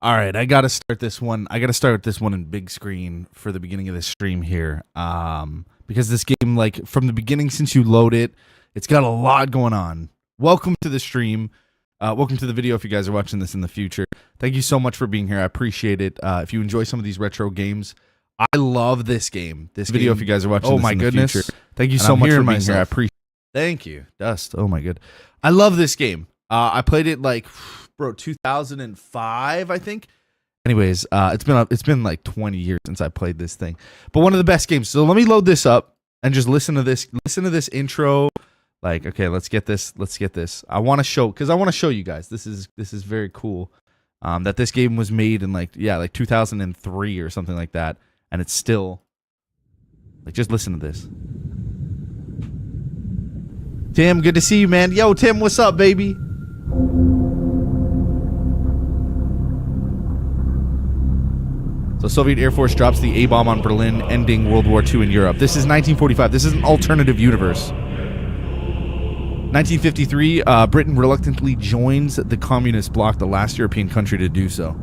All right, I gotta start this one. I gotta start this one in big screen for the beginning of this stream here, because this game, like from the beginning, since you load it, it's got a lot going on. Welcome to the stream. Welcome to the video. If you guys are watching this in the future, thank you so much for being here. I appreciate it. If you enjoy some of these retro games, I love this game. This video. If you guys are watching, this in the future, thank you so much for being here. I appreciate. Thank you, Dust. Oh my god, I love this game. I played it like. Bro, 2005, I think. Anyways, it's been like 20 years since I played this thing, but one of the best games. So let me load this up and just listen to this. Listen to this intro. Like, okay, let's get this. Let's get this. I want to show you guys. This is very cool. That this game was made in like 2003 or something like that, and it's still like just listen to this. Tim, good to see you, man. Yo, Tim, what's up, baby? So Soviet Air Force drops the A-bomb on Berlin, ending World War II in Europe. This is 1945. This is an alternative universe. 1953, Britain reluctantly joins the communist bloc, the last European country to do so.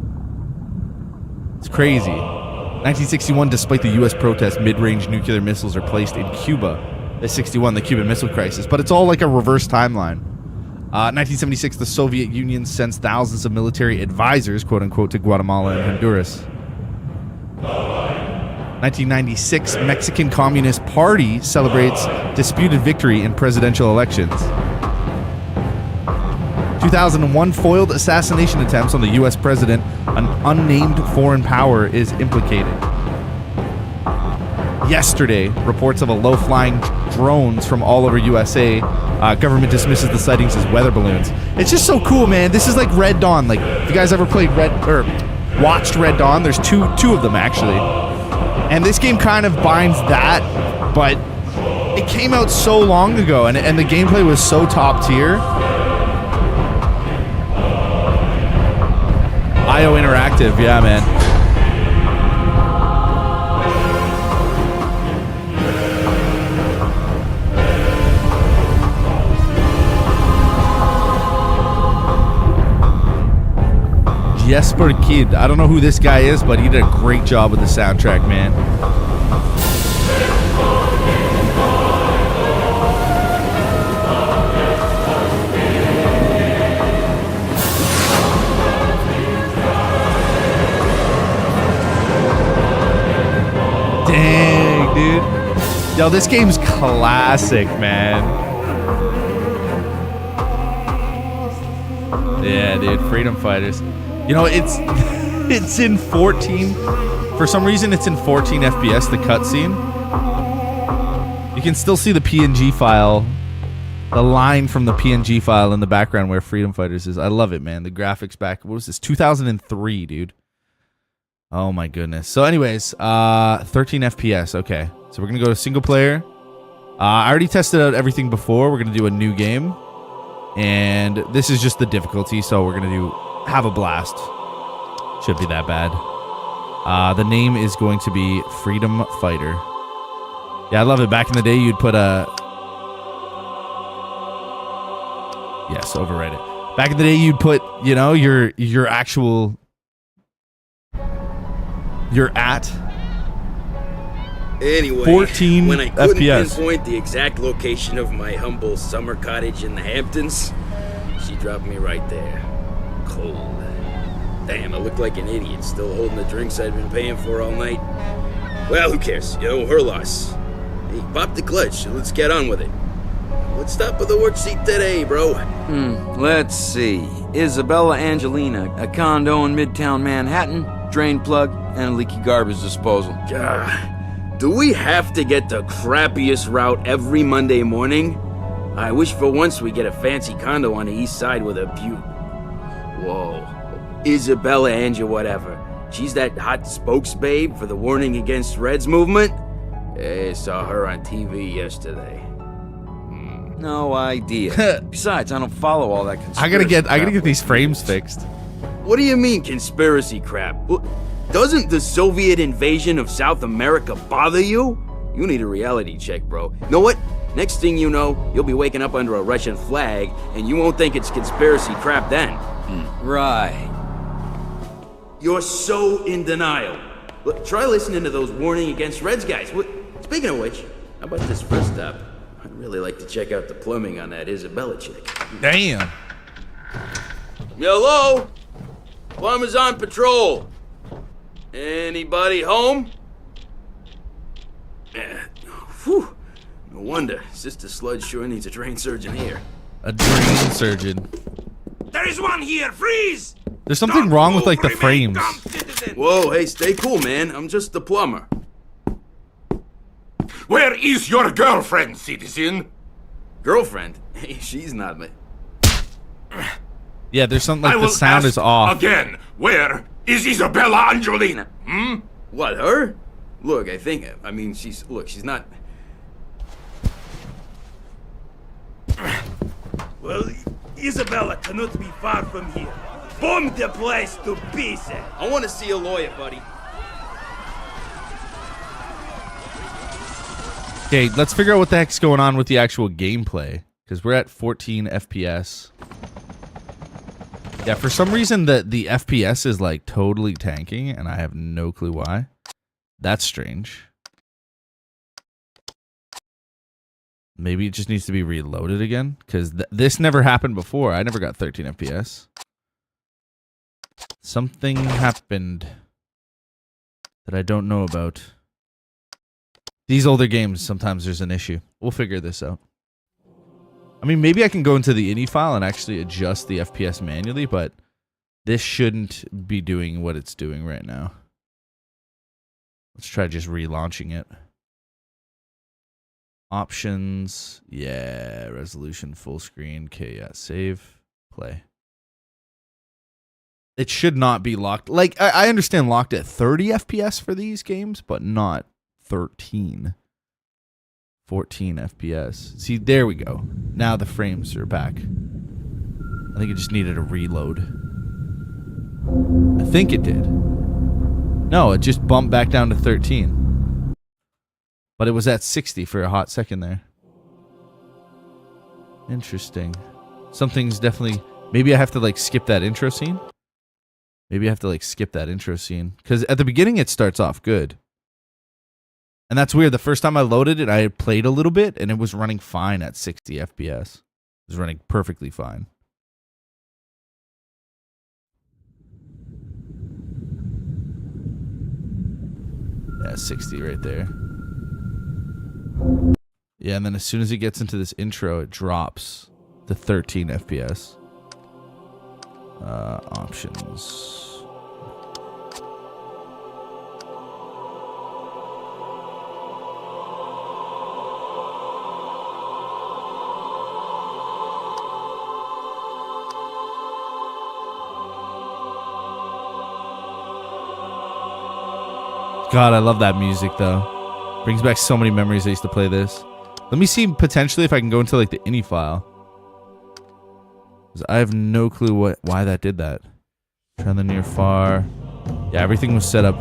It's crazy. 1961, despite the U.S. protest, mid-range nuclear missiles are placed in Cuba. It's 61, the Cuban Missile Crisis. But it's all like a reverse timeline. 1976, the Soviet Union sends thousands of military advisors, quote-unquote, to Guatemala and Honduras. 1996, Mexican Communist Party celebrates disputed victory in presidential elections. 2001, foiled assassination attempts on the U.S. president. An unnamed foreign power is implicated. Yesterday, reports of a low-flying drones from all over USA. Government dismisses the sightings as weather balloons. It's just so cool, man. This is like Red Dawn. Like, if you guys ever played watched Red Dawn, there's two of them actually, and this game kind of binds that, but it came out so long ago, and the gameplay was so top tier. IO Interactive, yeah, man. Jesper Kid. I don't know who this guy is, but he did a great job with the soundtrack, man. Dang, dude. Yo, this game's classic, man. Yeah, dude. Freedom Fighters. You know, it's in 14. For some reason, it's in 14 FPS, the cutscene. You can still see the PNG file, the line from the PNG file in the background where Freedom Fighters is. I love it, man. The graphics back, what was this? 2003, dude. Oh, my goodness. So anyways, 13 FPS. Okay. So we're going to go to single player. I already tested out everything before. We're going to do a new game. And this is just the difficulty, so we're going to have a blast. Should be that bad. The name is going to be Freedom Fighter. Yeah, I love it. Back in the day, you'd put a... Yes, overwrite it. Back in the day, you'd put, you know, your actual... Your at... Anyway, 14 when I couldn't FPS. pinpoint the exact location of my humble summer cottage in the Hamptons, she dropped me right there. Cold. Damn, I look like an idiot, still holding the drinks I'd been paying for all night. Well, who cares? You know, her loss. Hey, pop the clutch, let's get on with it. Let's stop with the worksheet today, bro. Let's see. Isabella Angelina, a condo in Midtown Manhattan, drain plug, and a leaky garbage disposal. Do we have to get the crappiest route every Monday morning? I wish for once we get a fancy condo on the east side with a view. Whoa. Isabella Angel whatever. She's that hot spokesbabe for the Warning Against Reds movement? I saw her on TV yesterday. No idea. Besides, I don't follow all that conspiracy I gotta get these frames fixed. What do you mean conspiracy crap? Doesn't the Soviet invasion of South America bother you? You need a reality check, bro. Know what? Next thing you know, you'll be waking up under a Russian flag, and you won't think it's conspiracy crap then. Right. You're so in denial. Look, try listening to those warning against Reds guys. Speaking of which, how about this first stop? I'd really like to check out the plumbing on that Isabella chick. Damn. Hello? Plumber's on patrol. Anybody home? Whew. No wonder. Sister Sludge sure needs a drain surgeon here. A drain surgeon. There is one here! Freeze! There's something wrong with like the frames. Whoa, hey, stay cool, man. I'm just the plumber. Where is your girlfriend, citizen? Girlfriend? Hey, she's not my... Yeah, there's something I like the will sound ask is off. Again, where is Isabella Angelina? What, her? Look, I mean, she's not... Well, Isabella cannot be far from here. Bomb the place to pieces! I want to see a lawyer, buddy. Okay, let's figure out what the heck's going on with the actual gameplay. Because we're at 14 FPS. Yeah, for some reason the FPS is like totally tanking, and I have no clue why. That's strange. Maybe it just needs to be reloaded again, because this never happened before. I never got 13 FPS. Something happened that I don't know about. These older games, sometimes there's an issue. We'll figure this out. I mean, maybe I can go into the ini file and actually adjust the FPS manually, but this shouldn't be doing what it's doing right now. Let's try just relaunching it. Options. Yeah, resolution, full screen. Okay, yeah, save, play. It should not be locked. Like, I understand locked at 30 FPS for these games, but not 13. 14 FPS. See, there we go. Now the frames are back. I think it just needed a reload. I think it did. No, it just bumped back down to 13. But it was at 60 for a hot second there. Interesting. Something's definitely... Maybe I have to, like, skip that intro scene? Maybe I have to, like, skip that intro scene. Because at the beginning, it starts off good. And that's weird. The first time I loaded it, I played a little bit, and it was running fine at 60 FPS. It was running perfectly fine. Yeah, 60 right there. Yeah, and then as soon as it gets into this intro, it drops to 13 FPS. Options. God, I love that music though. Brings back so many memories. I used to play this. Let me see potentially if I can go into like the ini file. 'Cause I have no clue why that did that. Turn the near far. Yeah, everything was set up.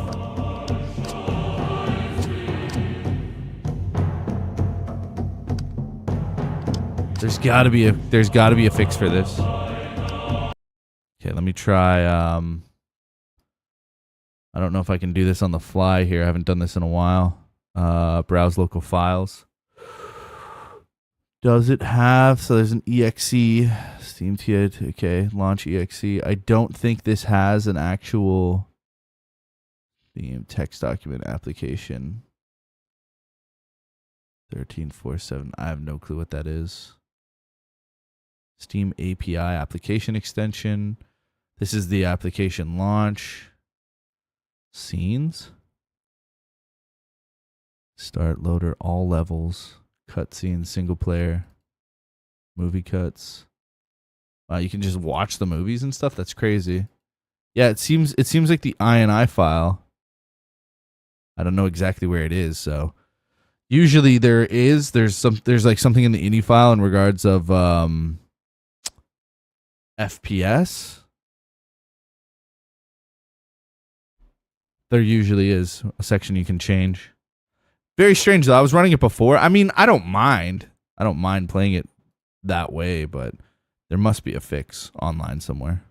There's gotta be a fix for this. Okay, let me try I don't know if I can do this on the fly here. I haven't done this in a while. Browse local files. Does it have... So there's an exe. Steam TID. Okay, launch exe. I don't think this has an actual Steam text document application. 1347. I have no clue what that is. Steam API application extension. This is the application launch. Scenes. Start loader, all levels. Cutscenes, single player. Movie cuts. Wow, you can just watch the movies and stuff? That's crazy. Yeah, it seems like the INI file. I don't know exactly where it is, so usually there's like something in the ini file in regards of FPS. There usually is a section you can change. Very strange though. I was running it before. I mean, I don't mind playing it that way, but there must be a fix online somewhere.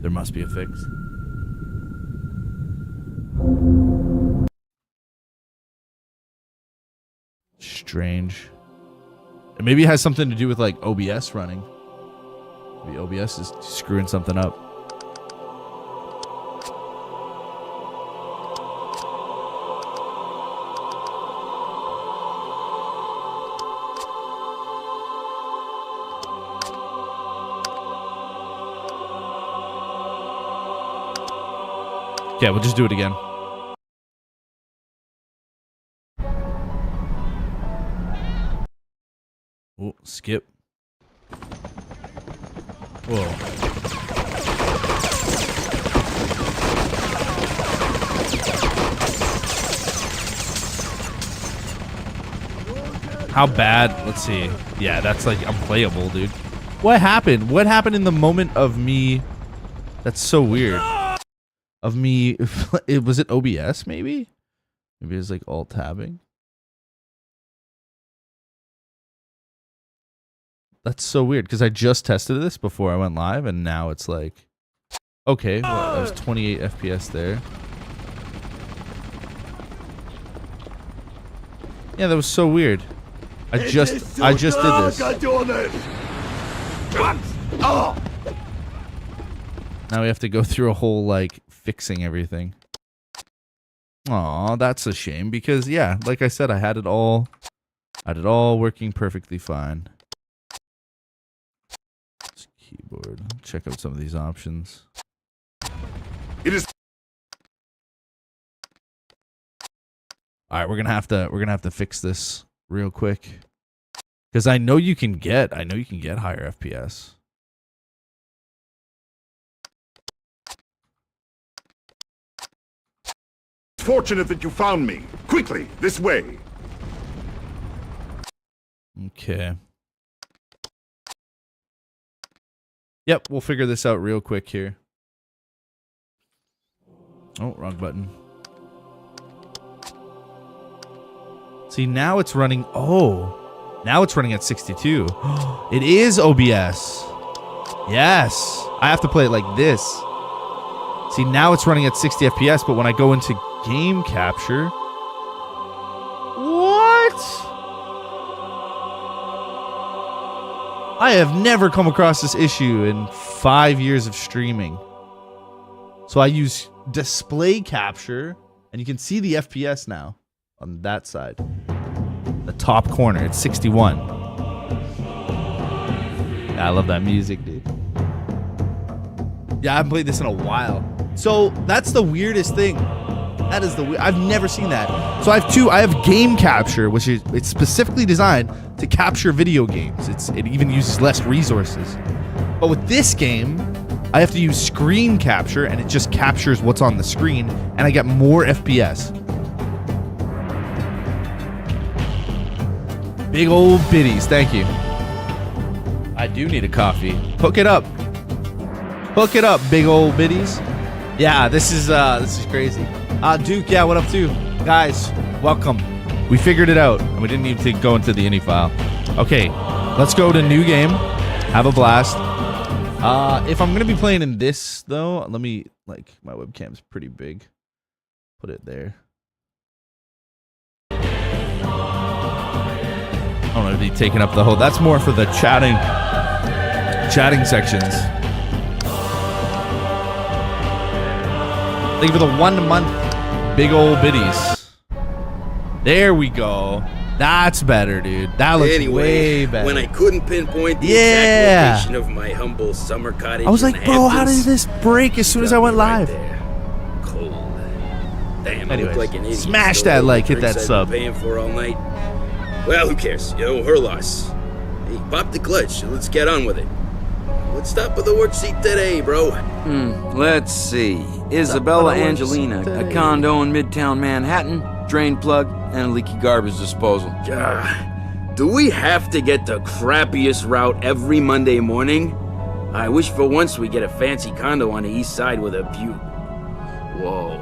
There must be a fix. Strange. And maybe it has something to do with like OBS running. Maybe OBS is screwing something up. Yeah, we'll just do it again. Oh, skip. Whoa. How bad? Let's see. Yeah, that's like unplayable, dude. What happened? What happened in the moment of me? That's so weird. Of me, was it OBS maybe? Maybe it was like alt tabbing. That's so weird because I just tested this before I went live and now it's like, okay, well, that was 28 FPS there. Yeah, that was so weird. I just did this. Now we have to go through a whole like fixing everything. Aw, that's a shame because yeah, like I said, I had it all working perfectly fine. Keyboard. Check out some of these options. It is. All right, we're gonna have to fix this real quick because I know you can get higher FPS. Fortunate that you found me. Quickly, this way. Okay. Yep, we'll figure this out real quick here. Oh, wrong button. See, now it's running. Oh, now it's running at 62. It is OBS. Yes. I have to play it like this. See, now it's running at 60 FPS, but when I go into game capture. What? I have never come across this issue in 5 years of streaming. So I use display capture, and you can see the FPS now on that side. The top corner, it's 61. Yeah, I love that music, dude. Yeah, I haven't played this in a while. So that's the weirdest thing. That is I've never seen that. So I have game capture, which is it's specifically designed to capture video games. It even uses less resources. But with this game, I have to use screen capture, and it just captures what's on the screen, and I get more FPS. Big old biddies, thank you. I do need a coffee. Hook it up. Hook it up, big old biddies. Yeah, this is crazy. Duke, yeah, what up too? Guys, welcome. We figured it out, and we didn't need to go into the ini file. Okay, let's go to new game. Have a blast. If I'm gonna be playing in this though, let me my webcam's pretty big. Put it there. I don't know if he's taking up the whole. That's more for the chatting sections. Thank you for the 1 month big old biddies. There we go. That's better, dude. That looks way better. When I couldn't pinpoint the exact location of my humble summer cottage, I was like, bro, how did this break as soon as I went live? Right, cold. Damn, anyways, I look like an idiot. Smash that like, hit that sub. Paying for all night. Well, who cares? You know, her loss. Hey, pop the clutch. Let's get on with it. Let's stop at the work seat today, bro. Let's see. Isabella Angelina, a condo in Midtown Manhattan, drain plug, and a leaky garbage disposal. Do we have to get the crappiest route every Monday morning? I wish for once we get a fancy condo on the east side with a view. Whoa.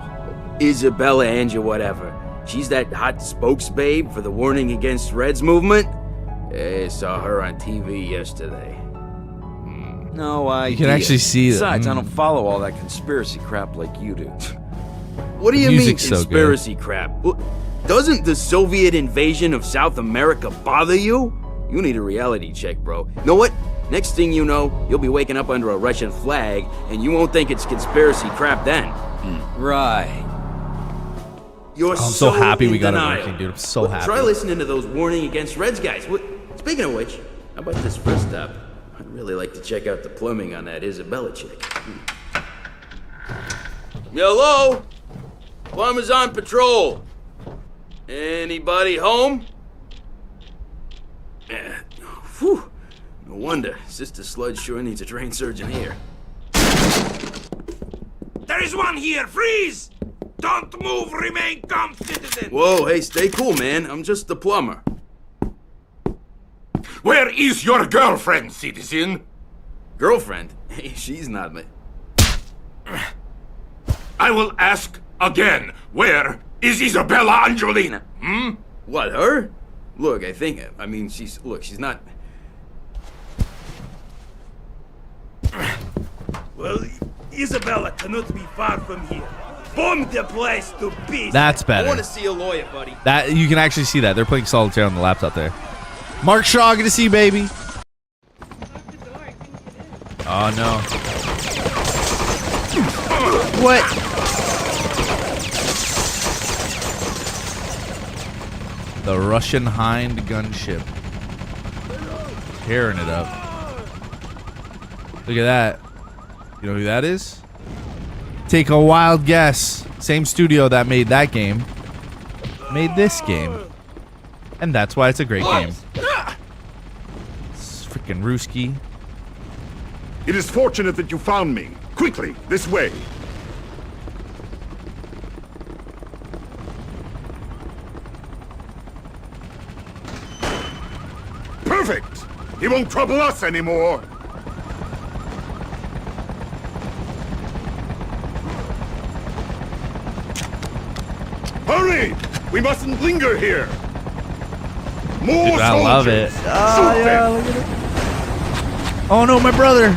Isabella Angel whatever. She's that hot spokesbabe for the Warning Against Reds movement? I saw her on TV yesterday. No idea. You can actually see it. Besides, I don't follow all that conspiracy crap like you do. What do you mean music's so good. conspiracy crap? Doesn't the Soviet invasion of South America bother you? You need a reality check, bro. You know what? Next thing you know, you'll be waking up under a Russian flag, and you won't think it's conspiracy crap then. Right. You're I'm so happy in we got it denial. working, dude. I'm so happy. Try listening to those warning against Reds guys. Speaking of which, how about this first stop? I'd really like to check out the plumbing on that Isabella chick. Hello? Plumber's on patrol. Anybody home? Whew. No wonder. Sister Sludge sure needs a trained surgeon here. There is one here! Freeze! Don't move! Remain calm, citizen! Whoa, hey, stay cool, man. I'm just the plumber. Where is your girlfriend, citizen? Girlfriend? Hey, she's not my... I will ask again. Where is Isabella Angelina? What, her? Look, I mean, she's not... Well, Isabella cannot be far from here. Bomb the place to pieces! That's I better. want to see a lawyer, buddy. That you can actually see that they're playing solitaire on the laptop there. Mark Shaw, good to see you, baby. Oh no! What? The Russian Hind gunship, tearing it up. Look at that. You know who that is? Take a wild guess. Same studio that made that game made this game. And that's why it's a great game. It's freaking Ruski. It is fortunate that you found me. Quickly, this way. Perfect! He won't trouble us anymore. Hurry! We mustn't linger here. More Dude, I love it. soldiers. Oh, Shoot yeah, them. look at it. Oh no, my brother!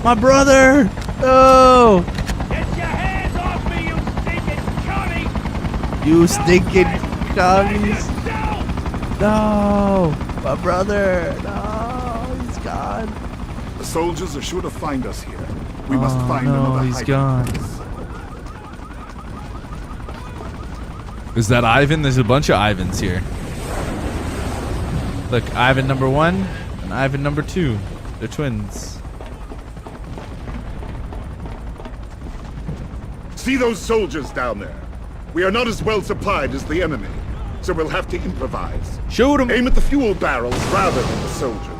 My brother! No! Get your hands off me, you stinking commie! You stinking commies! Yourself! No! My brother! No! He's gone. The soldiers are sure to find us here. We must find no, another he's hiding gone. place. Is that Ivan? There's a bunch of Ivans here. Look, Ivan number 1 and Ivan number 2. They're twins. See those soldiers down there? We are not as well supplied as the enemy, so we'll have to improvise. Shoot him! Aim at the fuel barrels rather than the soldiers.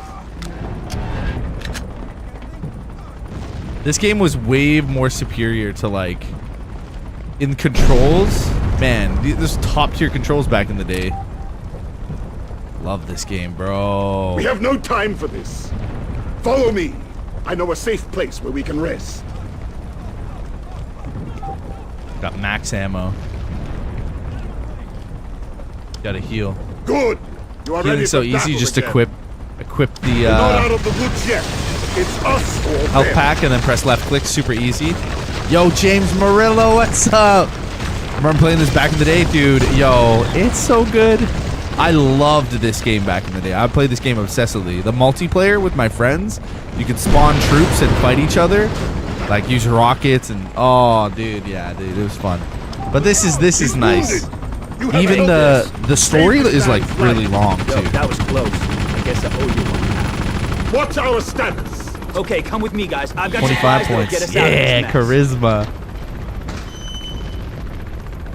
This game was way more superior to, like, in controls. Man, there's top tier controls back in the day. Love this game, bro. We have no time for this. Follow me. I know a safe place where we can rest. Got max ammo. Gotta heal. Good. You are ready Healing's so for easy. battle Just again. equip the We're not out of the woods yet. It's us or health them. pack and then press left click. Super easy. Yo, James Murillo, what's up? I remember playing this back in the day, dude. Yo, it's so good. I loved this game back in the day. I played this game obsessively. The multiplayer with my friends, you could spawn troops and fight each other, like use rockets and oh, dude, yeah, dude, it was fun. But this is He's nice. wounded. You have Even help us. the story Save is like Stan's really life. long Yo, too. that was close. I guess I owe you one. What's our status? Okay, come with me, guys. I've got 25 supplies that'll get points. us out of Yeah, this mess. charisma.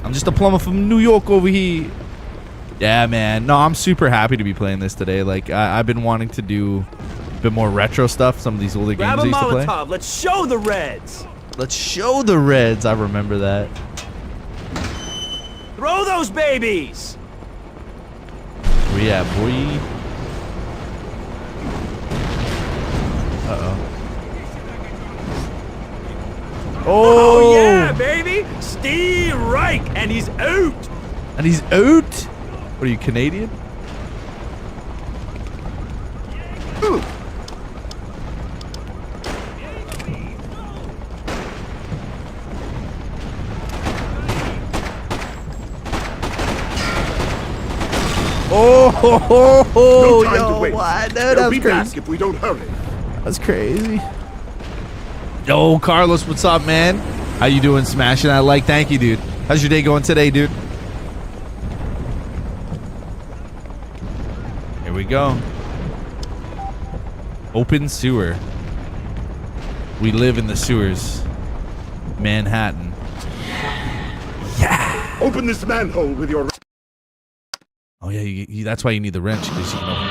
I'm just a plumber from New York over here. Yeah, man. No, I'm super happy to be playing this today. Like, I've been wanting to do a bit more retro stuff. Some of these older Grab games a I used to play. Molotov. Let's show the Reds. Let's show the Reds. I remember that. Throw those babies. Where you at, boy? Uh-oh. Oh, yeah, baby. Steve Reich, and he's out. And he's out? What are you, Canadian? No time to waste. What? Dude, They'll that's be crazy. back if we don't hurry. That's crazy. Yo, Carlos, what's up, man? How you doing? Smashing that like. Thank you, dude. How's your day going today, dude? Here we go. Open sewer. We live in the sewers. Manhattan. Yeah. Open this manhole with your... Oh yeah, that's why you need the wrench, because you can open.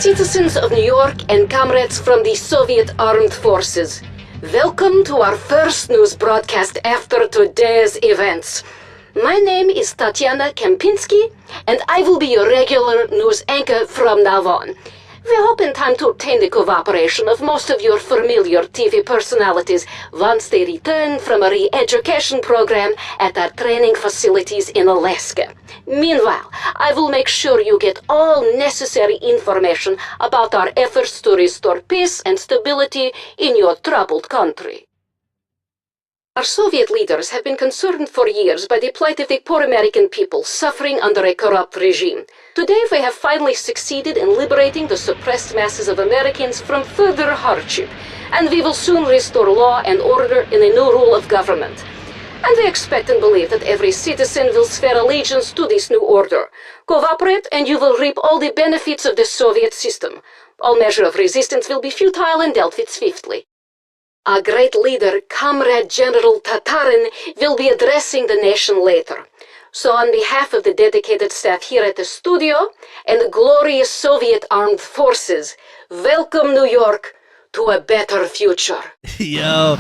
Citizens of New York and comrades from the Soviet Armed Forces, welcome to our first news broadcast after today's events. My name is Tatiana Kempinski, and I will be your regular news anchor from now on. We hope in time to obtain the cooperation of most of your familiar TV personalities once they return from a re-education program at our training facilities in Alaska. Meanwhile, I will make sure you get all necessary information about our efforts to restore peace and stability in your troubled country. Our Soviet leaders have been concerned for years by the plight of the poor American people suffering under a corrupt regime. Today we have finally succeeded in liberating the suppressed masses of Americans from further hardship, and we will soon restore law and order in a new rule of government. And we expect and believe that every citizen will swear allegiance to this new order. Cooperate and you will reap all the benefits of the Soviet system. All measure of resistance will be futile and dealt with swiftly. Our great leader, Comrade General Tatarin, will be addressing the nation later. So on behalf of the dedicated staff here at the studio and the glorious Soviet Armed Forces, welcome New York to a better future. Yo,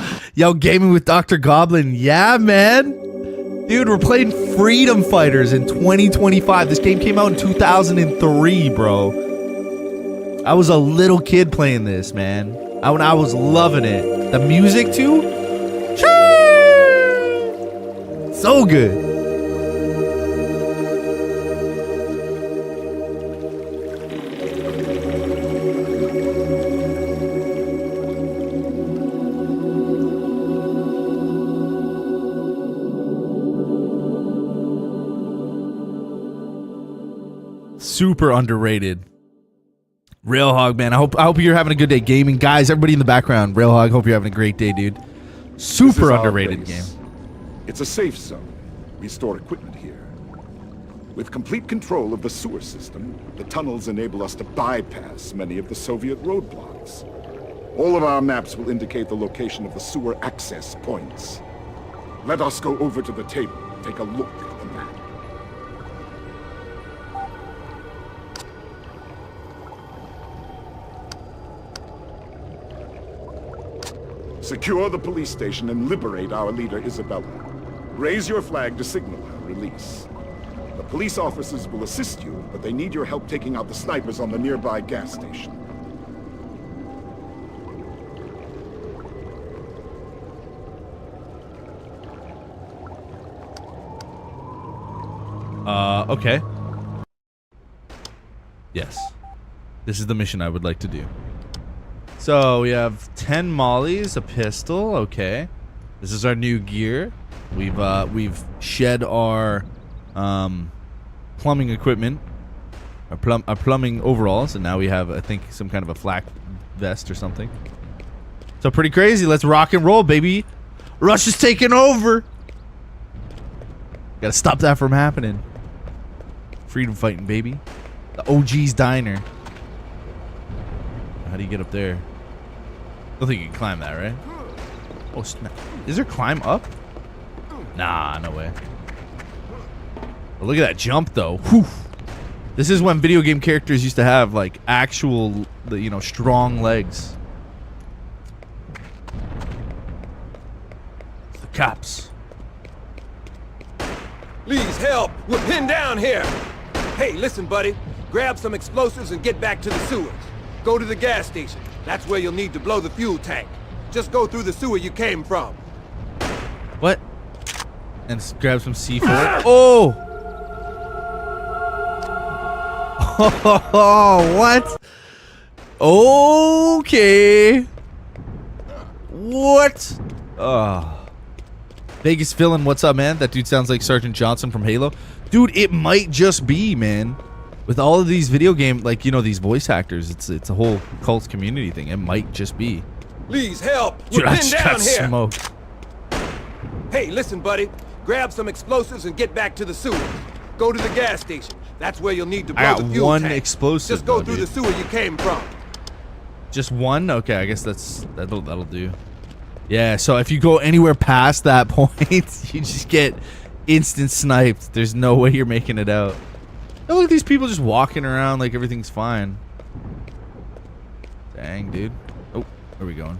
gaming with Dr. Goblin. Yeah, man. Dude, we're playing Freedom Fighters in 2025. This game came out in 2003, bro. I was a little kid playing this, man. I was loving it. The music, too? So good. Super underrated. Railhog, man. I hope you're having a good day gaming. Guys, everybody in the background, Railhog, hope you're having a great day, dude. Super underrated game. It's a safe zone. We store equipment here. With complete control of the sewer system, the tunnels enable us to bypass many of the Soviet roadblocks. All of our maps will indicate the location of the sewer access points. Let us go over to the table and take a look at the map. Secure the police station and liberate our leader, Isabella. Raise your flag to signal her release. The police officers will assist you, but they need your help taking out the snipers on the nearby gas station. Okay. Yes. This is the mission I would like to do. So we have 10 mollies, a pistol. Okay, this is our new gear. We've shed our plumbing equipment, our plumbing overalls, and now we have, I think, some kind of a flak vest or something. So pretty crazy. Let's rock and roll, baby. Rush is taking over. Gotta stop that from happening. Freedom fighting, baby. The OG's diner. How do you get up there? I don't think you can climb that, right? Oh, snap. Is there climb up? Nah, no way. Oh, look at that jump, though. Whew. This is when video game characters used to have, like, actual, you know, strong legs. The cops. Please help! We're pinned down here! Hey, listen, buddy. Grab some explosives and get back to the sewers. Go to the gas station. That's where you'll need to blow the fuel tank. Just go through the sewer you came from. What? And grab some C4. Oh! Oh, what? Okay. What? Oh. Vegas villain, what's up, man? That dude sounds like Sergeant Johnson from Halo. Dude, it might just be, man. With all of these video game, like, you know, these voice actors, it's a whole cult community thing. It might just be. Please help. Dude, We're I pinned just down got here. smoked. Hey, listen, buddy. Grab some explosives and get back to the sewers. Go to the gas station. That's where you'll need to blow I got the fuel one tank. explosive. Just go though, through dude. the sewer you came from. Just one? Okay, I guess that'll do. Yeah, so if you go anywhere past that point, you just get instant sniped. There's no way you're making it out. Oh, look at these people just walking around like everything's fine. Dang, dude. Oh, where are we going?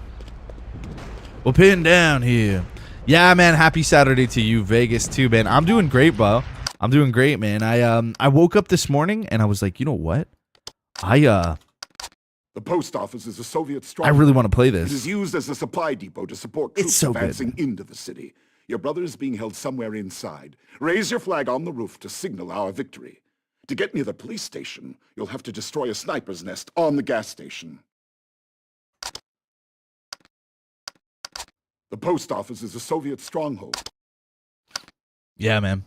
We'll pin down here. Yeah, man, happy Saturday to you, Vegas, too, man. I'm doing great, bro. I'm doing great, man. I woke up this morning and I was like, you know what? The post office is a Soviet I stronghold. really want to play It is this. used as a supply depot to support It's troops so good, advancing man. into the city. Your brother is being held somewhere inside. Raise your flag on the roof to signal our victory. To get near the police station, you'll have to destroy a sniper's nest on the gas station. The post office is a Soviet stronghold. Yeah, man.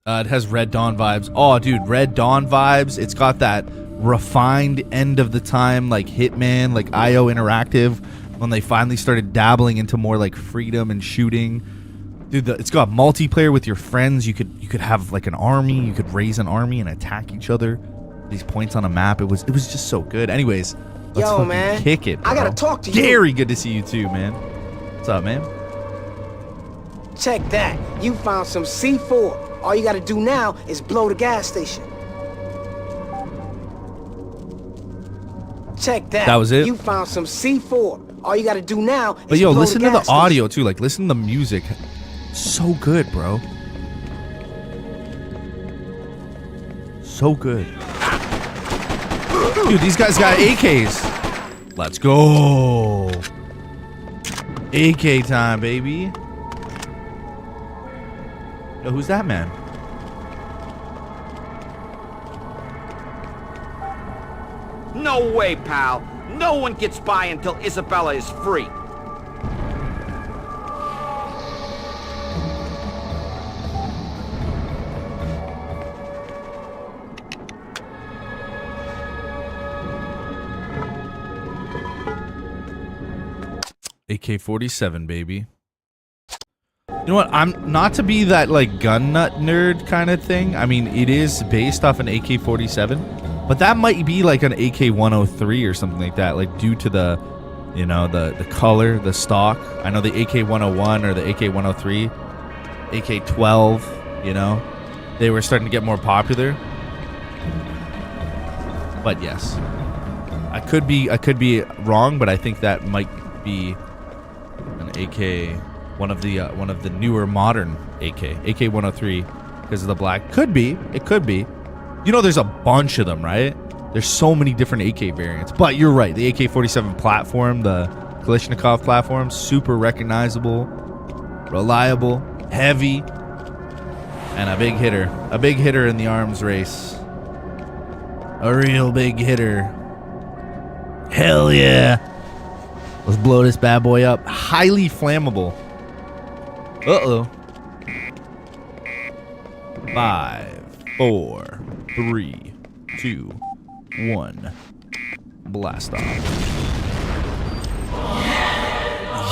It has Red Dawn vibes. Oh, dude, Red Dawn vibes. It's got that refined end of the time, like Hitman, like IO Interactive, when they finally started dabbling into more like freedom and shooting. Dude, it's got multiplayer with your friends. You could have like an army. You could raise an army and attack each other. These points on a map. It was just so good. Anyways, let's Yo, fucking man. kick it. I gotta bro. talk to you. Gary, good to see you too, man. What's up, man? Check that. You found some C4. All you gotta do now is blow the gas station. Check that. That was it? You found some C4. All you gotta do now is But yo, blow listen the to the gas audio too. Like, listen to the music. So good, bro. So good. Dude, these guys got AKs. Let's go. AK time, baby. Yo, who's that man? No way, pal. No one gets by until Isabella is free. AK-47, baby. You know what? I'm not to be that like gun nut nerd kind of thing. I mean, it is based off an AK-47, but that might be like an AK-103 or something like that, like due to the, you know, the color, the stock. I know the AK-101 or the AK-103, AK-12, you know, they were starting to get more popular. But yes, I could be wrong, but I think that might be an AK, one of the newer modern AK-103, because of the black. Could be. It could be. You know, there's a bunch of them, right? There's so many different AK variants. But you're right. The AK-47 platform, the Kalashnikov platform, super recognizable, reliable, heavy, and a big hitter. A big hitter in the arms race. A real big hitter. Hell yeah. Let's blow this bad boy up. Highly flammable. Uh-oh. 5, 4, 3, 2, 1. Blast off.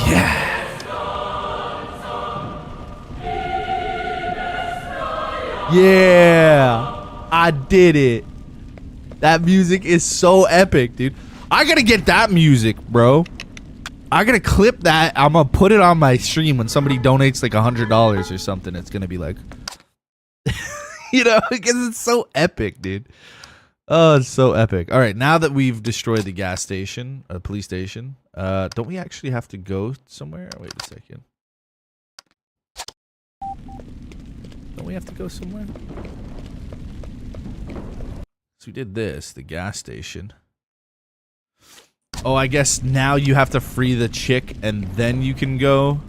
Yeah. Yeah. I did it. That music is so epic, dude. I gotta get that music, bro. I gotta clip that. I'm gonna put it on my stream when somebody donates like $100 or something. It's gonna be like, you know, because it's so epic, dude. Oh, it's so epic. All right, now that we've destroyed the gas station, police station, don't we actually have to go somewhere? Wait a second. Don't we have to go somewhere? So we did this, the gas station. Oh, I guess now you have to free the chick and then you can go.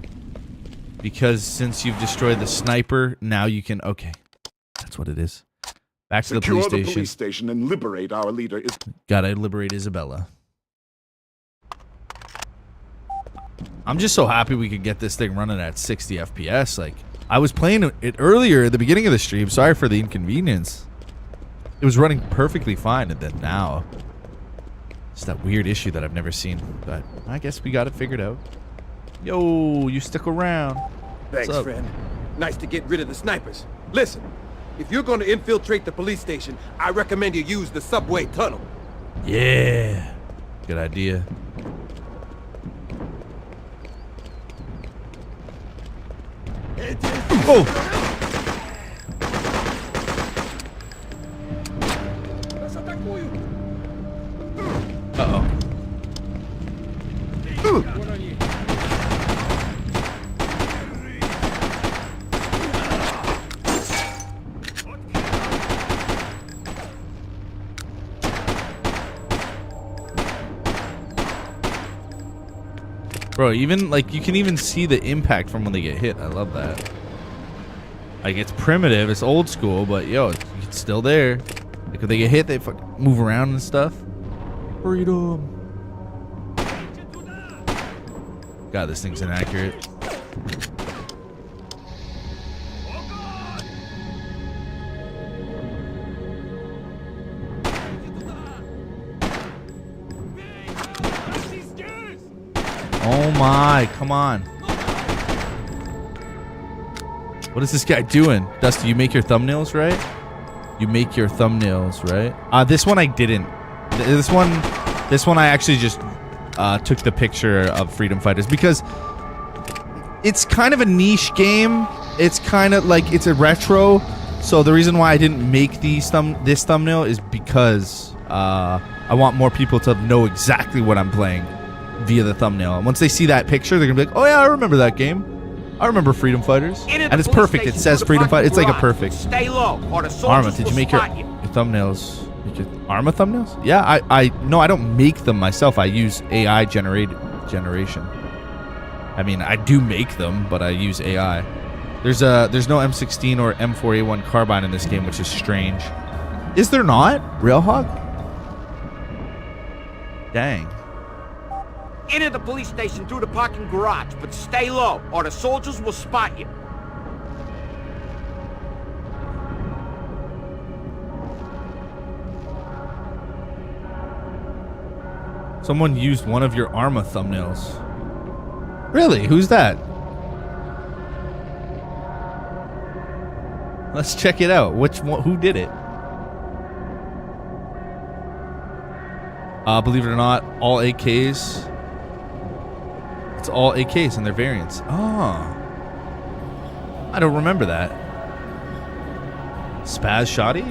Because since you've destroyed the sniper, now you can... Okay, that's what it is. Back to the police station. Secure the police station and liberate our leader. Gotta liberate Isabella. I'm just so happy we could get this thing running at 60 FPS. Like, I was playing it earlier at the beginning of the stream. Sorry for the inconvenience. It was running perfectly fine, and then now it's that weird issue that I've never seen. But I guess we got it figured out. Yo, you stick around. Thanks, friend. Nice to get rid of the snipers. Listen, if you're going to infiltrate the police station, I recommend you use the subway tunnel. Yeah, good idea. Oh! Uh-oh. Bro, even like you can even see the impact from when they get hit. I love that. Like, it's primitive, it's old school, but yo, it's still there. Like, if they get hit, they fucking move around and stuff. Freedom. God, this thing's inaccurate. Oh my, come on. What is this guy doing? Dusty, you make your thumbnails, right? You make your thumbnails, right? This one I didn't. This one I actually just took the picture of Freedom Fighters because it's kind of a niche game. It's kind of like, it's a retro. So the reason why I didn't make this thumbnail is because I want more people to know exactly what I'm playing via the thumbnail. And once they see that picture, they're gonna be like, oh yeah, I remember that game. I remember Freedom Fighters. And it's perfect. It says Freedom Fighter. It's like a perfect. Stay low, or the Arma, soldiers did will you make your spot you. thumbnails? Arma thumbnails? Yeah, no, I don't make them myself. I use AI generation. I mean, I do make them, but I use AI. There's no M16 or M4A1 carbine in this game, which is strange. Is there not? Railhog? Dang. Enter the police station through the parking garage, but stay low, or the soldiers will spot you. Someone used one of your Arma thumbnails. Really? Who's that? Let's check it out. Which one? Who did it? Believe it or not, all AKs. It's all AKs and their variants. Oh. I don't remember that. Spaz Shoddy?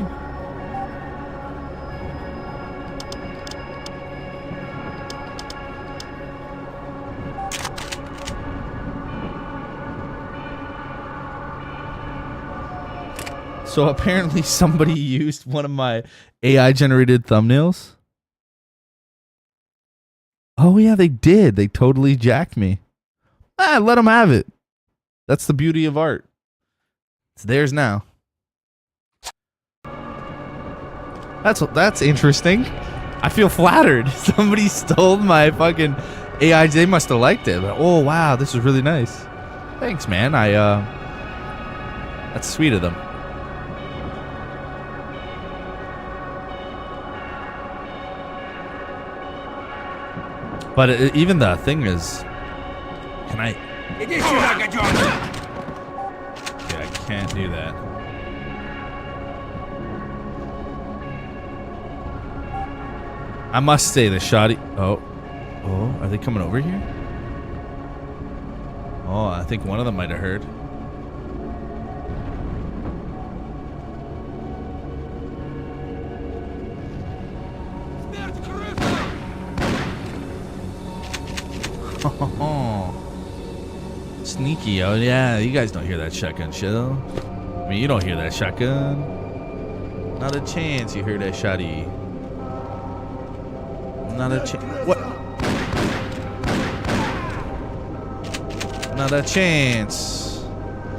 So apparently somebody used one of my AI generated thumbnails. Oh yeah, they did. They totally jacked me. Let them have it. That's the beauty of art. It's theirs now. That's interesting. I feel flattered. Somebody stole my fucking AI. They must have liked it. But, oh wow, this is really nice. Thanks, man. That's sweet of them. But even the thing is, can I? Yeah, I can't do that. I must say the shoddy. Oh, are they coming over here? Oh, I think one of them might have heard. Sneaky. Oh yeah, you guys don't hear that shotgun shell. I mean, you don't hear that shotgun. Not a chance you hear that shotty. Not a chance. What? Not a chance.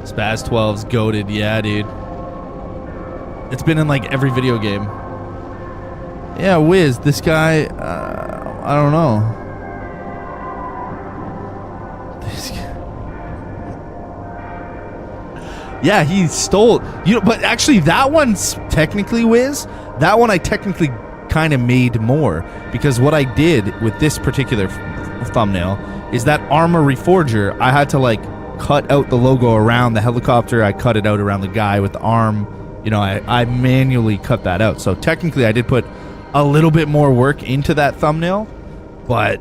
Spaz 12's goated. Yeah, dude. It's been in like every video game. Yeah, Wiz, this guy, I don't know. Yeah, he stole. You know, but actually, that one's technically Wiz. That one I technically kind of made more because what I did with this particular thumbnail is that armor reforger. I had to like cut out the logo around the helicopter. I cut it out around the guy with the arm. You know, I manually cut that out. So technically, I did put a little bit more work into that thumbnail, but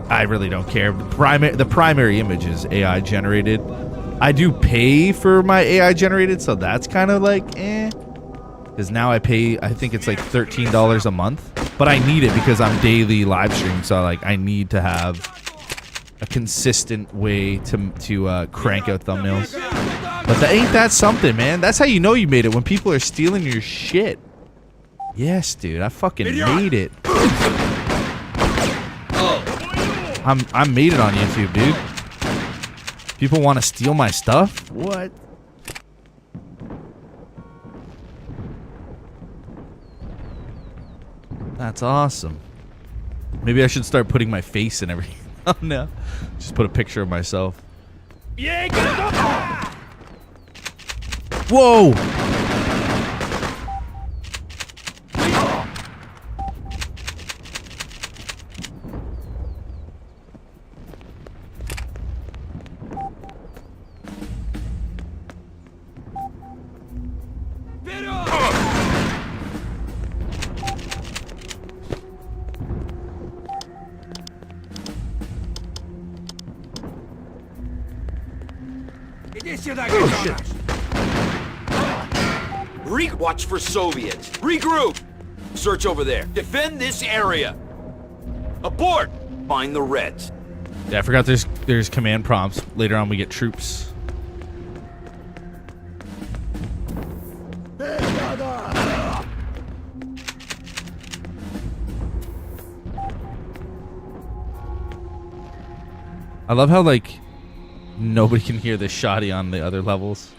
I really don't care. The primary image is AI generated. I do pay for my AI generated, so that's kind of like because now I pay, I think it's like $13 a month, but I need it because I'm daily live streaming, so like I need to have a consistent way to crank out thumbnails. But ain't that something, man? That's how you know you made it, when people are stealing your shit. Yes, dude, I fucking made it. I made it on YouTube, dude. People want to steal my stuff? What? That's awesome. Maybe I should start putting my face in every thumbnail. Just put a picture of myself. Whoa! Watch for Soviets. Regroup. Search over there. Defend this area. Abort. Find the Reds. Yeah, I forgot there's command prompts. Later on we get troops. I love how like nobody can hear the shoddy on the other levels.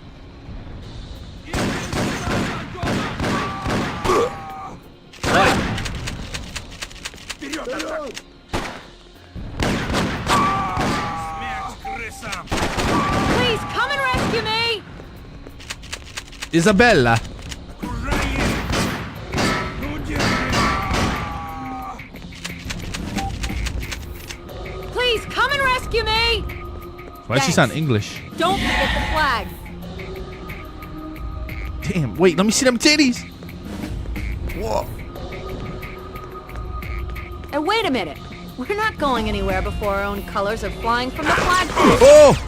Please come and rescue me! Isabella. Please come and rescue me! Why does she sound English? Don't forget the flag. Damn, wait, let me see them titties. Whoa. And wait a minute. We're not going anywhere before our own colors are flying from the flagpole. Oh!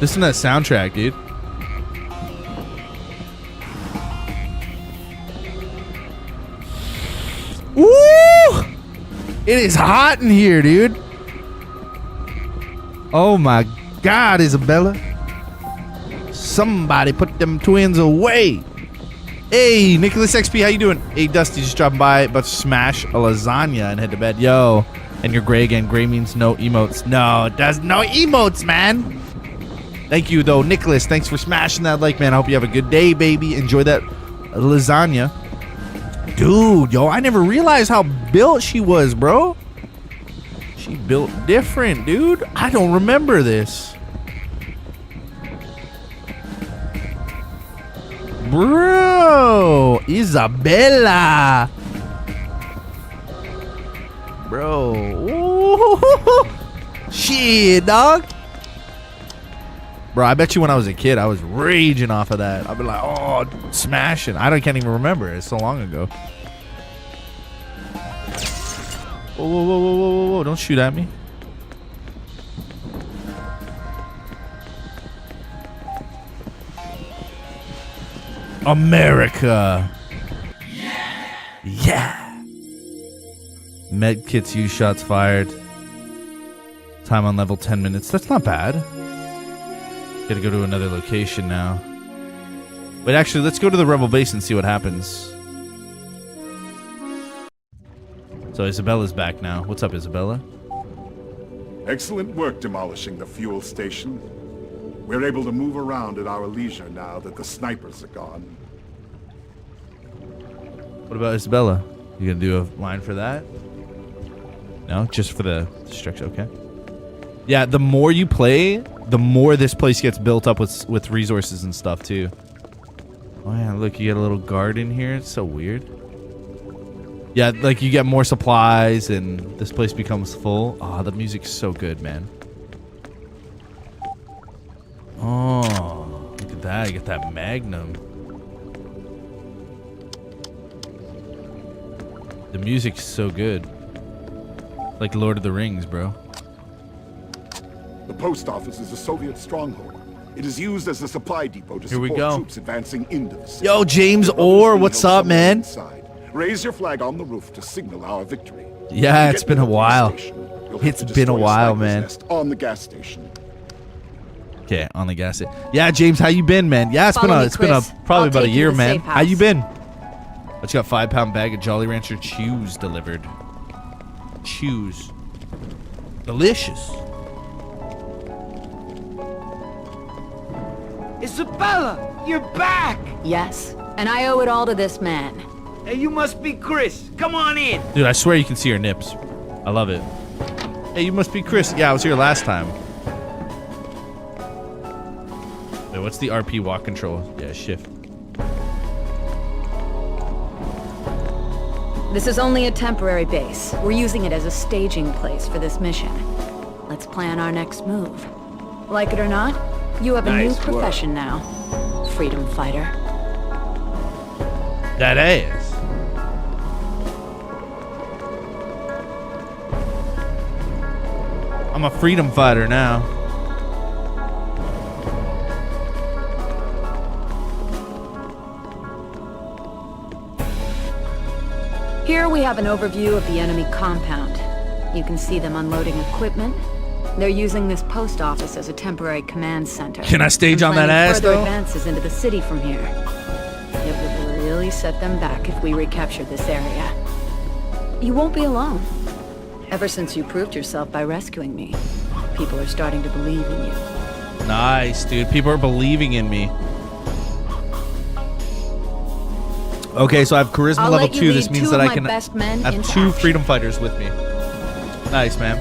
Listen to that soundtrack, dude. Woo! It is hot in here, dude. Oh my God, Isabella. Somebody put them twins away. Hey, Nicholas XP, how you doing? Hey, Dusty, just dropping by, about to smash a lasagna and head to bed. Yo, and you're gray again. Gray means no emotes. No, it does no emotes, man. Thank you, though, Nicholas. Thanks for smashing that like, man. I hope you have a good day, baby. Enjoy that lasagna. Dude, yo, I never realized how built she was, bro. She built different, dude. I don't remember this. Bro, Isabella. Bro. Ooh. Shit, dog. Bro, I bet you when I was a kid, I was raging off of that. I'd be like, oh, smashing. Can't even remember. It's so long ago. Whoa, whoa, whoa, whoa, whoa, whoa. Don't shoot at me. America. Yeah. Med kits used, shots fired. Time on level 10 minutes. That's not bad. Gotta go to another location now. Wait, actually, let's go to the rebel base and see what happens. So Isabella's back now. What's up, Isabella? Excellent work demolishing the fuel station. We're able to move around at our leisure now that the snipers are gone. What about Isabella? You gonna do a line for that? No, just for the structure, okay. Yeah, the more you play, the more this place gets built up with resources and stuff too. Oh yeah, look, you get a little garden here. It's so weird. Yeah, like you get more supplies and this place becomes full. Oh, the music's so good, man. Oh, look at that. You get that Magnum. The music's so good. Like Lord of the Rings, bro. The post office is a Soviet stronghold. It is used as a supply depot to Here we support go. troops advancing into the city. Yo, James The Orr, others what's will up, somewhere man? inside. Raise your flag on the roof to signal our victory. Yeah, When you it's get been to a the while. station, you'll have It's to been a destroy while, Sniper's man. Nest on the gas station. Okay, on the gas station. Yeah, James, how you been, man? Yeah, it's Follow me, been Chris. probably I'll about a take you year, to the man. safe How you house. been? I just got 5-pound bag of Jolly Rancher chews delivered. Chews. Delicious. Isabella, you're back! Yes, and I owe it all to this man. Hey, you must be Chris. Come on in. Dude, I swear you can see her nips. I love it. Hey, you must be Chris. Yeah, I was here last time. Wait, what's the RP walk control? Yeah, shift. This is only a temporary base. We're using it as a staging place for this mission. Let's plan our next move. Like it or not, you have a new Nice work. profession now. Freedom fighter. That ass. I'm a freedom fighter now. Here we have an overview of the enemy compound. You can see them unloading equipment. They're using this post office as a temporary command center. Can I stage and on that planning ass, further though? advances into the city from here. It would really set them back if we recapture this area. You won't be alone. Ever since you proved yourself by rescuing me, people are starting to believe in you. Nice, dude. People are believing in me. Okay, so I have charisma I'll level let you 2. This lead means two that of I my can best men have into 2 action. freedom fighters with me. Nice, man.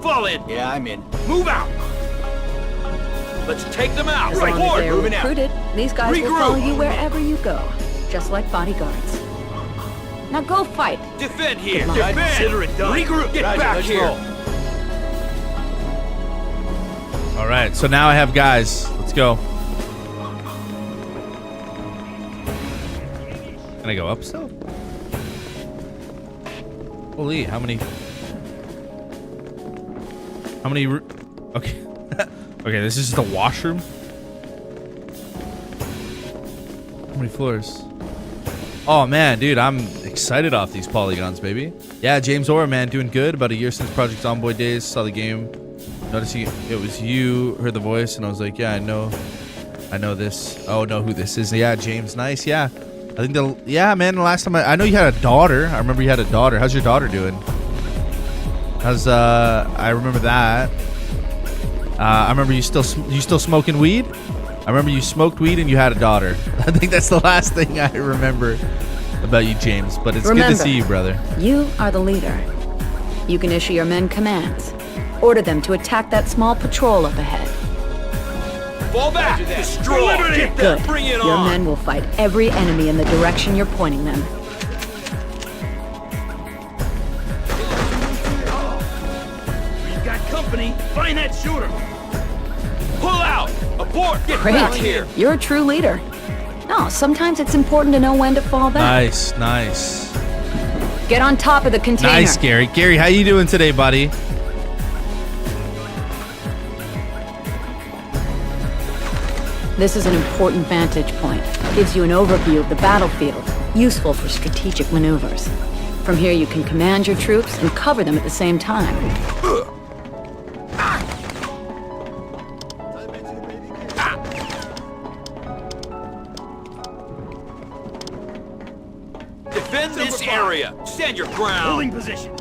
Fall in. Yeah, I'm in. Move out. Let's take them out. As long as Report. they're moving out. recruited, these guys will Regroup. follow you wherever you go, just like bodyguards. Now go fight. Defend here. Good luck. Defend. Consider it done. Regroup. Get Roger, back let's here. roll. All right, so now I have guys. Let's go. Can I go up still? Holy, how many? Okay. Okay, this is just a washroom. How many floors? Oh man, dude, I'm excited off these polygons, baby. Yeah, James Orr, man, doing good. About a year since Project Zomboid days. Saw the game. Noticing it was you. Heard the voice, and I was like, yeah, I know this. Oh, know who this is. Yeah, James, nice. Yeah, I think yeah, man. The last time I know you had a daughter. I remember you had a daughter. How's your daughter doing? I remember that. I remember you still smoking weed. I remember you smoked weed and you had a daughter. I think that's the last thing I remember about you, James. But it's good to see you, brother. You are the leader. You can issue your men commands. Order them to attack that small patrol up ahead. Fall back. Destroy. Get them. Good. Bring it Your on. men will fight every enemy in the direction you're pointing them. We've got company. Find that shooter. Pull out. Abort. Get back here. Great. You're a true leader. No, sometimes it's important to know when to fall back. Nice, nice. Get on top of the container. Nice, Gary. Gary, how you doing today, buddy? This is an important vantage point. Gives you an overview of the battlefield, useful for strategic maneuvers. From here you can command your troops and cover them at the same time. Defend this area. Stand your ground. Holding position.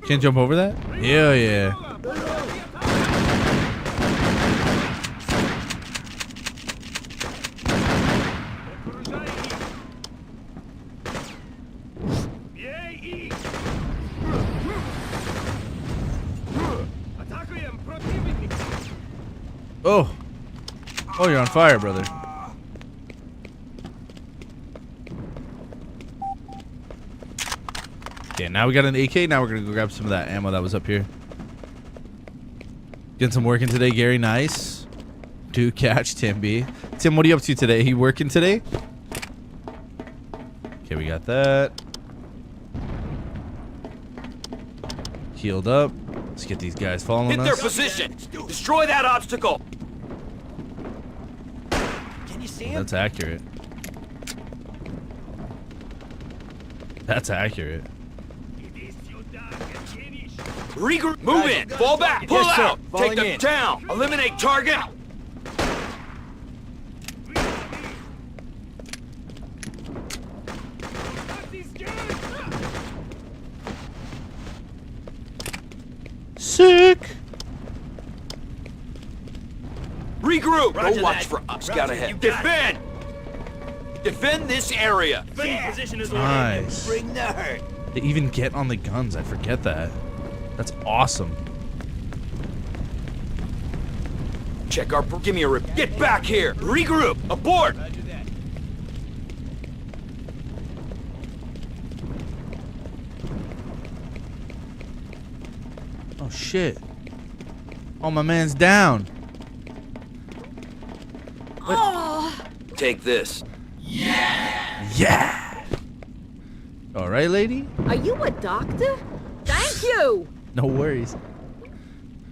Can't jump over that? Hell yeah. Oh. Oh, you're on fire, brother. Okay, now we got an AK. Now we're gonna go grab some of that ammo that was up here. Getting some working today, Gary. Nice. Do catch, Tim B. Tim, what are you up to today? You working today? Okay, we got that. Healed up. Let's get these guys following us. Hit their position. Destroy that obstacle. Can you see him? That's accurate. That's accurate. Regroup. Move in. Fall back. Pull Yes, sir. out. Falling Take them in. down. Eliminate target. Sick. Regroup. Roger Go watch that. for us. Roger, Scout you ahead. got it. Defend. Defend this area. Position is Nice. Bring the hurt. They even get on the guns. I forget that. That's awesome. Check our. Give me a rip. Get back here. Regroup. Abort. Oh shit. Oh, my man's down. Take this. Yeah. All right, lady. Are you a doctor? Thank you! No worries.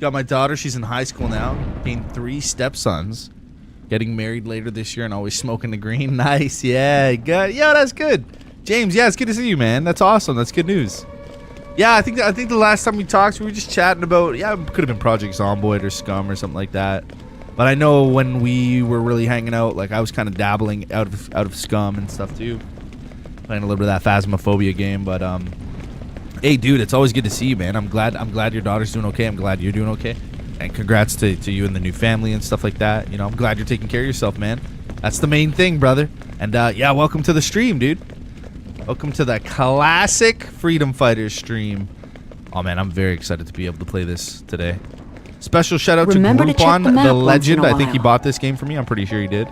Got my daughter. She's in high school now. Gained 3 stepsons. Getting married later this year and always smoking the green. Nice. Yeah. Good. Yeah, that's good. James, yeah, it's good to see you, man. That's awesome. That's good news. Yeah, I think the last time we talked, we were just chatting about, yeah, it could have been Project Zomboid or Scum or something like that. But I know when we were really hanging out, like I was kind of dabbling out of Scum and stuff too, playing a little bit of that Phasmophobia game. But hey, dude, it's always good to see you, man. I'm glad your daughter's doing okay. I'm glad you're doing okay, and congrats to you and the new family and stuff like that. You know, I'm glad you're taking care of yourself, man. That's the main thing, brother. And yeah, welcome to the stream, dude. Welcome to the classic Freedom Fighters stream. Oh man, I'm very excited to be able to play this today. Special shout out Remember to to check Groupon, the map the once legend. in a I think he while. bought this game for me. I'm pretty sure he did.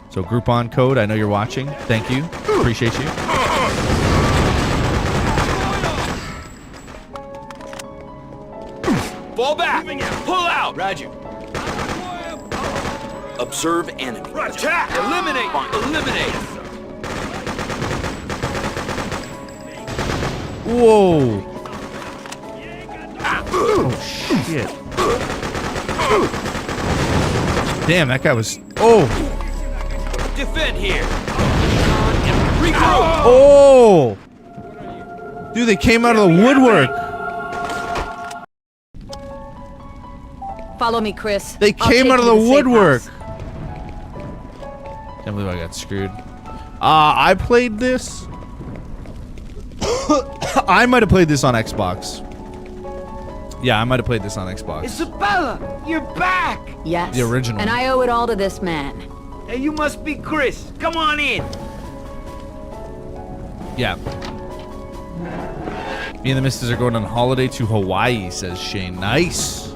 So Groupon code, I know you're watching. Thank you. Appreciate you. Fall back. Pull out. Roger. Observe enemy. Attack. Eliminate. Eliminate. Whoa. Oh shit. Damn, that guy was. Oh. Defend here. Regroup. Oh. Dude, they came out of the woodwork. Follow me, Chris. They I'll came take out of you the to safe woodwork. house. Can't believe I got screwed. I played this. I might have played this on Xbox. Yeah, I might have played this on Xbox. Isabella, you're back. Yes. The original. And I owe it all to this man. Hey, you must be Chris. Come on in. Yeah. Me and the missus are going on holiday to Hawaii, says Shane. Nice.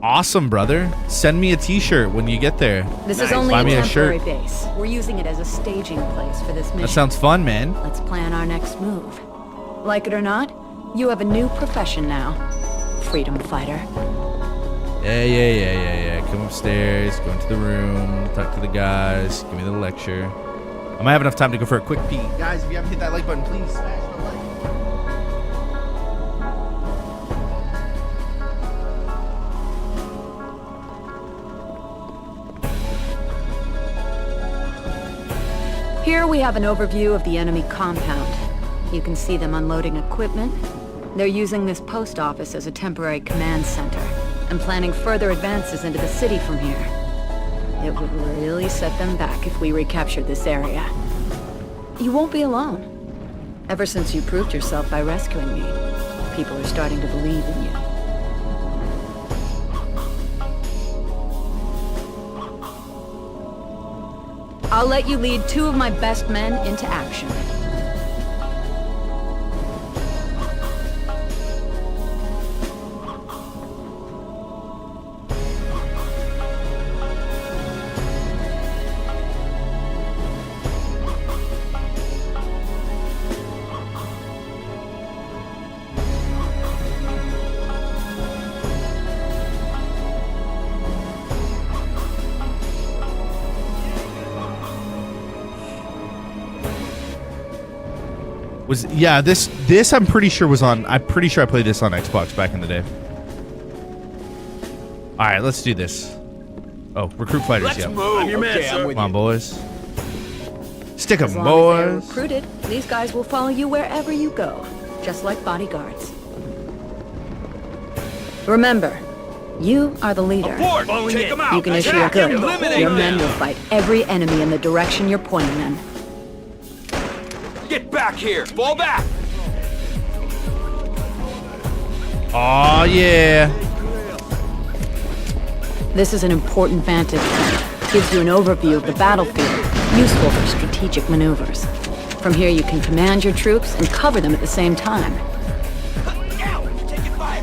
Awesome, brother. Send me a t-shirt when you get there. This is only Buy a me a temporary shirt. base. We're using it as a staging place for this mission. That sounds fun, man. Let's plan our next move. Like it or not, you have a new profession now. Freedom fighter. Yeah. Come upstairs, go into the room, talk to the guys, give me the lecture. I might have enough time to go for a quick pee. Guys, if you haven't hit that like button, please smash the like. Here we have an overview of the enemy compound. You can see them unloading equipment. They're using this post office as a temporary command center and planning further advances into the city from here. It would really set them back if we recaptured this area. You won't be alone. Ever since you proved yourself by rescuing me, people are starting to believe in you. I'll let you lead 2 of my best men into action. This I'm pretty sure was on. I'm pretty sure I played this on Xbox back in the day. All right, let's do this. Oh, recruit fighters. Let's Yeah, move. I'm your man, Okay, sir. come on, boys. Stick 'em, As long as they're boys. recruited, these guys will follow you wherever you go, just like bodyguards. Remember, you are the leader. Abort! Falling Take in. them out! You can issue a Attack code. him! Eliminate Your men them! will fight every enemy in the direction you're pointing them. Get back here! Fall back! Oh yeah. This is an important vantage point. Gives you an overview of the battlefield, useful for strategic maneuvers. From here you can command your troops and cover them at the same time. Ow! You're taking fire!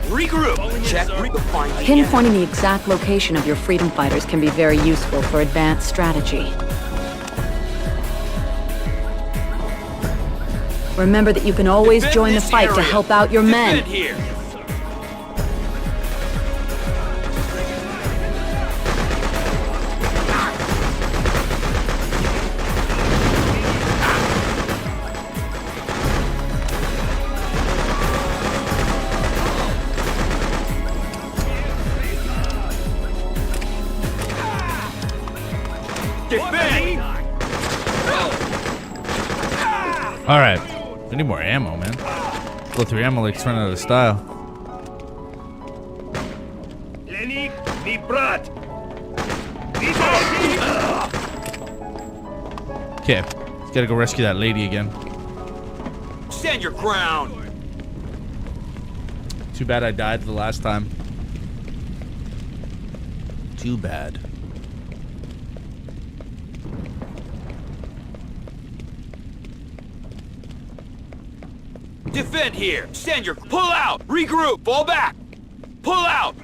Regroup! Check find the Pinpointing the exact location of your freedom fighters can be very useful for advanced strategy. Remember that you can always Defend join the this fight to area. help out your men. Defend here! Defend! All right. I need more ammo, man. Go through ammo like it's running out of style. Lenik, mi brat. Okay, gotta go rescue that lady again. Stand your ground! Too bad I died the last time. Too bad. Defend here! Stand your... Pull out! Regroup! Fall back! Pull out!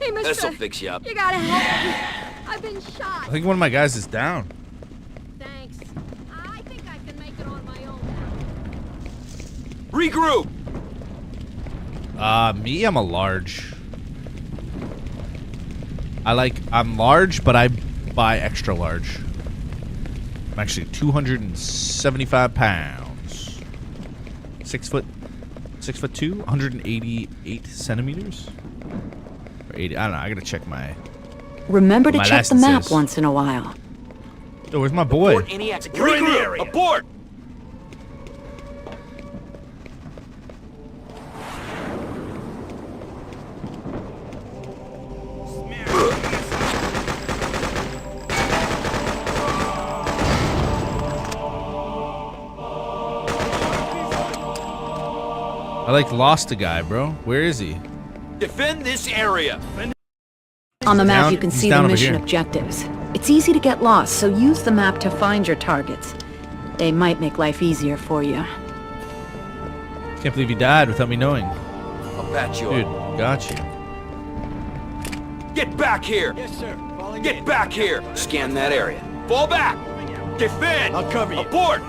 Hey, mister. This'll fix you up. You gotta help me. I've been shot. I think one of my guys is down. Thanks. I think I can make it on my own. Regroup! Me, I'm a large. I'm large, but I buy extra large. I'm actually 275 pounds. 6'2", 188 centimeters. Or 80, I don't know, I gotta check my... Remember to My check the license map is. once in a while. Oh, where's my boy? Abort any exit. Regroup! Abort! I lost a guy, bro. Where is he? Defend this area! On the map down- you can he's see down the over mission here. objectives. It's easy to get lost, so use the map to find your targets. They might make life easier for you. Can't believe he died without me knowing. I'll patch you Dude, up. got you. Get back here! Yes, sir. Falling Get in. back here! Scan that area. Fall back! Defend! I'll cover you. Abort!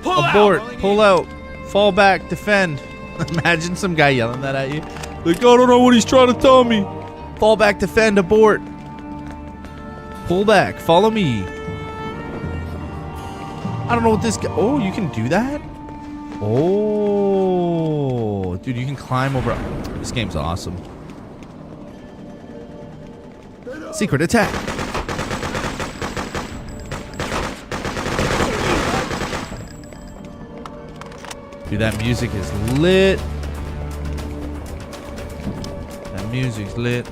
Pull Abort, out! pull out, fall back, defend. Imagine some guy yelling that at you. Like, I don't know what he's trying to tell me. Fall back, defend, abort. Pull back, follow me. I don't know what this guy... Oh, you can do that? Oh, dude, you can climb over... This game's awesome. Secret attack. Dude, that music is lit. That music's lit.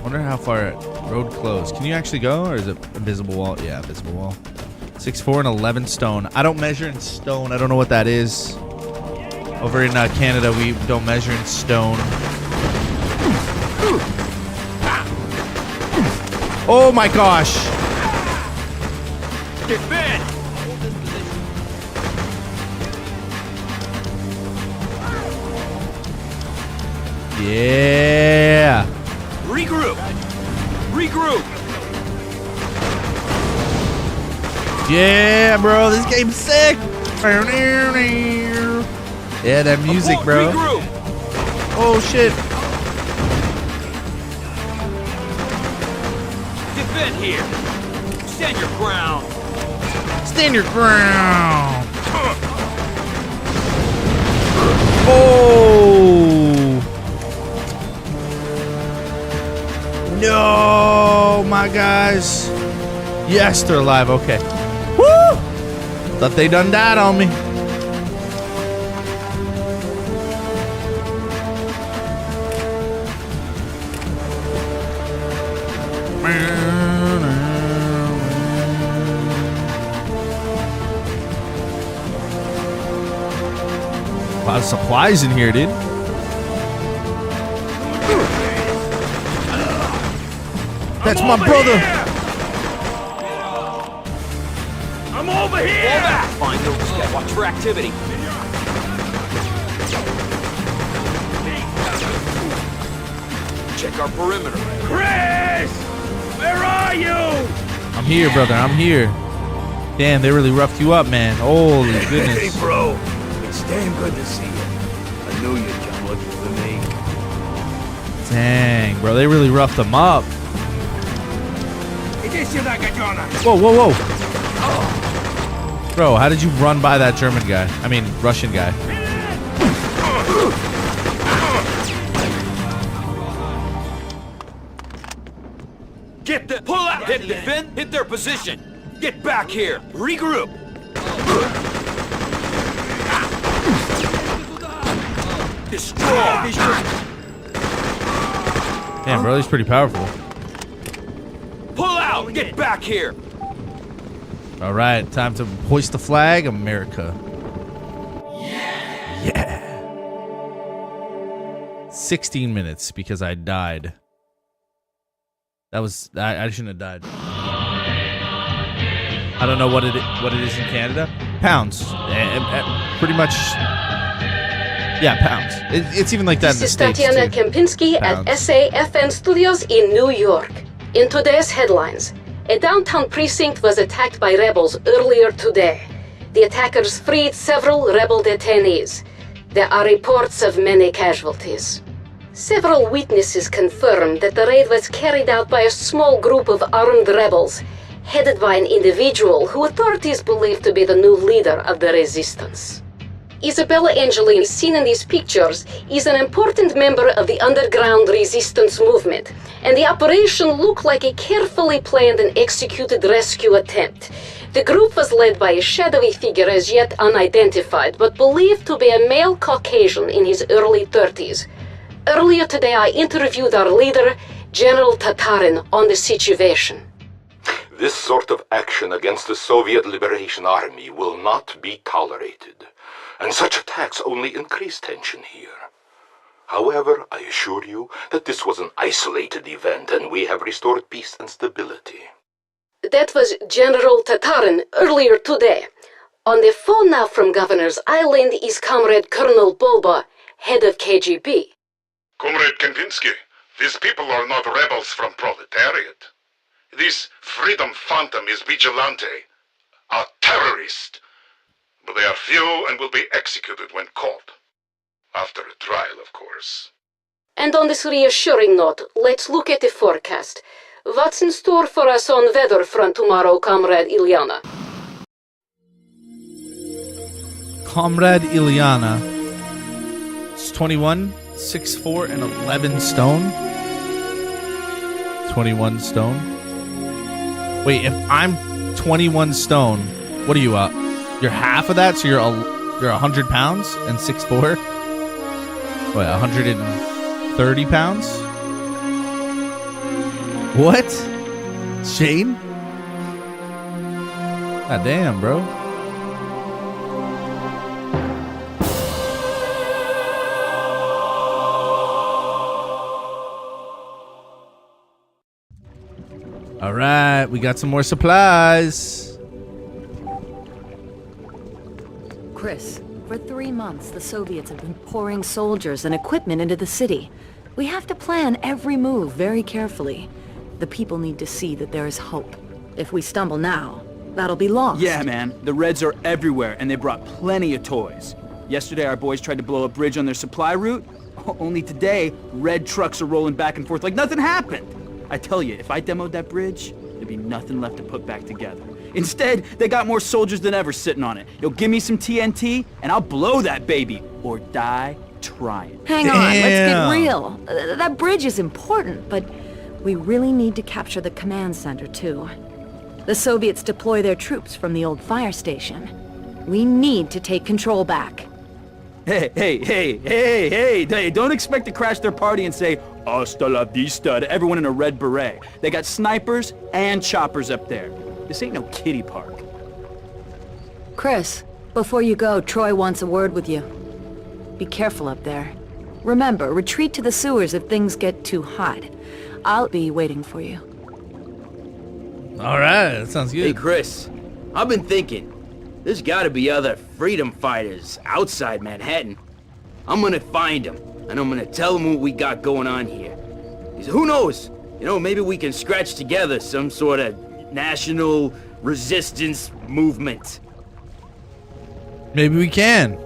Wonder how far road closed. Can you actually go, or is it invisible wall? Yeah, invisible wall. 6'4" and 11 stone. I don't measure in stone. I don't know what that is. Over in Canada, we don't measure in stone. Oh my gosh! Defend! Yeah! Regroup! Regroup! Yeah, bro, this game's sick! Yeah, that music, bro. Regroup! Oh shit! Defend here! Stand your ground! Stand your ground! Oh! No, my guys. Yes, they're alive. Okay. Woo! Thought they done died on me. A lot of supplies in here, dude. That's my brother. I'm over here! Find those guys. Watch for activity. Check our perimeter. Chris! Where are you? I'm here, brother. I'm here. Damn, they really roughed you up, man. Holy goodness. Hey, bro. It's damn good to see you. I knew you'd come looking for me. Dang, bro. They really roughed them up. Whoa, whoa, whoa. Bro, how did you run by that German guy? I mean, Russian guy. Get the pull out! Hit defend! Hit their position! Get back here! Regroup! Destroy! Damn, bro, he's pretty powerful. Pull out! Get back here! All right, time to hoist the flag, America. Yeah. 16 minutes because I died. That was I shouldn't have died. I don't know what it is in Canada. Pounds, pretty much. Yeah, pounds. It's even like that in the States. This is Tatiana too. Kempinski at SAFN Studios in New York. In today's headlines, a downtown precinct was attacked by rebels earlier today. The attackers freed several rebel detainees. There are reports of many casualties. Several witnesses confirmed that the raid was carried out by a small group of armed rebels, headed by an individual who authorities believe to be the new leader of the resistance. Isabella Angelini, seen in these pictures, is an important member of the underground resistance movement, and the operation looked like a carefully planned and executed rescue attempt. The group was led by a shadowy figure as yet unidentified, but believed to be a male Caucasian in his early 30s. Earlier today, I interviewed our leader, General Tatarin, on the situation. This sort of action against the Soviet Liberation Army will not be tolerated, and such attacks only increase tension here. However, I assure you that this was an isolated event and we have restored peace and stability. That was General Tatarin earlier today. On the phone now from Governor's Island is Comrade Colonel Bulba, head of KGB. Comrade Kandinsky, these people are not rebels from proletariat. This freedom phantom is vigilante, a terrorist. But they are few and will be executed when caught. After a trial, of course. And on this reassuring note, let's look at the forecast. What's in store for us on weather front tomorrow, Comrade Ilyana? Comrade Ilyana. It's 21, 6'4", and 11 stone. 21 stone. Wait, if I'm 21 stone, what are you up? You're half of that, so you're You're 100 pounds and 6'4"? What, 130 pounds? What? Shane? God damn, bro. All right, we got some more supplies. Chris, for 3 months, the Soviets have been pouring soldiers and equipment into the city. We have to plan every move very carefully. The people need to see that there is hope. If we stumble now, that'll be lost. Yeah, man. The Reds are everywhere, and they brought plenty of toys. Yesterday, our boys tried to blow a bridge on their supply route. Only today, Red trucks are rolling back and forth like nothing happened. I tell you, if I demoed that bridge, there'd be nothing left to put back together. Instead, they got more soldiers than ever sitting on it. You'll give me some TNT, and I'll blow that baby, or die trying. Hang on, let's get real. That bridge is important, but we really need to capture the command center, too. The Soviets deploy their troops from the old fire station. We need to take control back. Hey, don't expect to crash their party and say, hasta la vista to everyone in a red beret. They got snipers and choppers up there. This ain't no kiddie park. Chris, before you go, Troy wants a word with you. Be careful up there. Remember, retreat to the sewers if things get too hot. I'll be waiting for you. All right, that sounds good. Hey, Chris, I've been thinking. There's gotta be other freedom fighters outside Manhattan. I'm gonna find them, and I'm gonna tell them what we got going on here. Who knows? You know, maybe we can scratch together some sort of national resistance movement. Maybe we can.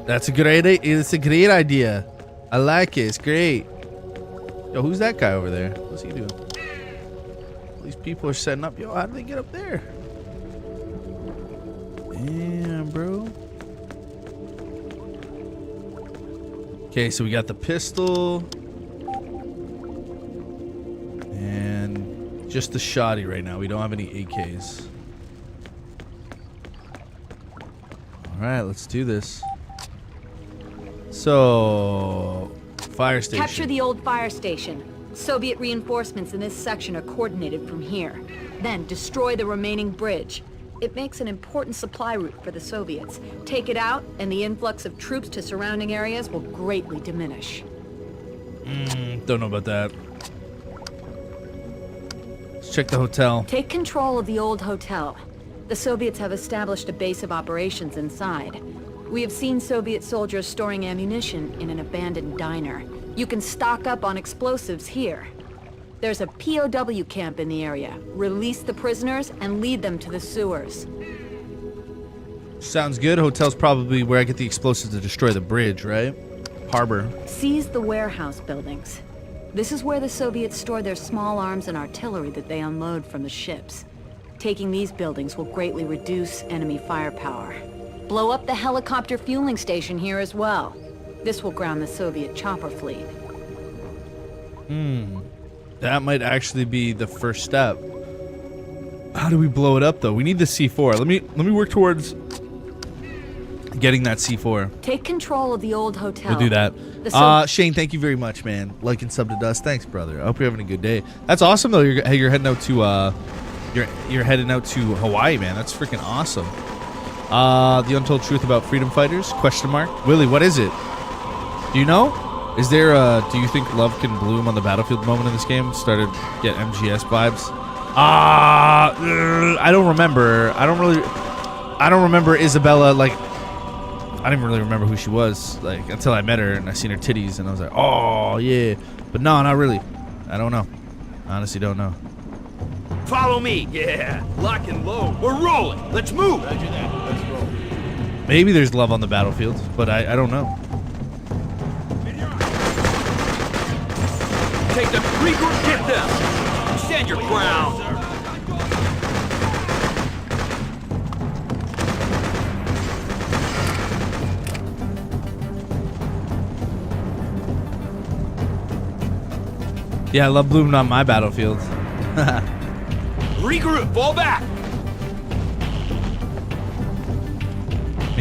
That's a good idea. It's a great idea. I like it. It's great. Yo, who's that guy over there? What's he doing? These people are setting up. Yo, how do they get up there? Damn, bro. Okay, so we got the pistol. And just the shotty right now. We don't have any AKs. Alright, let's do this. So, fire station. Capture the old fire station. Soviet reinforcements in this section are coordinated from here. Then destroy the remaining bridge. It makes an important supply route for the Soviets. Take it out, and the influx of troops to surrounding areas will greatly diminish. Don't know about that. Let's check the hotel. Take control of the old hotel. The Soviets have established a base of operations inside. We have seen Soviet soldiers storing ammunition in an abandoned diner. You can stock up on explosives here. There's a POW camp in the area. Release the prisoners and lead them to the sewers. Sounds good. Hotel's probably where I get the explosives to destroy the bridge, right? Harbor. Seize the warehouse buildings. This is where the Soviets store their small arms and artillery that they unload from the ships. Taking these buildings will greatly reduce enemy firepower. Blow up the helicopter fueling station here as well. This will ground the Soviet chopper fleet. That might actually be the first step. How do we blow it up, though? We need the C4. Let me work towards getting that C4. Take control of the old hotel. We'll do that. Shane, thank you very much, man. Like and sub to Dust. Thanks, brother. I hope you're having a good day. That's awesome, though. You're heading out to you're heading out to Hawaii, man. That's freaking awesome. The untold truth about freedom fighters? Question mark. Willie, what is it? Do you know? Is there do you think love can bloom on the battlefield moment in this game? Started get MGS vibes. I don't remember. I don't remember Isabella. Like, I didn't really remember who she was, like, until I met her and I seen her titties and I was like, oh yeah. But no, not really. I don't know. I honestly don't know. Follow me. Yeah, lock and load. We're rolling. Let's move. Roger that. Let's roll. Maybe there's love on the battlefield, but I don't know. Take them. Regroup. Get them. Stand your ground. Yeah, love bloomed on my battlefield. Regroup. Fall back.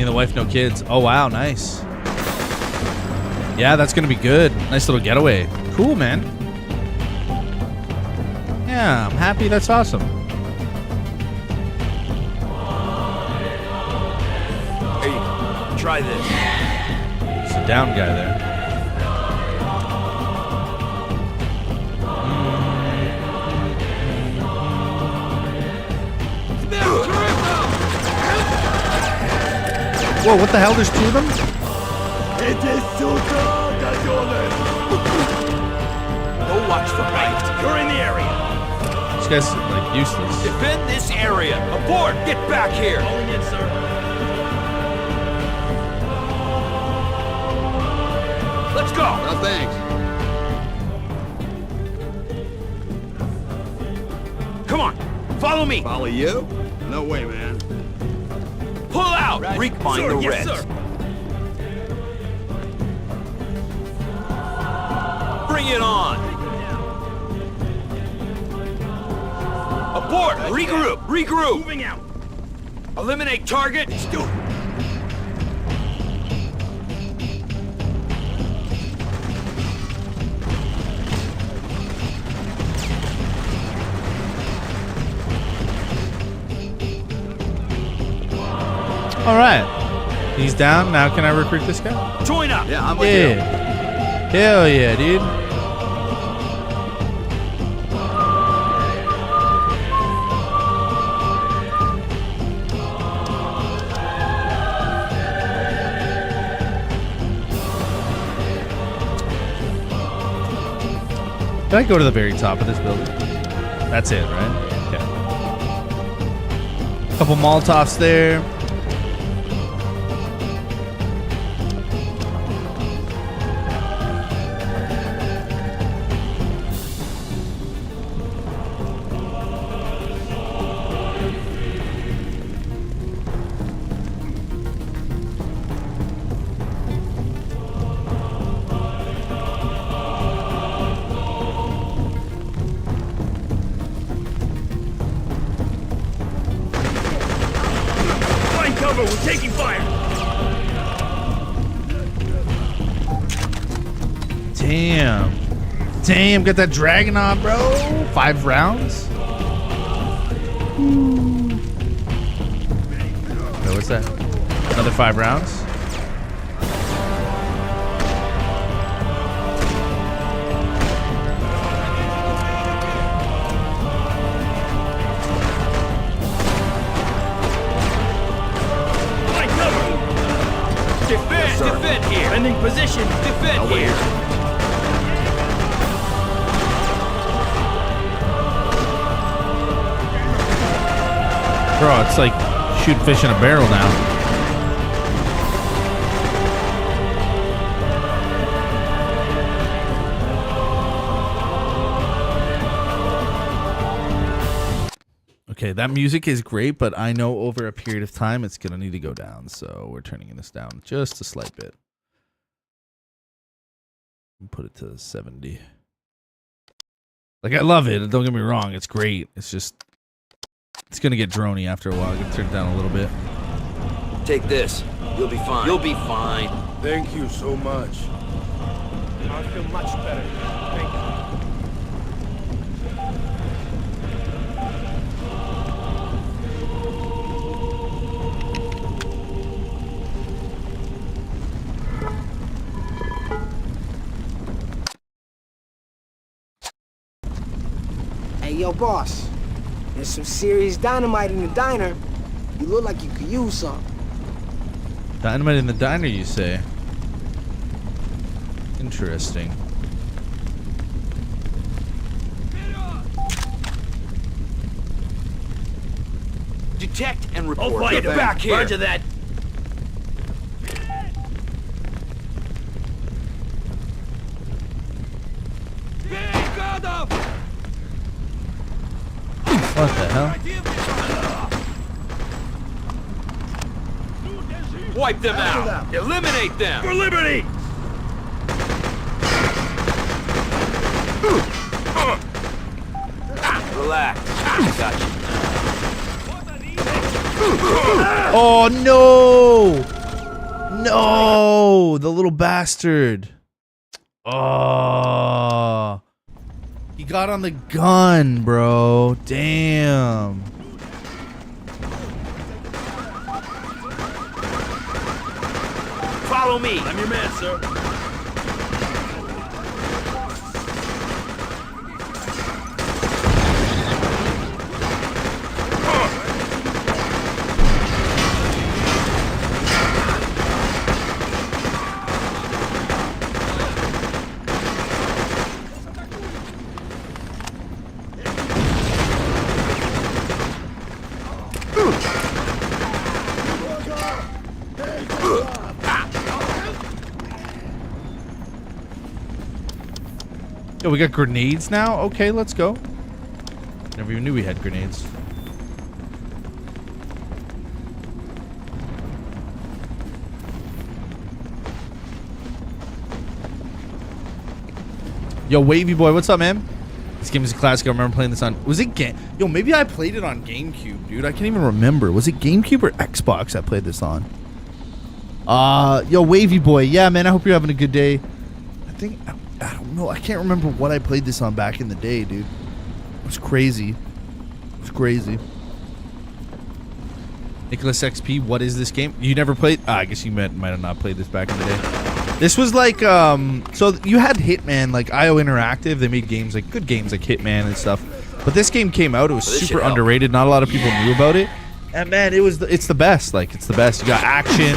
Me and the wife, no kids. Oh, wow. Nice. Yeah, that's going to be good. Nice little getaway. Cool, man. Yeah, I'm happy. That's awesome. Here you go. Try this. It's a down guy there. Whoa, what the hell? There's two of them? Go watch the right. You're in the area. This guy's like useless. Defend this area. Abort! Get back here! Calling in, sir. Let's go! No thanks. Come on! Follow me! Follow you? No way, man. Pull out! Reek find the yes, Reds. sir. Bring it on! Abort! Regroup! Regroup! Moving out. Eliminate target! Let's do it! All right. He's down. Now can I recruit this guy? Join up! Yeah, I'm with Yeah. Hell yeah, dude. Did I go to the very top of this building? That's it, right? Okay. Couple Molotovs there. Find cover. We're taking fire. Damn. Damn, got that Dragonov, bro. 5 rounds? Wait, what's that? Another 5 rounds? Find cover. Defend! Defend here! Defending position. Defend here! Bro, it's like shooting fish in a barrel now. Okay, that music is great, but I know over a period of time it's going to need to go down. So we're turning this down just a slight bit. Put it to 70. Like, I love it. Don't get me wrong. It's great. It's just... it's going to get droney after a while. I can turn it down a little bit. Take this. You'll be fine. You'll be fine. Thank you so much. I feel much better. Thank you. Hey, yo, boss. There's some serious dynamite in the diner. You look like you could use some. Dynamite in the diner, you say? Interesting. Detect and report. I'll fight Get back here! Roger that. What the hell? Wipe them out! Eliminate them! For liberty! Relax. Got you. Oh no! No, the little bastard. Oh, he got on the gun, bro. Damn. Follow me. I'm your man, sir. Yo, we got grenades now? Okay, let's go. Never even knew we had grenades. Yo, Wavy Boy, what's up, man? This game is a classic. I remember playing this on... Was it game... Yo, maybe I played it on GameCube, dude. I can't even remember. Was it GameCube or Xbox I played this on? Yo, Wavy Boy. Yeah, man, I hope you're having a good day. I don't know. I can't remember what I played this on back in the day, dude. It was crazy. It was crazy. Nicholas XP, what is this game? You never played? I guess you might have not played this back in the day. This was like, so you had Hitman, like IO Interactive. They made games, like good games like Hitman and stuff. But this game came out. It was super underrated. Not a lot of people knew about it. And man, it's the best. Like, it's the best. You got action.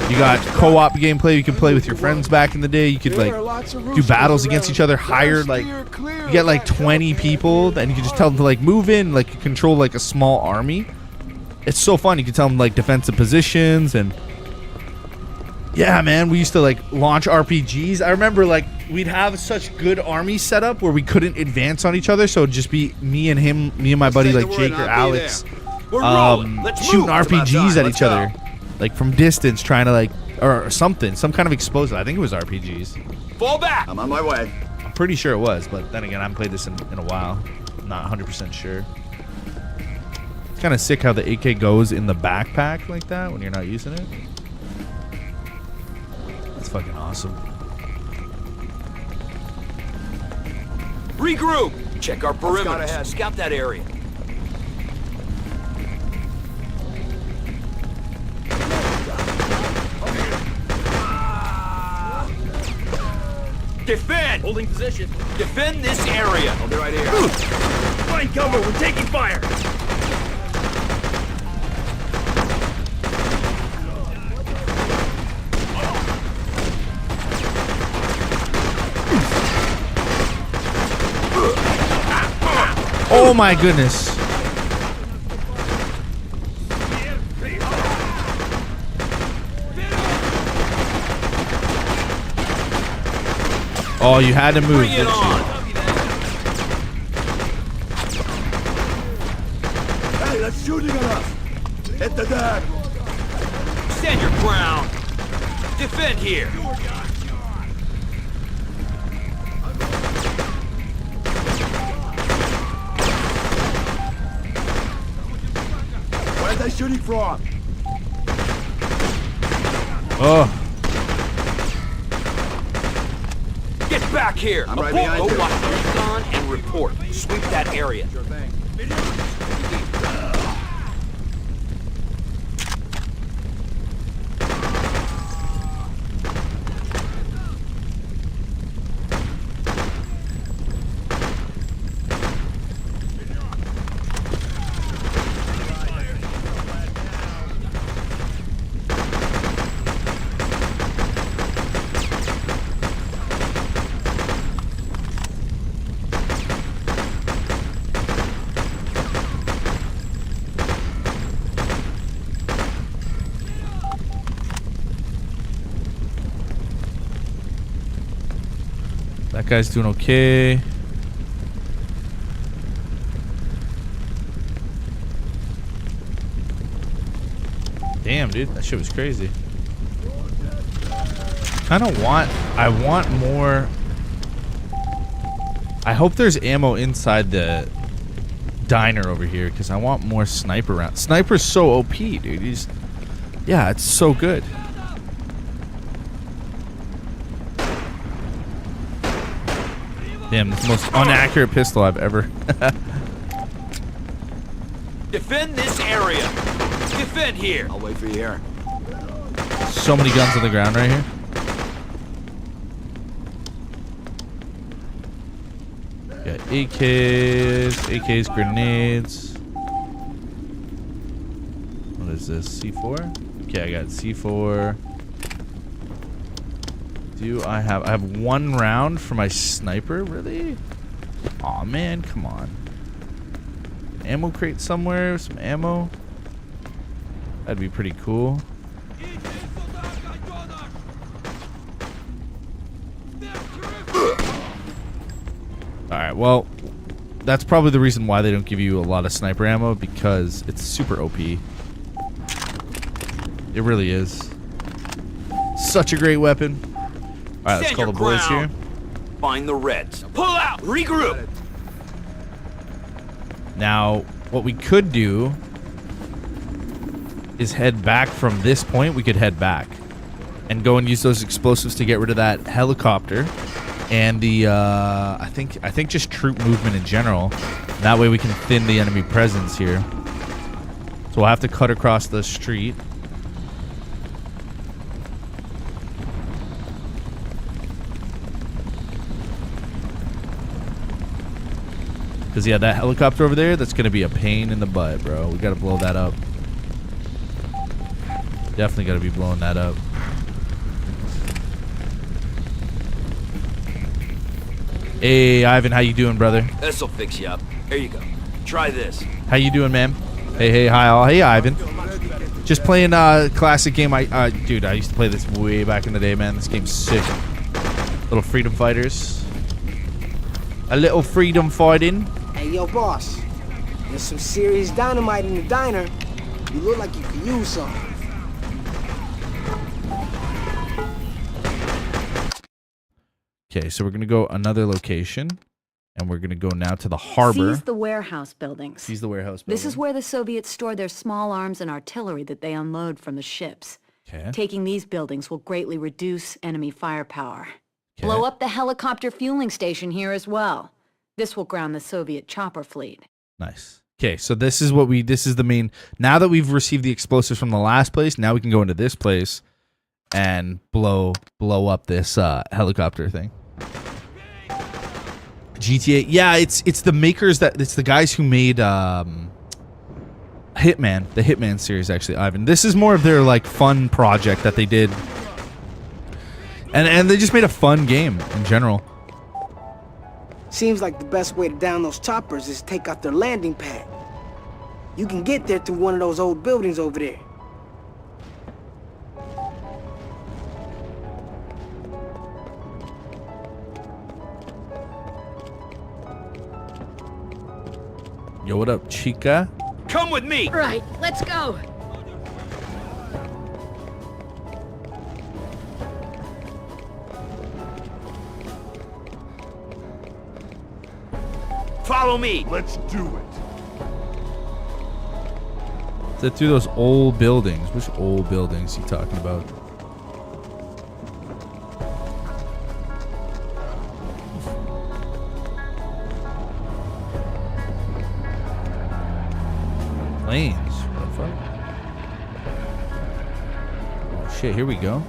You got co-op gameplay. You can play with your friends back in the day. You could like do battles against each other. Hire like you get like 20 people, and you can just tell them to like move in. Like you control like a small army. It's so fun. You can tell them like defensive positions, and yeah, man. We used to like launch RPGs. I remember like we'd have such good army setup where we couldn't advance on each other, so it'd just be me and him, me and my buddy like Jake or Alex, shooting RPGs at each other. Like from distance, trying to like, or something, some kind of explosive. I think it was RPGs. Fall back! I'm on my way. I'm pretty sure it was, but then again, I haven't played this in a while. I'm not 100% sure. It's kind of sick how the AK goes in the backpack like that when you're not using it. That's fucking awesome. Regroup! Check our perimeter. Scout that area. Defend! Holding position. Defend this area. I'll be right here. Find cover. We're taking fire. Oh my goodness. Oh, you had to move, didn't you? Hey, that's shooting at us. Hit the deck. Stand your ground. Defend here. Where are they shooting from? Oh. Get back here! I'm right behind you. Go watch the gun and report. Sweep that area. Sure thing. That guy's doing okay. Damn, dude, that shit was crazy. I want more. I hope there's ammo inside the diner over here because I want more sniper rounds. Sniper's so OP, dude. Yeah, it's so good. Damn, this is the most inaccurate pistol I've ever. Defend this area. Defend here. I'll wait for you here. So many guns on the ground right here. Got AKs, grenades. What is this? C4? Okay, I got C4. I have 1 round for my sniper? Really? Aw, man, come on. Ammo crate somewhere? Some ammo? That'd be pretty cool. Alright, well, that's probably the reason why they don't give you a lot of sniper ammo, because it's super OP. It really is. Such a great weapon. Alright, let's call the boys here. Find the Reds. Pull out! Regroup! Now, what we could do is head back from this point. We could head back and go and use those explosives to get rid of that helicopter and the I think just troop movement in general. That way we can thin the enemy presence here. So we'll have to cut across the street. Because, yeah, that helicopter over there, that's going to be a pain in the butt, bro. We got to blow that up. Definitely got to be blowing that up. Hey, Ivan, how you doing, brother? This'll fix you up. Here you go. Try this. How you doing, man? Hey, hi, all. Hey, Ivan. Just playing a classic game. Dude, I used to play this way back in the day, man. This game's sick. Little freedom fighters. A little freedom fighting. Hey, yo, boss. There's some serious dynamite in the diner. You look like you could use some. Okay, so we're going to go another location. And we're going to go now to the harbor. Seize the warehouse buildings. Seize the warehouse building. This is where the Soviets store their small arms and artillery that they unload from the ships. Okay. Taking these buildings will greatly reduce enemy firepower. Okay. Blow up the helicopter fueling station here as well. This will ground the Soviet chopper fleet. Nice. Okay, so this is the main. Now that we've received the explosives from the last place, now we can go into this place and blow up this helicopter thing. GTA, yeah, it's the makers it's the guys who made Hitman, the Hitman series, actually, Ivan. This is more of their like fun project that they did. And they just made a fun game in general. Seems like the best way to down those choppers is take out their landing pad. You can get there through one of those old buildings over there. Yo, what up, chica? Come with me! Right, let's go! Follow me! Let's do it. Is that through those old buildings? Which old buildings are you talking about? Planes. What the fuck? Oh shit, here we go.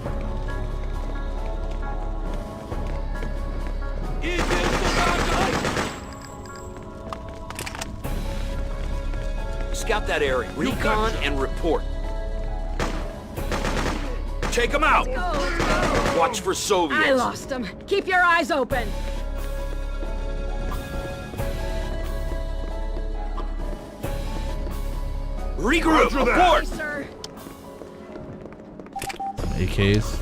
Scout that area. Recon and report. Take them out! Watch for Soviets. I lost them. Keep your eyes open. Regroup! Abort! Hey, sir. Some AKs.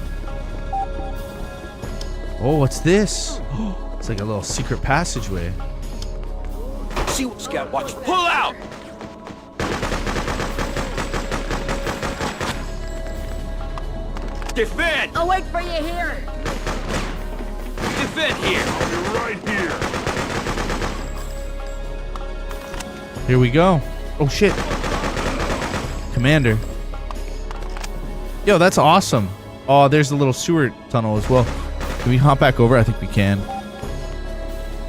Oh, what's this? It's like a little secret passageway. See what Scout, watch. Pull out! Defend! I'll wait for you here. Defend here! I'll be right here. Here we go. Oh, shit. Commander. Yo, that's awesome. Oh, there's a little sewer tunnel as well. Can we hop back over? I think we can.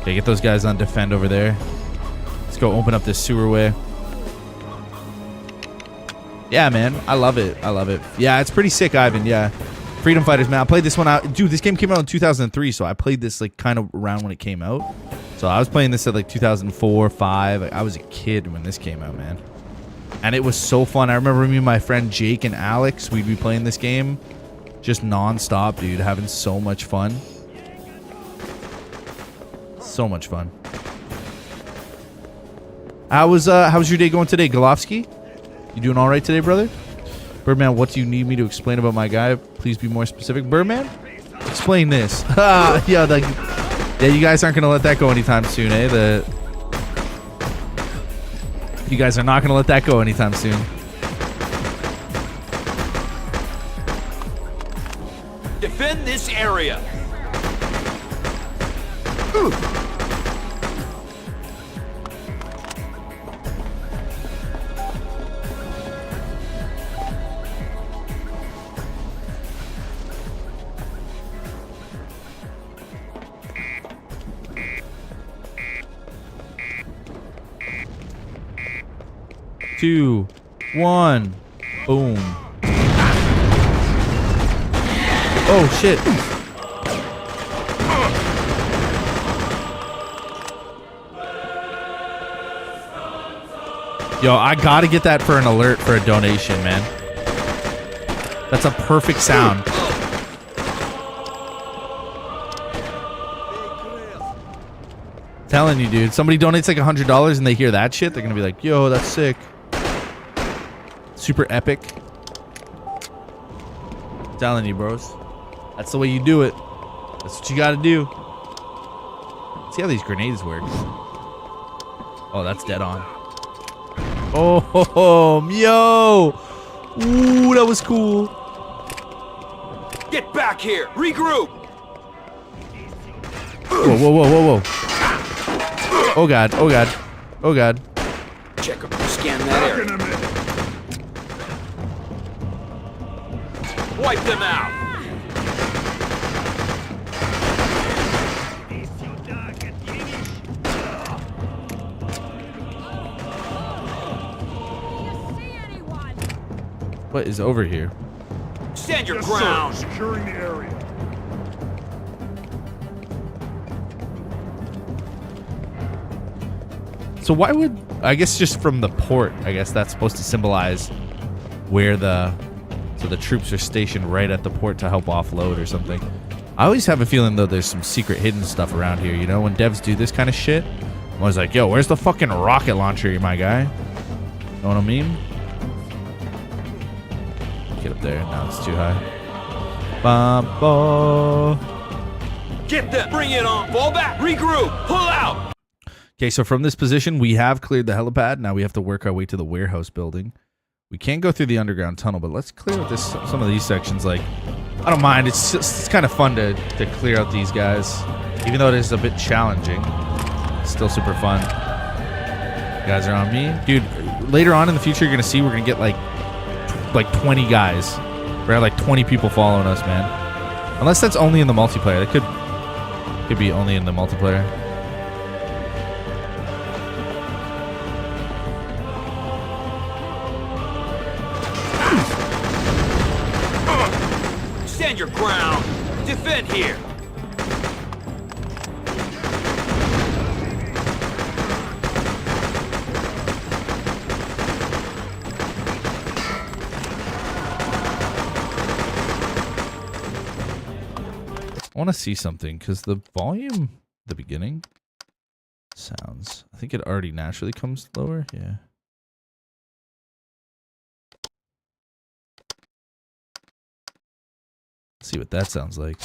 Okay, get those guys on defend over there. Let's go open up this sewer way. Yeah, man. I love it. I love it. Yeah, it's pretty sick, Ivan. Yeah. Freedom Fighters, man. I played this one out. Dude, this game came out in 2003, so I played this like kind of around when it came out. So I was playing this at like 2004, 5. Like, I was a kid when this came out, man. And it was so fun. I remember me and my friend Jake and Alex, we'd be playing this game just non-stop, dude. Having so much fun. So much fun. How's your day going today, Golovsky? You doing all right today, brother? Birdman, what do you need me to explain about my guy? Please be more specific. Birdman? Explain this. Yeah, yeah, you guys aren't going to let that go anytime soon, eh? You guys are not going to let that go anytime soon. Defend this area. Two, one, boom. Oh shit. Yo, I gotta get that for an alert for a donation, man. That's a perfect sound. Telling you, dude. Somebody donates like $100 and they hear that shit, they're gonna be like, yo, that's sick. Super epic. Telling you, bros. That's the way you do it. That's what you gotta do. See how these grenades work. Oh, that's dead on. Oh, yo. Ooh, that was cool. Get back here. Regroup. Whoa, whoa, whoa, whoa, whoa. Oh, God. Oh, God. Oh, God. Check them. Scan that area. Wipe them out. What is over here? Stand your ground. Securing the area. So why would, I guess just from the port, I guess that's supposed to symbolize where the troops are stationed right at the port to help offload or something. I always have a feeling though there's some secret hidden stuff around here, you know, when devs do this kind of shit. I'm always like, yo, where's the fucking rocket launcher, my guy? Know what I mean? Get up there. No, it's too high. Bum, Get them. Bring it on. Fall back. Regroup. Pull out. Okay, so from this position, we have cleared the helipad. Now we have to work our way to the warehouse building. We can't go through the underground tunnel, but let's clear out some of these sections. Like, I don't mind. It's kind of fun to clear out these guys, even though it is a bit challenging. It's still super fun. You guys are on me, dude. Later on in the future, you're gonna see we're gonna get like 20 guys. We're at like 20 people following us, man. Unless that's only in the multiplayer. That could be only in the multiplayer. Stand your ground. Defend here. I want to see something because the volume at the beginning sounds, I think it already naturally comes lower. Yeah. Let's see what that sounds like.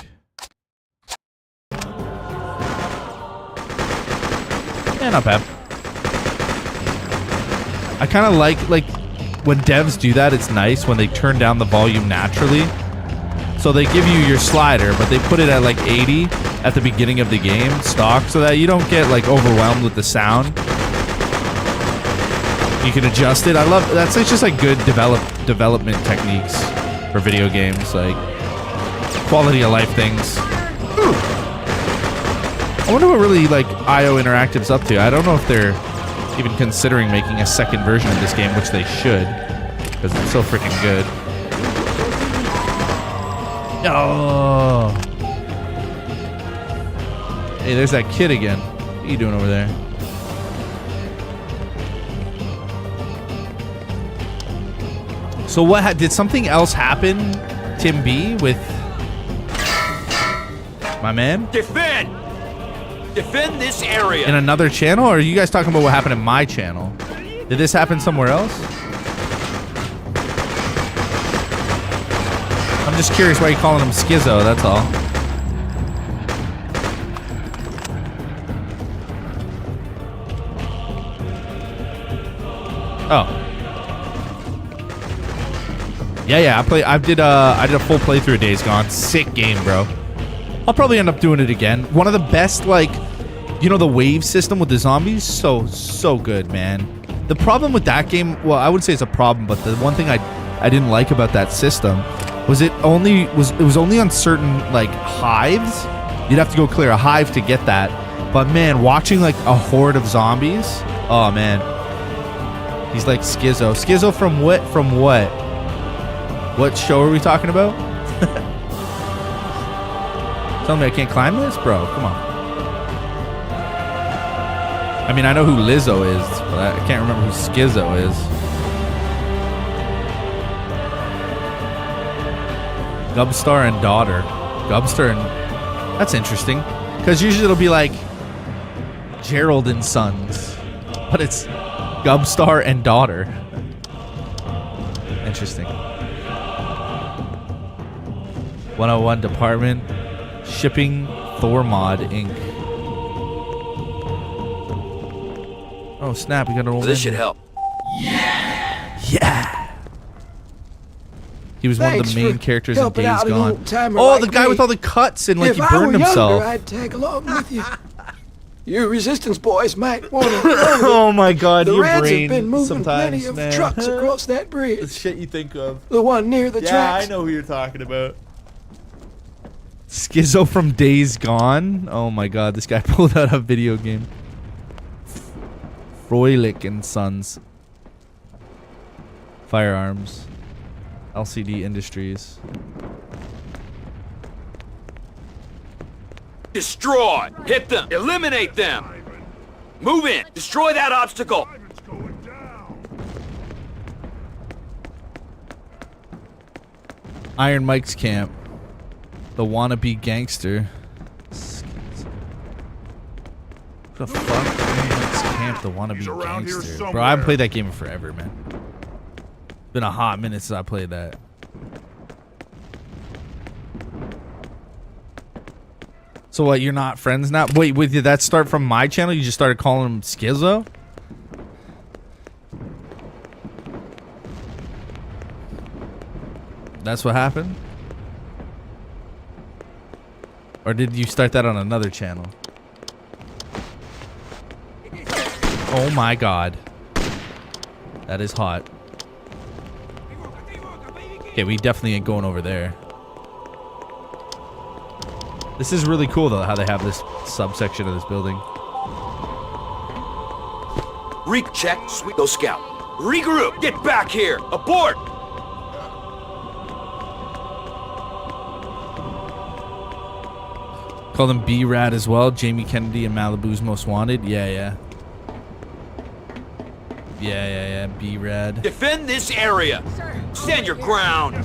Yeah, not bad. I kind of like when devs do that, it's nice when they turn down the volume naturally. So they give you your slider, but they put it at like 80 at the beginning of the game, stock, so that you don't get like overwhelmed with the sound. You can adjust it. I love that's it's just like good development techniques for video games, like quality of life things. I wonder what really like IO Interactive's up to. I don't know if they're even considering making a second version of this game, which they should, because it's so freaking good. Oh. Hey, there's that kid again. What are you doing over there? So what did something else happen, Tim B, with my man? Defend this area. In another channel? Or are you guys talking about what happened in my channel? Did this happen somewhere else? I'm just curious why you're calling him Schizo, that's all. Oh. Yeah, I did a full playthrough of Days Gone. Sick game, bro. I'll probably end up doing it again. One of the best, like, you know, the wave system with the zombies, so good, man. The problem with that game, well, I wouldn't say it's a problem, but the one thing I didn't like about that system was it was only on certain like hives. You'd have to go clear a hive to get that. But man, watching like a horde of zombies, oh man. He's like Schizo. Schizo from what? From what? What show are we talking about? Tell me I can't climb this? Bro, come on. I mean, I know who Lizzo is, but I can't remember who Schizo is. Gubstar and daughter. Gubstar and... That's interesting. Because usually it'll be like Gerald and Sons. But it's Gubstar and daughter. Interesting. 101 Department. Shipping Thormod Inc. Oh snap, we got an old This should help. Yeah. He was one of the main characters in Days Gone. Oh, the guy with all the cuts and like if he burned I were himself. Younger, I'd tag along with you. You resistance boys might want to. Oh my god, the your Reds brain have been moving sometimes, plenty of man. trucks across that bridge. The shit you think of. The one near the tracks. I know who you're talking about. Schizo from Days Gone. Oh my god, this guy pulled out a video game. Froelich and Sons. Firearms. LCD Industries. Destroy! Hit them! Eliminate them! Move in! Destroy that obstacle! Iron Mike's camp. The wannabe gangster. What the fuck? Iron Mike's camp, the wannabe gangster. Bro, I haven't played that game in forever, man. It's been a hot minute since I played that. So what, you're not friends now? Wait, did that start from my channel? You just started calling him Schizo? That's what happened? Or did you start that on another channel? Oh my god. That is hot. Okay, we definitely ain't going over there. This is really cool though, how they have this subsection of this building. Recheck, sweep, go scout. Regroup! Get back here! Abort! Call them B-Rad as well. Jamie Kennedy and Malibu's Most Wanted. Yeah. B-Rad. Defend this area! Stand your ground!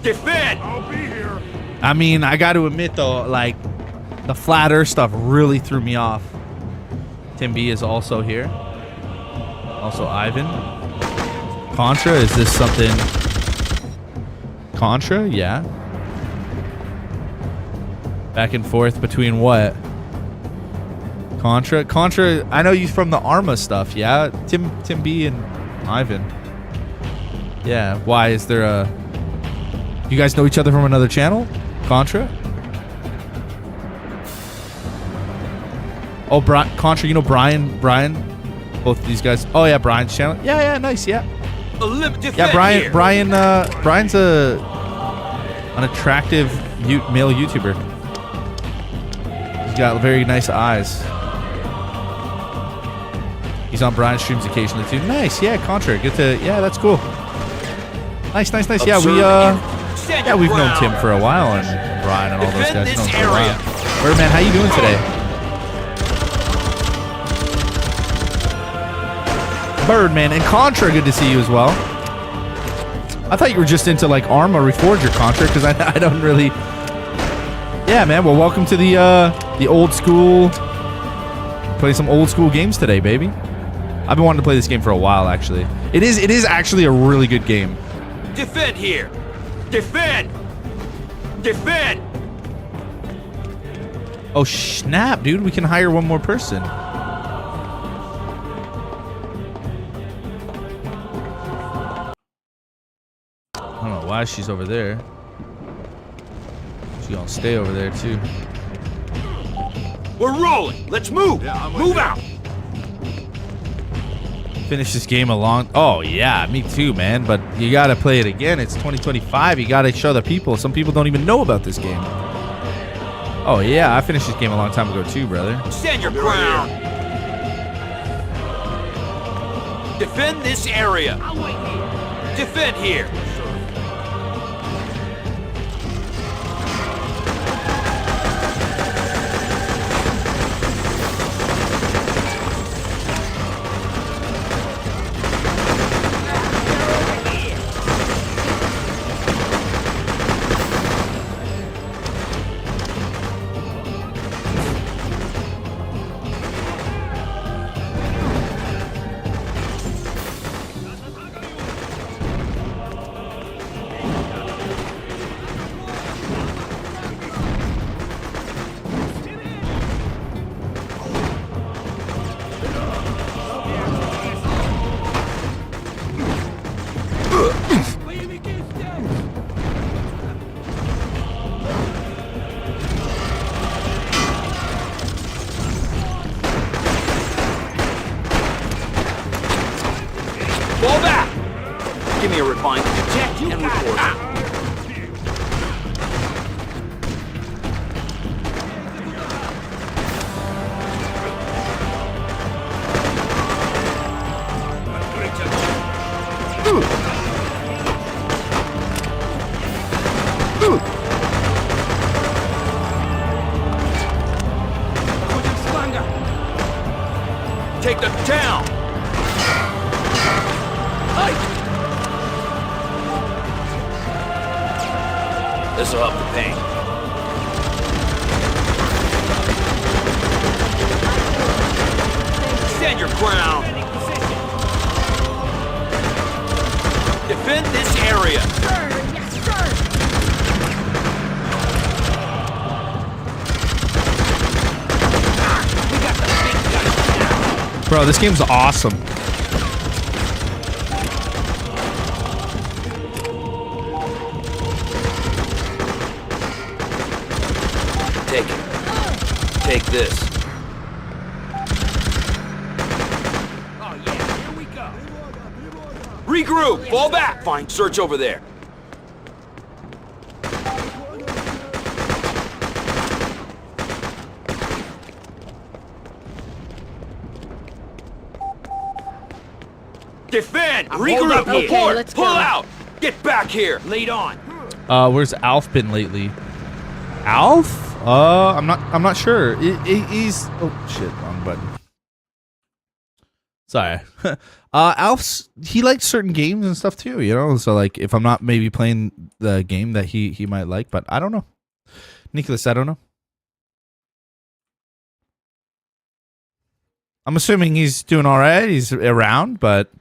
Defend! I'll be here. I mean, I got to admit though, like, the flat earth stuff really threw me off. Tim B is also here. Also Ivan. Contra, is this something? Contra, yeah. Back and forth between what? Contra, I know you from the Arma stuff, yeah? Tim B and Ivan. Yeah, why is there a... You guys know each other from another channel? Contra? Oh, Contra, you know Brian both of these guys. Oh yeah, Brian's channel. Yeah, nice. Yeah, Defend Brian. here. Brian's an attractive male YouTuber. He's got very nice eyes. He's on Brian's streams occasionally too. Nice. Yeah, Contra. Good to. Yeah, that's cool. Nice. Yeah, we've known Tim for a while, and Brian and all those guys know him for a while. Birdman, how you doing today? Birdman and Contra, good to see you as well. I thought you were just into like Arma Reforger Contra, because I don't really. Yeah, man. Well, welcome to the old school. Play some old school games today, baby. I've been wanting to play this game for a while, actually. It is actually a really good game. Defend here. Defend. Oh snap, dude! We can hire one more person. I don't know why she's over there. She's gonna stay over there too. We're rolling. Let's move. Move out. Finish this game along. Oh yeah, me too, man. But you gotta play it again. It's 2025. You gotta show the people. Some people don't even know about this game. Oh yeah, I finished this game a long time ago too, brother. Stand your ground. Defend this area. Defend here. Fall back! Give me a refined check and report. Take the town! This'll help the pain. Stand your ground! Defend this area! Bro, this game's awesome. Take it. Take this. Oh yeah, here we go. Regroup! Fall back! Fine, search over there. Defend! Regroup! Okay, Report! let's Pull go. out! Get back here! Lead on! Where's Alf been lately? Alf? I'm not sure. He's oh shit, wrong button. Sorry. He likes certain games and stuff too, you know. So like, if I'm not maybe playing the game that he might like, but I don't know. Nicholas, I don't know. I'm assuming he's doing all right. He's around, but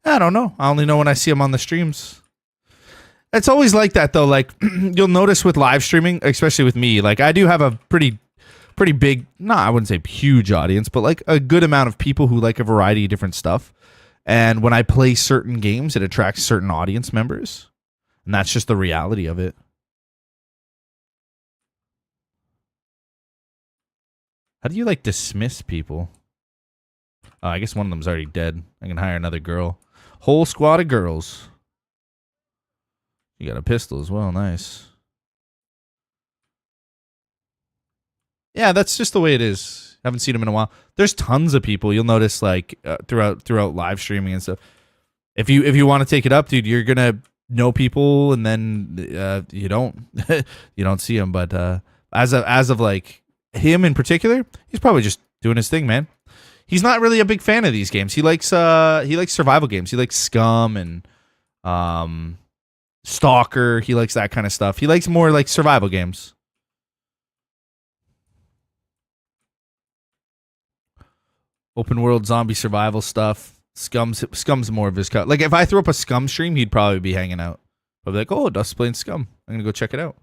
I don't know. I only know when I see him on the streams. It's always like that though. Like you'll notice with live streaming, especially with me, like I do have a pretty big, I wouldn't say huge audience, but like a good amount of people who like a variety of different stuff. And when I play certain games, it attracts certain audience members. And that's just the reality of it. How do you like dismiss people? I guess one of them's already dead. I can hire another girl. Whole squad of girls. You got a pistol as well. Nice. Yeah, that's just the way it is. Haven't seen him in a while. There's tons of people. You'll notice like throughout live streaming and stuff. If you want to take it up, dude, you're gonna know people, and then you don't you don't see them. But as of like him in particular, he's probably just doing his thing, man. He's not really a big fan of these games. He likes survival games. He likes Scum and Stalker. He likes that kind of stuff. He likes more like survival games. Open world zombie survival stuff. Scum's more of his cut. Like if I threw up a Scum stream, he'd probably be hanging out. I'd be like, oh, Dust's playing Scum. I'm gonna go check it out.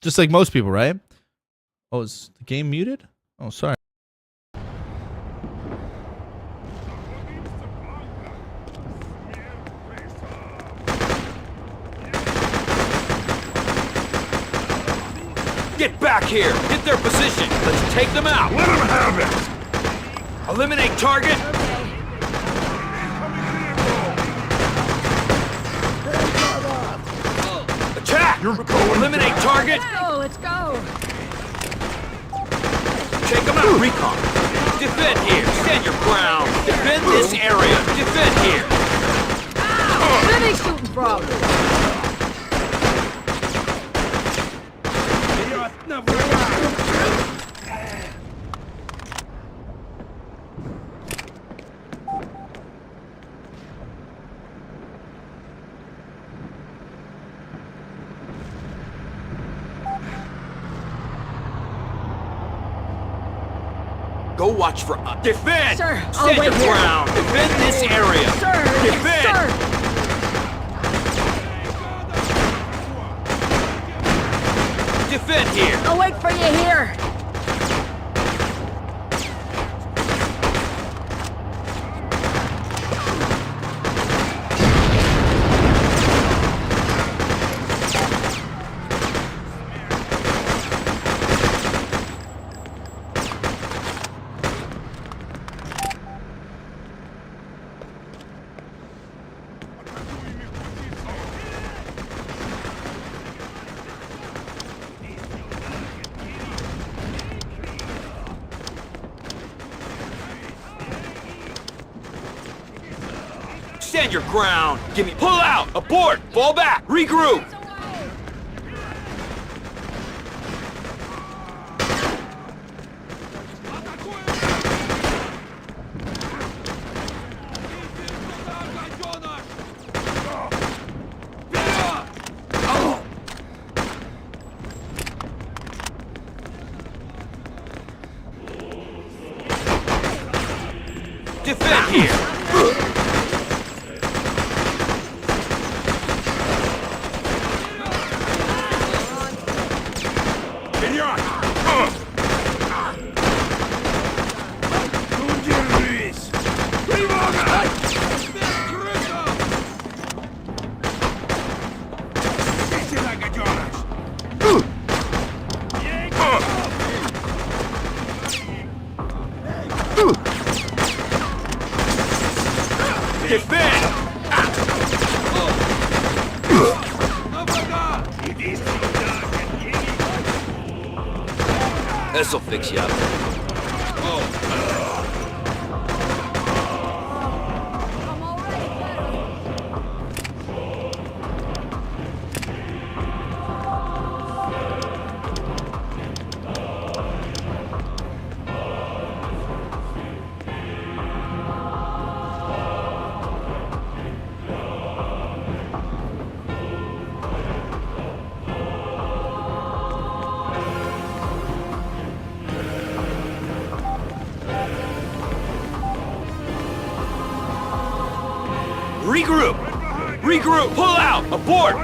Just like most people, right? Oh, is the game muted? Oh, sorry. Get back here! Get their position! Let's take them out! Let them have it! Eliminate target! Attack! Eliminate target! Oh, let's go! Take them out! Recon! Defend here! Stand your ground! Defend this area! Defend here! Where are they shooting from? Go watch for defend! Sir, I'll Stand wait your here. ground! Defend this area! Sir! Defend! Sir! Defend here! I'll wait for you here! Stand your ground! Give me pull out! Abort! Fall back! Regroup! Defend here! This'll fix you up. Regroup! Regroup! Pull out! Abort!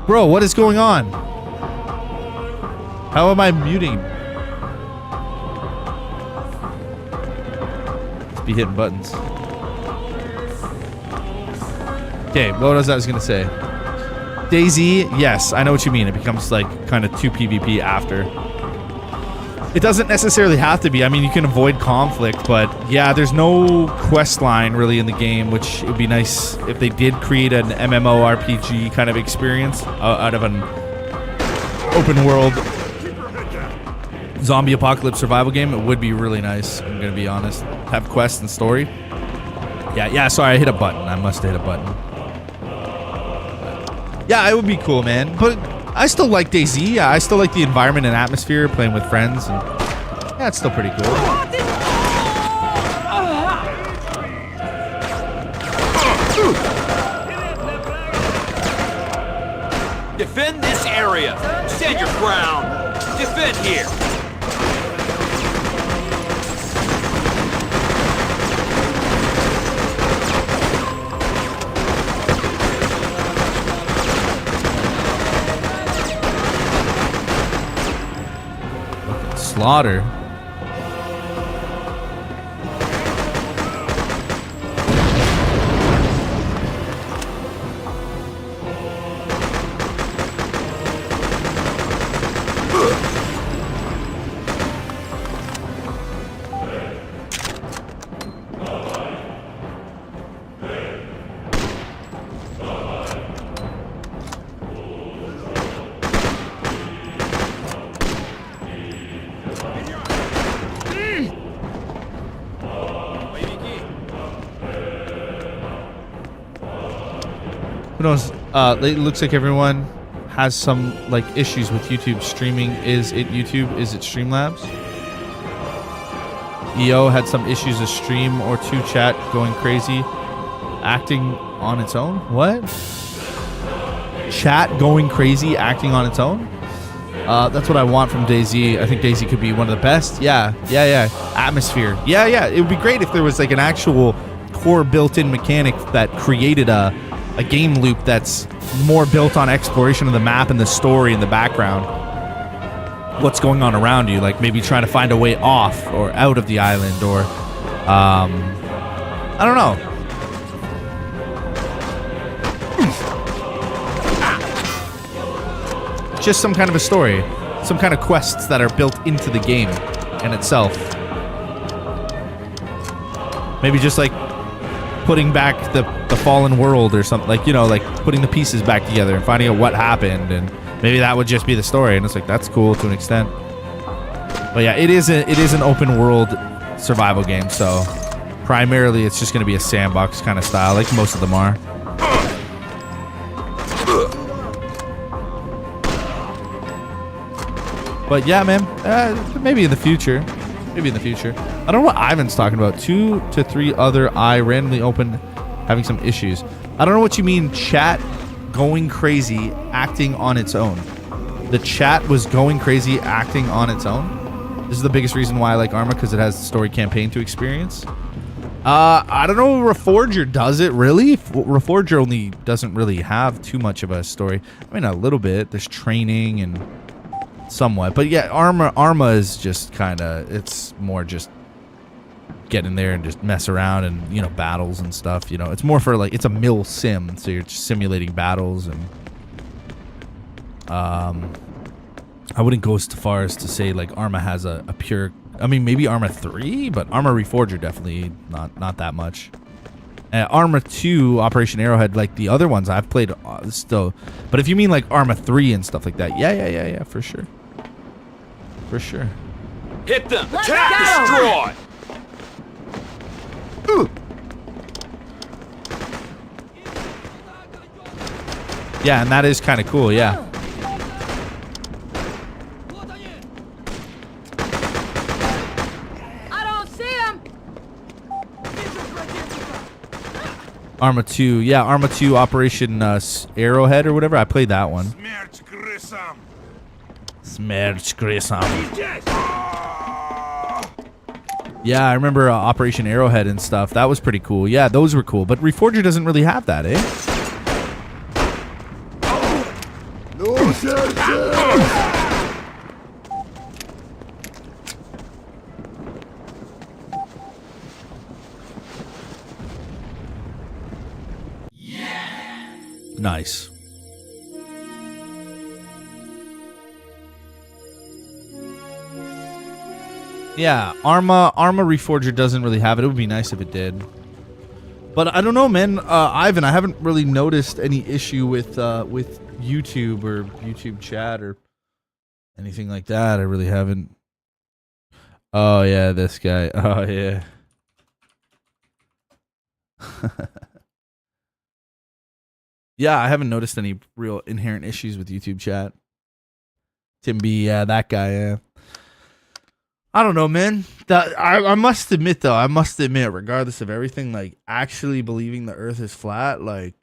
Bro, what is going on? How am I muting? Just be hitting buttons. Okay, what was I gonna say? DayZ, yes, I know what you mean. It becomes like kind of 2 PvP after. It doesn't necessarily have to be. I mean, you can avoid conflict, but yeah, there's no quest line really in the game, which would be nice if they did create an MMORPG kind of experience out of an open world zombie apocalypse survival game. It would be really nice, I'm gonna be honest. Have quests and story. Yeah, sorry, I hit a button. I must have hit a button. Yeah, it would be cool, man. But I still like DayZ. Yeah, I still like the environment and atmosphere, playing with friends, and yeah, it's still pretty cool. Defend this area. Stand your ground. Defend here. Slaughter. Who knows? It looks like everyone has some like issues with YouTube streaming. Is it YouTube? Is it Streamlabs? EO had some issues with stream or 2 chat going crazy, acting on its own. What? Chat going crazy, acting on its own? That's what I want from DayZ. I think DayZ could be one of the best. Yeah. Atmosphere. Yeah. It would be great if there was like an actual core built-in mechanic that created a game loop that's more built on exploration of the map and the story in the background. What's going on around you, like maybe trying to find a way off or out of the island, or I don't know. Just some kind of a story, some kind of quests that are built into the game in itself. Maybe just like putting back the fallen world or something, like, you know, like putting the pieces back together and finding out what happened, and maybe that would just be the story, and it's like, that's cool to an extent. But yeah, it is an open world survival game, so primarily it's just going to be a sandbox kind of style, like most of them are. But yeah, man, maybe in the future. Maybe in the future. I don't know what Ivan's talking about. 2 to 3 other eye randomly open, having some issues. I don't know what you mean, chat going crazy, acting on its own. The chat was going crazy, acting on its own. This is the biggest reason why I like Arma, because it has the story campaign to experience. I don't know if Reforger does it, really. Reforger only doesn't really have too much of a story. I mean, a little bit. There's training and somewhat, but yeah, Arma is just kind of, it's more just get in there and just mess around and, you know, battles and stuff, you know. It's more for like, it's a mill sim, so you're just simulating battles, and I wouldn't go as far as to say like Arma has a pure, I mean, maybe Arma 3, but Arma Reforger definitely not that much. Arma 2, Operation Arrowhead, like the other ones I've played still, but if you mean like Arma 3 and stuff like that, yeah, for sure. For sure. Hit them! Attack! Destroy! Yeah, and that is kind of cool, yeah. I don't see him. Arma 2, yeah, Arma 2, Operation Arrowhead or whatever. I played that one. Smerch Grissom. Yeah, I remember Operation Arrowhead and stuff. That was pretty cool. Yeah, those were cool. But Reforger doesn't really have that, eh? Nice. Yeah, Arma Reforger doesn't really have it. It would be nice if it did. But I don't know, man. Ivan, I haven't really noticed any issue with YouTube or YouTube chat or anything like that. I really haven't. Oh, yeah, this guy. Oh, yeah. Yeah, I haven't noticed any real inherent issues with YouTube chat. Tim B, yeah, that guy, yeah. I don't know, man. I must admit, though, regardless of everything, like, actually believing the Earth is flat, like,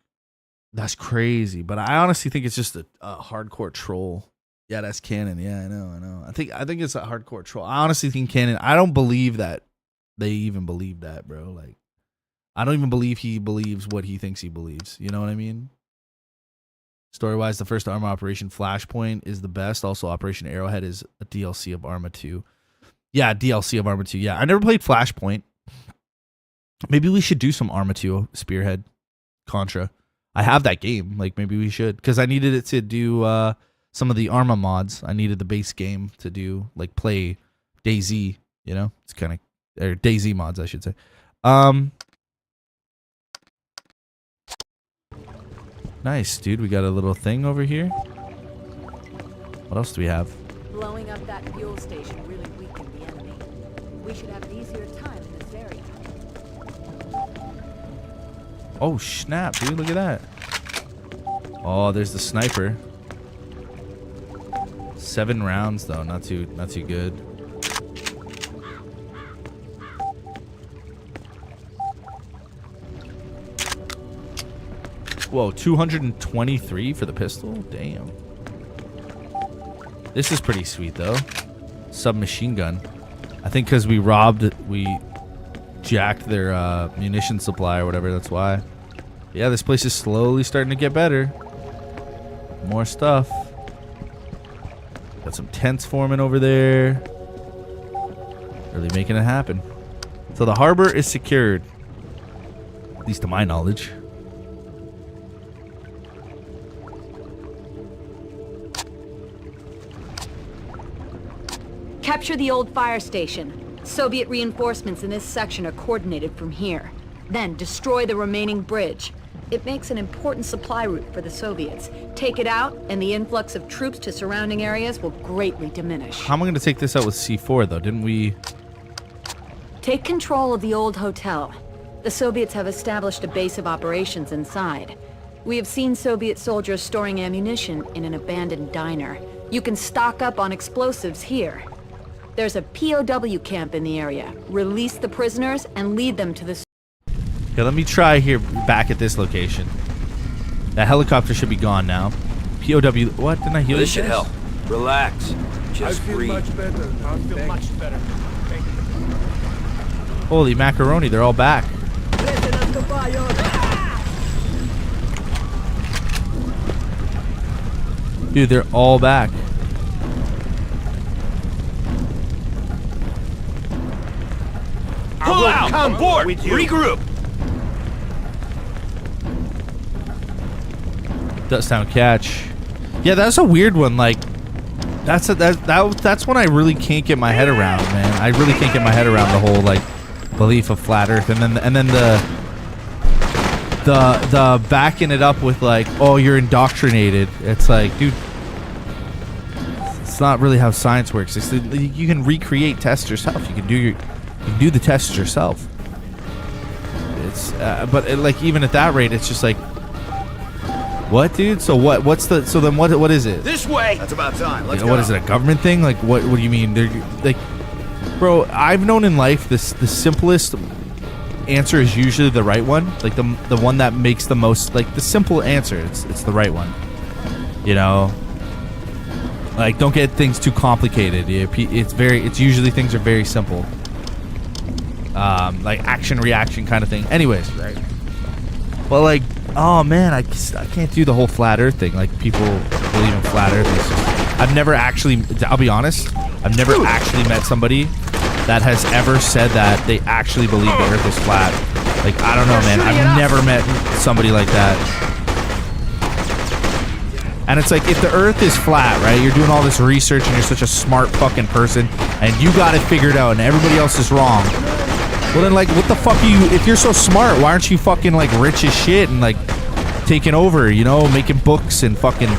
that's crazy. But I honestly think it's just a hardcore troll. Yeah, that's canon. Yeah, I know. I think it's a hardcore troll. I honestly think canon. I don't believe that they even believe that, bro. Like, I don't even believe he believes what he thinks he believes. You know what I mean? Story-wise, the first Arma Operation Flashpoint is the best. Also, Operation Arrowhead is a DLC of Arma 2. Yeah, DLC of Arma 2. Yeah, I never played Flashpoint. Maybe we should do some Arma 2 Spearhead Contra. I have that game. Like, maybe we should. Because I needed it to do some of the Arma mods. I needed the base game to do, like, play DayZ, you know? It's kind of... Or DayZ mods, I should say. Nice, dude. We got a little thing over here. What else do we have? Blowing up that fuel station really weakened the enemy. We should have an easier time in this area. Oh, snap, dude. Look at that. Oh, there's the sniper. 7 rounds, though. Not too good. Whoa, 223 for the pistol? Damn. This is pretty sweet, though. Submachine gun. I think because we jacked their munition supply or whatever, that's why. Yeah, this place is slowly starting to get better. More stuff. Got some tents forming over there. Really making it happen. So the harbor is secured. At least to my knowledge. Capture the old fire station. Soviet reinforcements in this section are coordinated from here. Then destroy the remaining bridge. It makes an important supply route for the Soviets. Take it out, and the influx of troops to surrounding areas will greatly diminish. How am I going to take this out with C4, though? Didn't we... Take control of the old hotel. The Soviets have established a base of operations inside. We have seen Soviet soldiers storing ammunition in an abandoned diner. You can stock up on explosives here. There's a POW camp in the area. Release the prisoners and lead them to the... Okay, let me try here back at this location. That helicopter should be gone now. POW... What? Didn't I heal you? This should help. Relax. Just breathe. I feel much better. Holy macaroni, they're all back. Dude, they're all back. Pull out! Abort! Regroup! Dusttown catch. Yeah, that's a weird one. Like, that's one I really can't get my head around, man. I really can't get my head around the whole like belief of flat Earth, and then the backing it up with like, oh, you're indoctrinated. It's like, dude, it's not really how science works. It's you can recreate tests yourself. You can do the tests yourself. It's but like even at that rate, it's just like. What, dude? So what? So then what is it? This way. That's about time. Let's go. go. What is it? A government thing? Like what do you mean? They're like, bro. I've known in life the simplest answer is usually the right one. Like the one that makes the most. Like the simple answer. It's the right one. You know. Like don't get things too complicated. It's usually things are very simple. Like action reaction kind of thing. Anyways, right? Well, like. Oh man, I can't do the whole flat Earth thing. Like people believe in flat Earth. I've never actually. I'll be honest. I've never actually met somebody that has ever said that they actually believe the Earth is flat. Like I don't know, man. I've never met somebody like that. And it's like, if the Earth is flat, right? You're doing all this research and you're such a smart fucking person and you got it figured out and everybody else is wrong. Well then, like, what the fuck are you, if you're so smart, why aren't you fucking like rich as shit and like taking over, you know, making books and fucking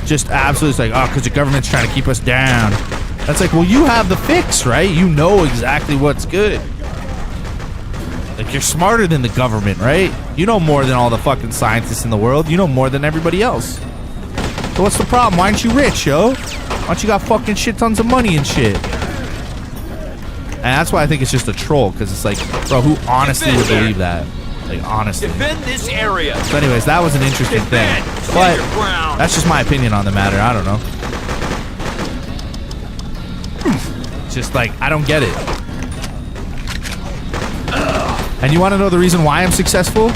just absolutely like, oh, because the government's trying to keep us down. That's like, well, you have the fix, right? You know exactly what's good. Like, you're smarter than the government, right? You know more than all the fucking scientists in the world. You know more than everybody else. So what's the problem? Why aren't you rich, yo? Why don't you got fucking shit tons of money and shit? And that's why I think it's just a troll, because it's like, bro, who honestly would believe that? Like, honestly. Defend this area. So anyways, that was an interesting thing. But that's just my opinion on the matter. I don't know. It's just like, I don't get it. And you want to know the reason why I'm successful?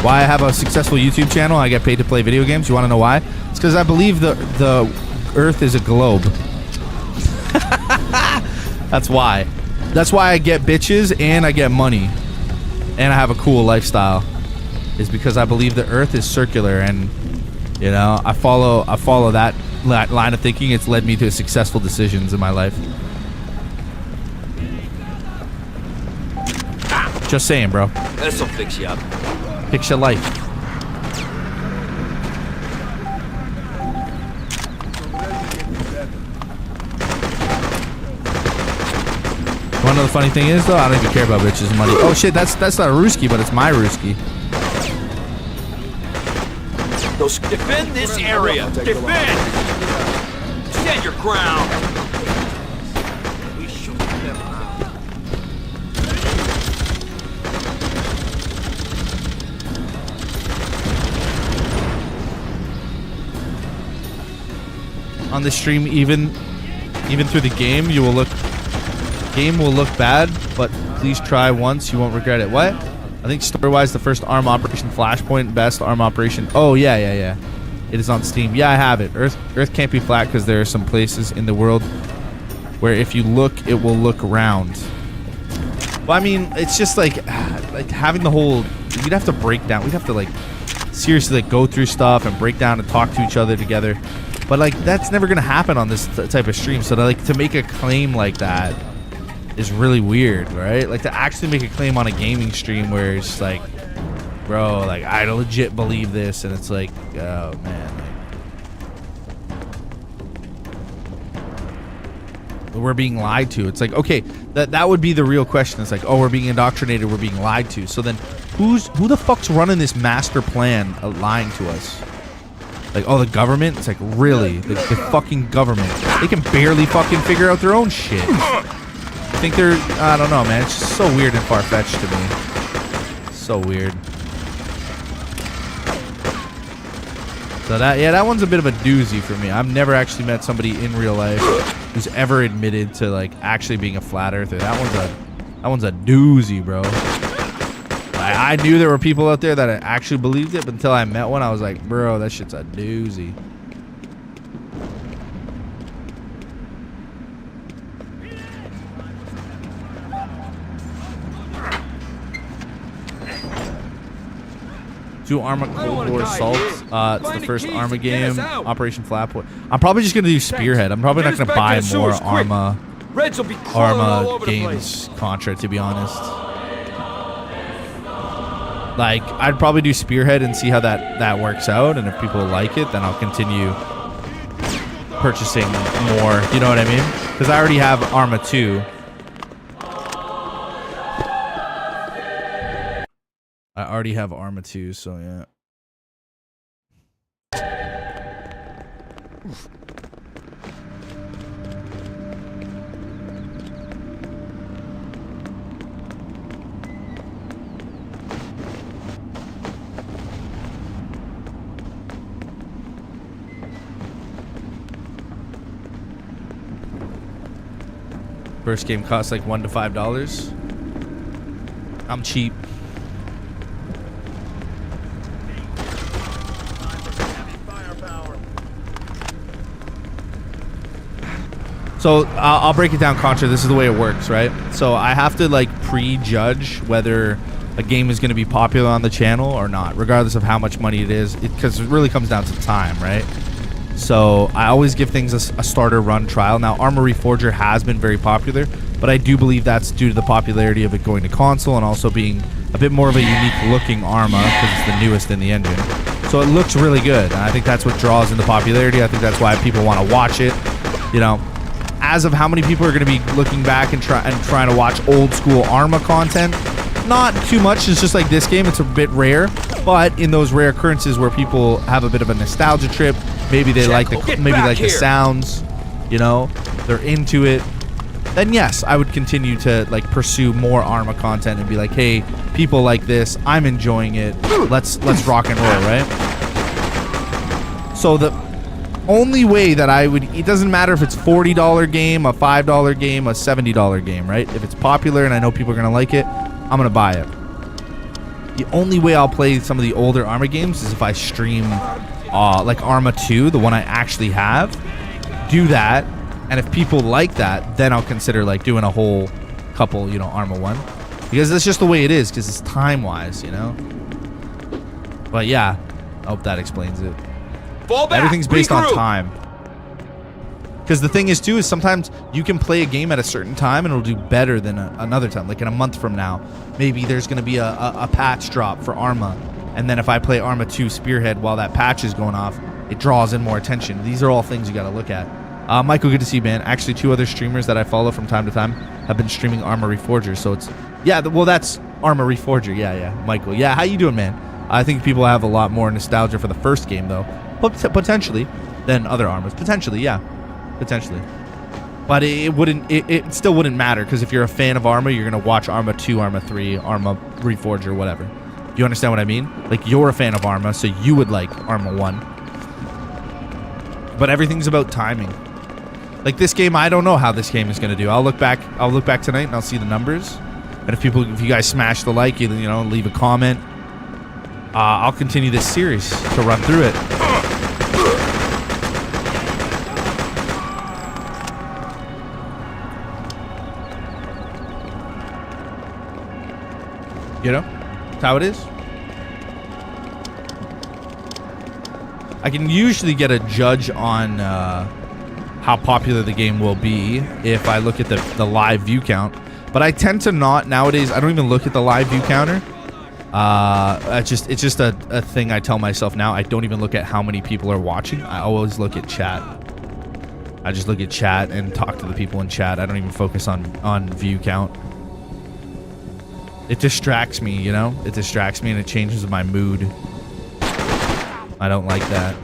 Why I have a successful YouTube channel? I get paid to play video games. You want to know why? It's because I believe the Earth is a globe. That's why. That's why I get bitches and I get money. And I have a cool lifestyle. Is because I believe the Earth is circular, and you know, I follow that line of thinking. It's led me to successful decisions in my life. Just saying, bro. This'll fix you up. Fix your life. One of the funny thing is, though, I don't even care about bitches and money. Oh shit, that's not a Ruski, but it's my Ruski. Defend this area. Defend. Stand your ground. We shoot them out. On the stream, even through the game, you will look. Game will look bad, but please try once. You won't regret it. What? I think story-wise, the first ARM Operation Flashpoint, best ARM Operation. Oh yeah. It is on Steam. Yeah, I have it. Earth can't be flat because there are some places in the world where if you look, it will look round. Well, I mean, it's just like having the whole. We'd have to break down. We'd have to like seriously like go through stuff and break down and talk to each other together. But like that's never gonna happen on this type of stream. So to make a claim like that is really weird, right? Like to actually make a claim on a gaming stream where it's like, bro, like I legit believe this, and it's like, oh man, like, we're being lied to. It's like, okay, that would be the real question. It's like, oh, we're being indoctrinated, we're being lied to. So then who the fuck's running this master plan of lying to us? Like, oh, the government? It's like, really? The fucking government. They can barely fucking figure out their own shit. I think they're, I don't know, man. It's just so weird and far-fetched to me. So weird. So that one's a bit of a doozy for me. I've never actually met somebody in real life who's ever admitted to like actually being a flat earther. That one's a doozy, bro. I knew there were people out there that actually believed it, but until I met one, I was like, bro, that shit's a doozy. Two Arma Cold War Assault. It's the first Arma game. Operation Flatpoint. I'm probably just gonna do Spearhead. I'm probably not gonna buy more Arma games Contra, to be honest. Like, I'd probably do Spearhead and see how that works out, and if people like it, then I'll continue purchasing more. You know what I mean? Because I already have Arma 2. I already have Arma 2, so yeah. First game costs like $1 to $5. I'm cheap. So I'll break it down, Contra. This is the way it works, right? So I have to like prejudge whether a game is going to be popular on the channel or not, regardless of how much money it is, because it really comes down to time, right? So I always give things a starter run trial. Now, Armor Reforger has been very popular, but I do believe that's due to the popularity of it going to console and also being a bit more of a unique looking Arma because it's the newest in the engine. So it looks really good, and I think that's what draws in the popularity. I think that's why people want to watch it. You know, as of how many people are going to be looking back and trying to watch old school Arma content, not too much. It's just like this game, it's a bit rare, but in those rare occurrences where people have a bit of a nostalgia trip, maybe they like the sounds, you know, they're into it, then yes, I would continue to like pursue more Arma content and be like, hey, people like this, I'm enjoying it, let's rock and roll, right? So the only way that I would, it doesn't matter if it's $40 game, a $5 game, a $70 game, right? If it's popular and I know people are gonna like it, I'm gonna buy it. The only way I'll play some of the older Arma games is if I stream like Arma 2, the one I actually have, do that, and if people like that, then I'll consider like doing a whole couple, you know, Arma 1, because that's just the way it is, because it's time-wise, you know. But yeah, I hope that explains it. Fall back, everything's based regroup. on time. Because the thing is too is sometimes you can play a game at a certain time and it'll do better than another time. Like in a month from now, maybe there's going to be a patch drop for Arma, and then if I play Arma 2 Spearhead while that patch is going off, it draws in more attention. These are all things you got to look at. Michael, good to see you, man. Actually, 2 other streamers that I follow from time to time have been streaming Arma Reforger, so it's well, that's Arma Reforger. Yeah, Michael. Yeah, how you doing, man? I think people have a lot more nostalgia for the first game though, potentially, than other Armas. Potentially, yeah. Potentially, but it still wouldn't matter, because if you're a fan of Arma, you're gonna watch Arma 2, Arma 3, Arma Reforger, whatever. You understand what I mean? Like, you're a fan of Arma, so you would like Arma 1. But everything's about timing. Like this game, I don't know how this game is gonna do. I'll look back tonight and I'll see the numbers. And if you guys smash the like, you know, leave a comment. I'll continue this series to run through it. You know, that's how it is. I can usually get a judge on how popular the game will be if I look at the live view count, but I tend to not nowadays. I don't even look at the live view counter. It's just a thing I tell myself now. I don't even look at how many people are watching. I always look at chat. I just look at chat and talk to the people in chat. I don't even focus on view count. It distracts me, you know? It distracts me and it changes my mood. I don't like that.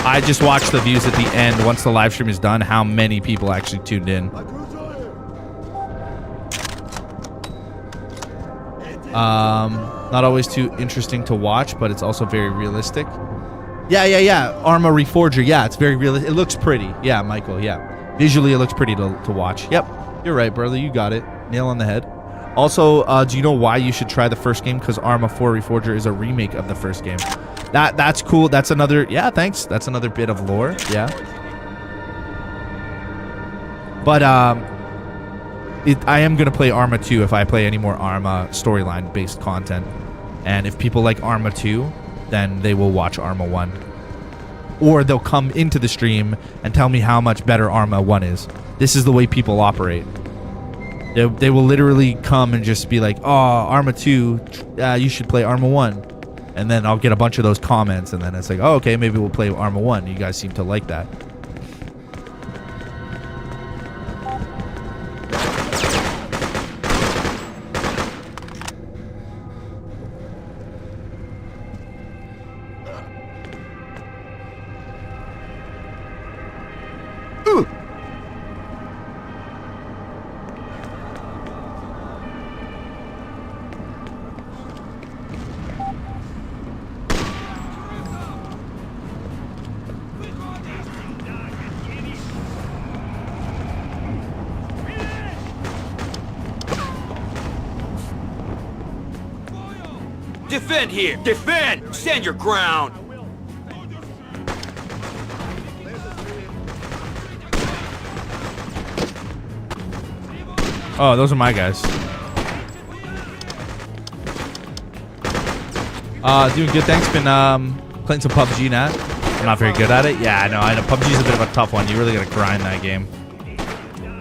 I just watch the views at the end once the live stream is done, how many people actually tuned in. Not always too interesting to watch, but it's also very realistic. Yeah. Arma Reforger, yeah, it's very realistic. It looks pretty. Yeah, Michael, yeah. Visually, it looks pretty to watch. Yep, you're right, brother. You got it. Nail on the head. Also, do you know why you should try the first game? Because Arma 4 Reforger is a remake of the first game. That's cool. That's another... Yeah, thanks. That's another bit of lore. Yeah. But I am going to play Arma 2 if I play any more Arma storyline-based content. And if people like Arma 2, then they will watch Arma 1. Or they'll come into the stream and tell me how much better Arma 1 is. This is the way people operate. They will literally come and just be like, oh, Arma 2, you should play Arma 1. And then I'll get a bunch of those comments, and then it's like, oh, okay, maybe we'll play Arma 1. You guys seem to like that. Defend here! Defend! Stand your ground! Oh, those are my guys. Doing good, thanks. Been playing some PUBG now. I'm not very good at it. Yeah, I know. PUBG's a bit of a tough one. You really gotta grind that game.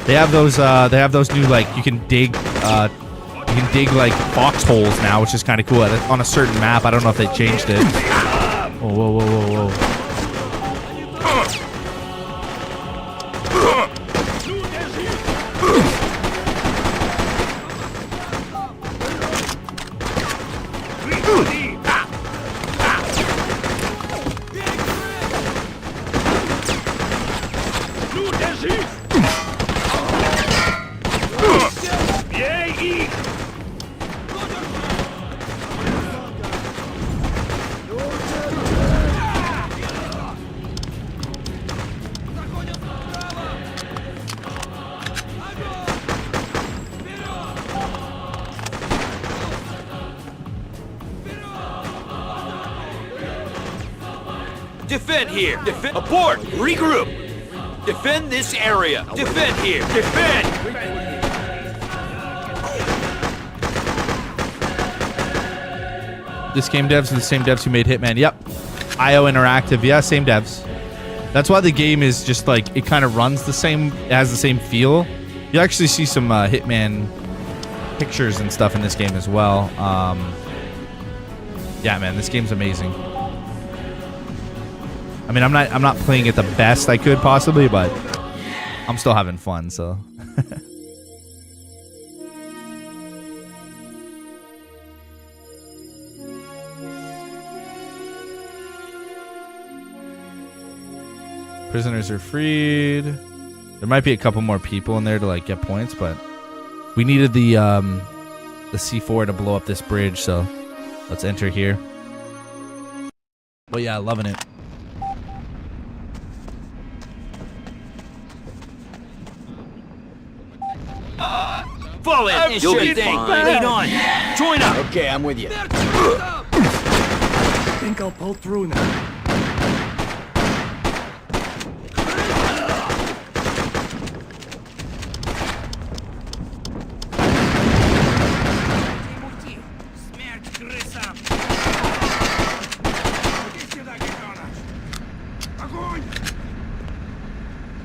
They have those new, like, you can dig like foxholes now, which is kind of cool on a certain map. I don't know if they changed it. Whoa. Defend here. Defend. Abort. Regroup. Defend this area. Defend here. Defend. This game devs are the same devs who made Hitman. Yep. IO Interactive. Yeah, same devs. That's why the game is just like, it kind of runs the same, it has the same feel. You actually see some Hitman pictures and stuff in this game as well. Yeah, man, this game's amazing. I mean, I'm not playing it the best I could possibly, but I'm still having fun, so. Prisoners are freed. There might be a couple more people in there to like get points, but we needed the C4 to blow up this bridge, so let's enter here. But yeah, loving it. Fall in. You'll be fine. Lead on. Join up. Okay, I'm with you. I think I'll pull through now.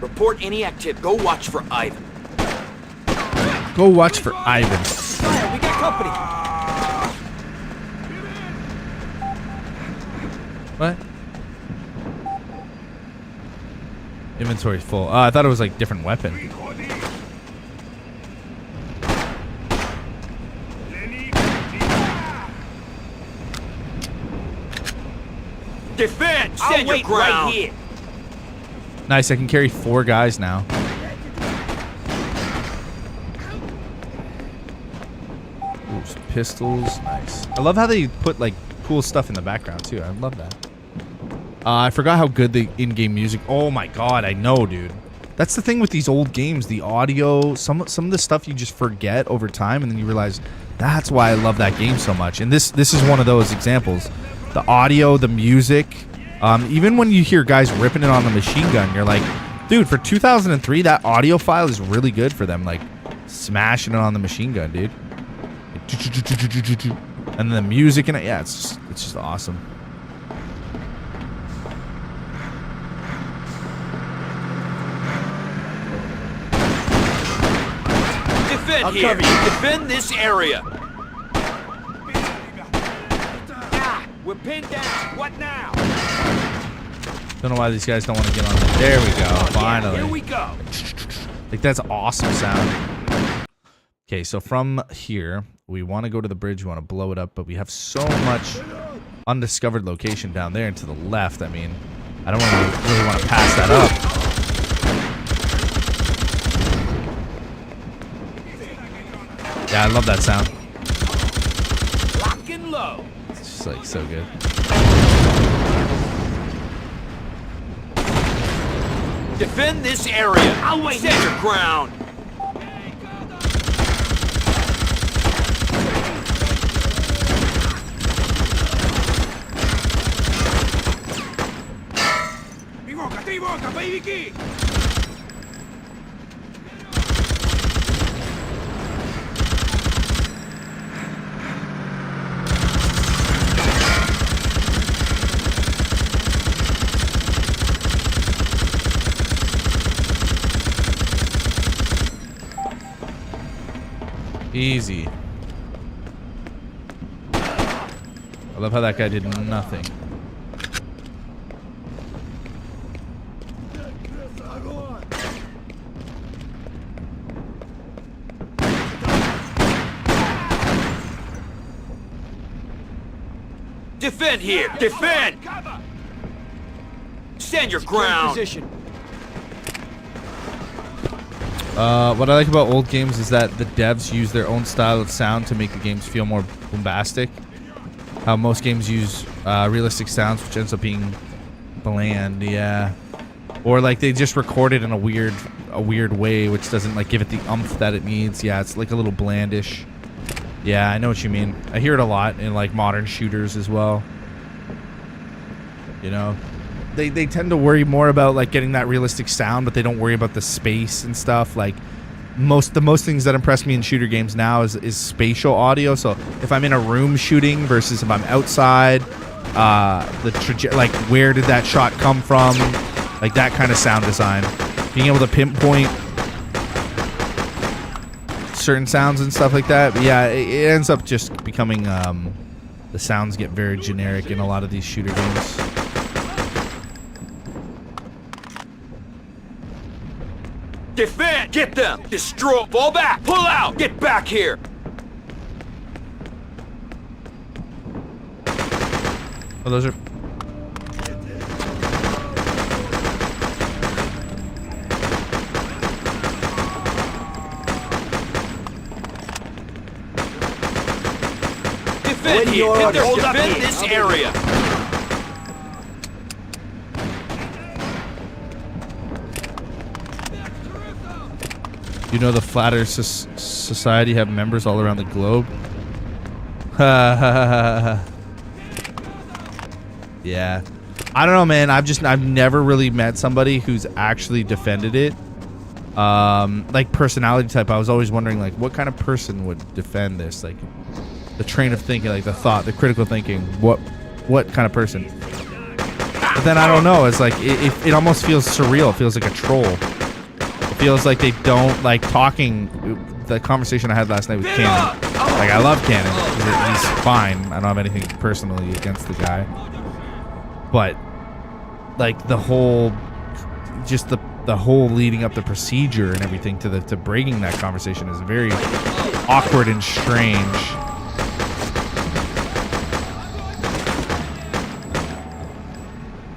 Report any activity. Go watch for Ivan. Go watch for Ivan. Fire, we got company. What? Inventory's full. Oh, I thought it was like different weapon. Defend. Stand your ground. Right here. Nice, I can carry 4 guys now. Ooh, some pistols. Nice. I love how they put like cool stuff in the background too. I love that. I forgot how good the in-game music. Oh my god, I know, dude. That's the thing with these old games. The audio, some of the stuff you just forget over time, and then you realize that's why I love that game so much. And this is one of those examples. The audio, the music. Even when you hear guys ripping it on the machine gun, you're like, dude, for 2003, that audio file is really good for them, like smashing it on the machine gun, dude. And then the music in it, yeah, it's just awesome. Defend here. Defend this area. We're pinned down. What now? Don't know why these guys don't want to get on there. There we go. Finally. Here we go. Like, that's awesome sound. Okay, so from here, we want to go to the bridge. We want to blow it up, but we have so much undiscovered location down there and to the left. I mean, I don't really want to pass that up. Yeah, I love that sound. Lock and low. It's just like so good. Defend this area. I'll wait. Stand your ground. Easy. I love how that guy did nothing. Defend here! Defend! Stand your ground! What I like about old games is that the devs use their own style of sound to make the games feel more bombastic. How most games use realistic sounds, which ends up being bland, yeah. Or like they just record it in a weird way, which doesn't like give it the oomph that it needs. Yeah, it's like a little blandish. Yeah, I know what you mean. I hear it a lot in like modern shooters as well. You know, they tend to worry more about like getting that realistic sound, but they don't worry about the space and stuff. Like the most things that impress me in shooter games now is spatial audio. So if I'm in a room shooting versus if I'm outside, like where did that shot come from? Like that kind of sound design, being able to pinpoint certain sounds and stuff like that. But yeah, it ends up just becoming the sounds get very generic in a lot of these shooter games. Defend! Get them! Destroy! Fall back! Pull out! Get back here! Oh, those are... Defend here! Defend this area! You know the Flat Earth Society have members all around the globe? Yeah. I don't know, man. I've never really met somebody who's actually defended it. Like personality type, I was always wondering like what kind of person would defend this? Like the train of thinking, like the thought, the critical thinking. What kind of person? But then I don't know. It's like it almost feels surreal. It feels like a troll. Feels like they don't like talking. The conversation I had last night with Cannon, like I love Cannon, he's fine. I don't have anything personally against the guy, but like the whole leading up the procedure and everything to breaking that conversation is very awkward and strange.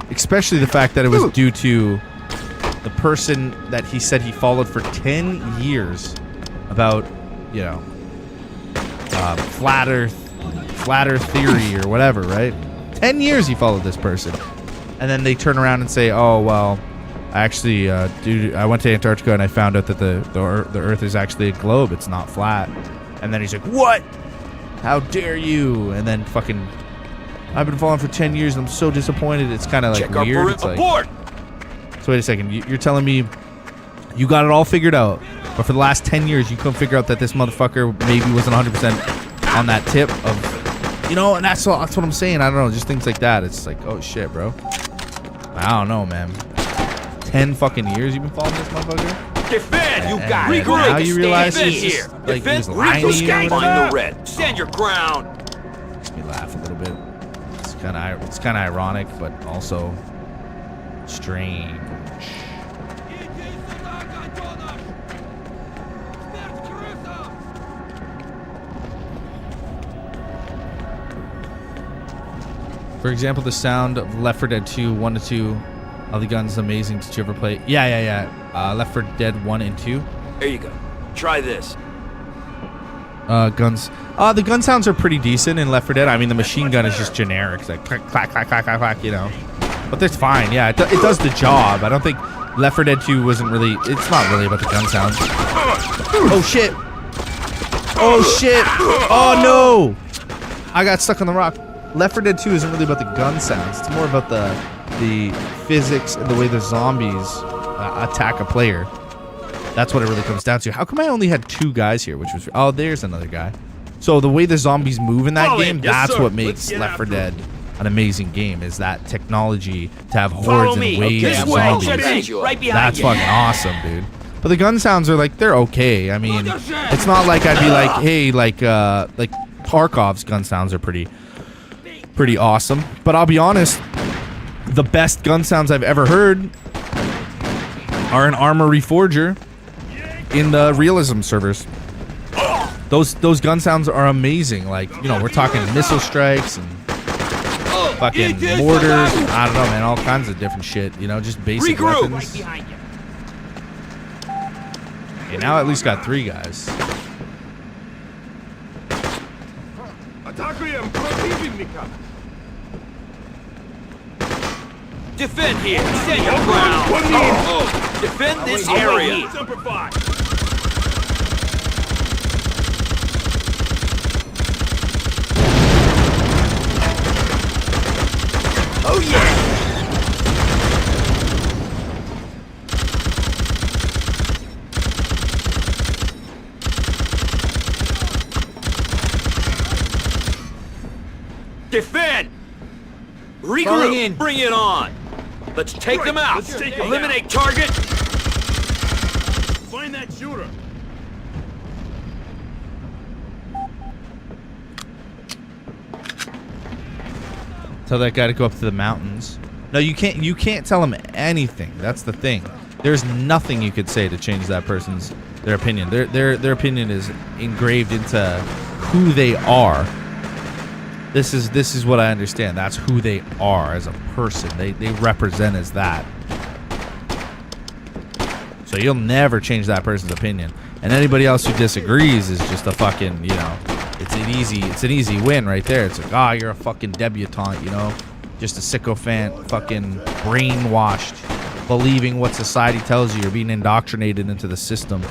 Especially the fact that it was due to the person that he said he followed for 10 years about, you know, flat earth theory or whatever, right? 10 years he followed this person. And then they turn around and say, oh, well, actually, I went to Antarctica and I found out that the earth is actually a globe. It's not flat. And then he's like, what? How dare you? And then fucking, I've been following for 10 years and I'm so disappointed. It's kind of like weird. It's like, so wait a second, you're telling me you got it all figured out, but for the last 10 years you couldn't figure out that this motherfucker maybe wasn't 100% on that tip of, you know, and that's what I'm saying. I don't know, just things like that. It's like, oh shit, bro. I don't know, man. 10 fucking years you've been following this motherfucker? Defend, you got it. Now you realize he's here. just, like, he's lying to you. Find the red. Stand your ground. Makes me laugh a little bit. It's kind of ironic, but also strange. For example, the sound of Left 4 Dead 2, 1 to 2 of the guns is amazing. Did you ever play? Yeah. Left 4 Dead 1 and 2. There you go. Try this. Guns. The gun sounds are pretty decent in Left 4 Dead. I mean, the machine gun is just generic. It's like clack, clack, clack, clack, clack, clack, you know. But that's fine. Yeah, it does the job. I don't think Left 4 Dead 2 wasn't really... It's not really about the gun sounds. Oh, shit. Oh, shit. Oh, no. I got stuck on the rock. Left 4 Dead 2 isn't really about the gun sounds. It's more about the physics and the way the zombies attack a player. That's what it really comes down to. How come I only had 2 guys here? Which was... Oh, there's another guy. So the way the zombies move in that game, that's what makes Left 4 Dead an amazing game, is that technology to have hordes and waves of zombies. Right behind that's you. Fucking awesome, dude. But the gun sounds are like, they're okay. I mean, it's not like I'd be like, hey, like Tarkov's gun sounds are pretty awesome. But I'll be honest, the best gun sounds I've ever heard are an Armor Reforger in the realism servers. Those gun sounds are amazing. Like, you know, we're talking missile strikes and fucking mortars and I don't know, man, all kinds of different shit. You know, just basic weapons. Okay, now I at least got 3 guys. Defend here. Stand your ground. Defend this area. Oh yeah. Defend. Regroup. Bring it on. Let's take them out. Eliminate target. Find that shooter. Tell that guy to go up to the mountains. No, you can't. You can't tell him anything. That's the thing. There's nothing you could say to change that person's their opinion. Their opinion is engraved into who they are. This is what I understand. That's who they are as a person. They represent as that. So you'll never change that person's opinion. And anybody else who disagrees is just a fucking, you know, it's an easy win right there. It's like, oh, you're a fucking debutante, you know, just a sycophant, fucking brainwashed, believing what society tells you. You're being indoctrinated into the system.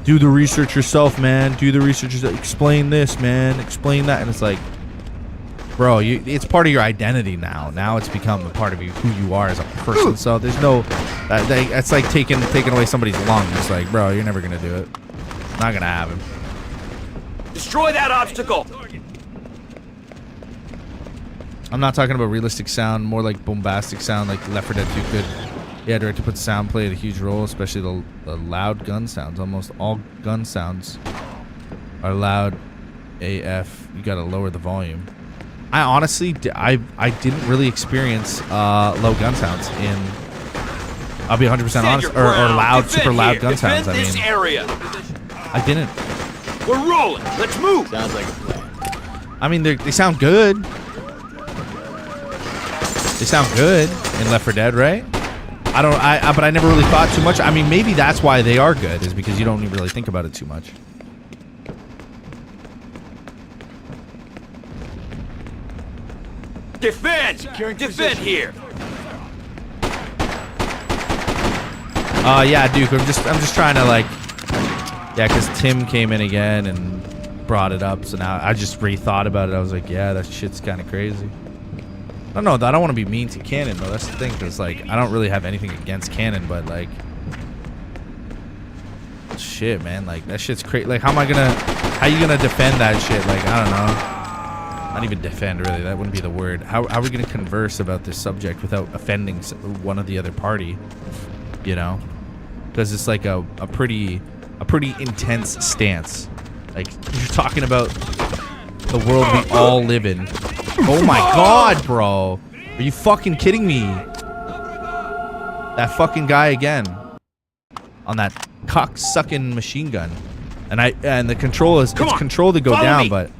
Do the research yourself, man. Do the research yourself. Explain this, man. Explain that. And it's like, bro, it's part of your identity now. Now it's become a part of you, who you are as a person. So there's no, that's like taking away somebody's lung. It's like, bro, you're never gonna do it. Not gonna happen. Destroy that obstacle. I'm not talking about realistic sound, more like bombastic sound, like Left 4 Dead 2 could. Yeah, director put sound played a huge role, especially the loud gun sounds. Almost all gun sounds are loud AF. You gotta lower the volume. I honestly, I didn't really experience low gun sounds in. I'll be 100% honest, or loud, super loud gun sounds. I mean, I didn't. We're rolling. Let's move. Sounds like a plan. I mean, they sound good. They sound good in Left 4 Dead, right? But I never really thought too much. I mean, maybe that's why they are good, is because you don't really think about it too much. Defend! Defend here! Yeah, Duke, I'm just trying to, like, yeah, because Tim came in again and brought it up, so now I just rethought about it. I was like, yeah, that shit's kind of crazy. I don't know, I don't want to be mean to Canon, though. That's the thing, because, like, I don't really have anything against Canon, but, like, shit, man, like, that shit's crazy. Like, how you gonna defend that shit? Like, I don't know. Not even defend, really. That wouldn't be the word. How are we going to converse about this subject without offending one of the other party? You know, because it's like a pretty intense stance. Like, you're talking about the world we all live in. Oh my god, bro! Are you fucking kidding me? That fucking guy again on that cock-sucking machine gun, and the control is it's control to go down, but.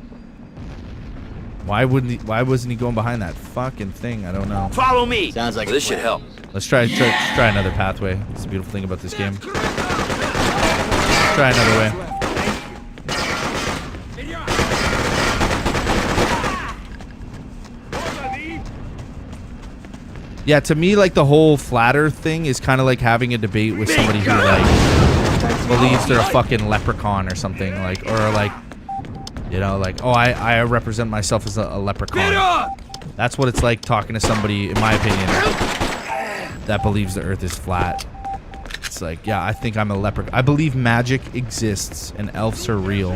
Why wasn't he going behind that fucking thing? I don't know. Follow me. Sounds like this should help. Let's try another pathway. That's the beautiful thing about this game. Let's try another way. Yeah, to me, like, the whole flat earth thing is kind of like having a debate with somebody who, like, believes they're a fucking leprechaun or something, like, or like, you know, like, oh, I represent myself as a leprechaun. That's what it's like talking to somebody, in my opinion, that believes the earth is flat. It's like, yeah, I think I'm a leprechaun. I believe magic exists and elves are real.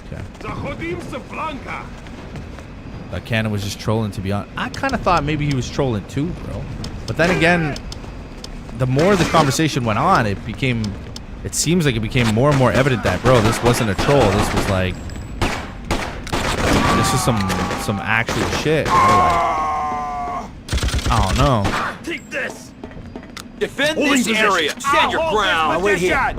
Okay. Cannon was just trolling, to be honest. I kind of thought maybe he was trolling too, bro. But then again, the more the conversation went on, it seems like it became more and more evident that, bro, this wasn't a troll. This was like, this is some actual shit. You know, like, I don't know. Take this! Defend this area! Stand your ground! I'll wait here.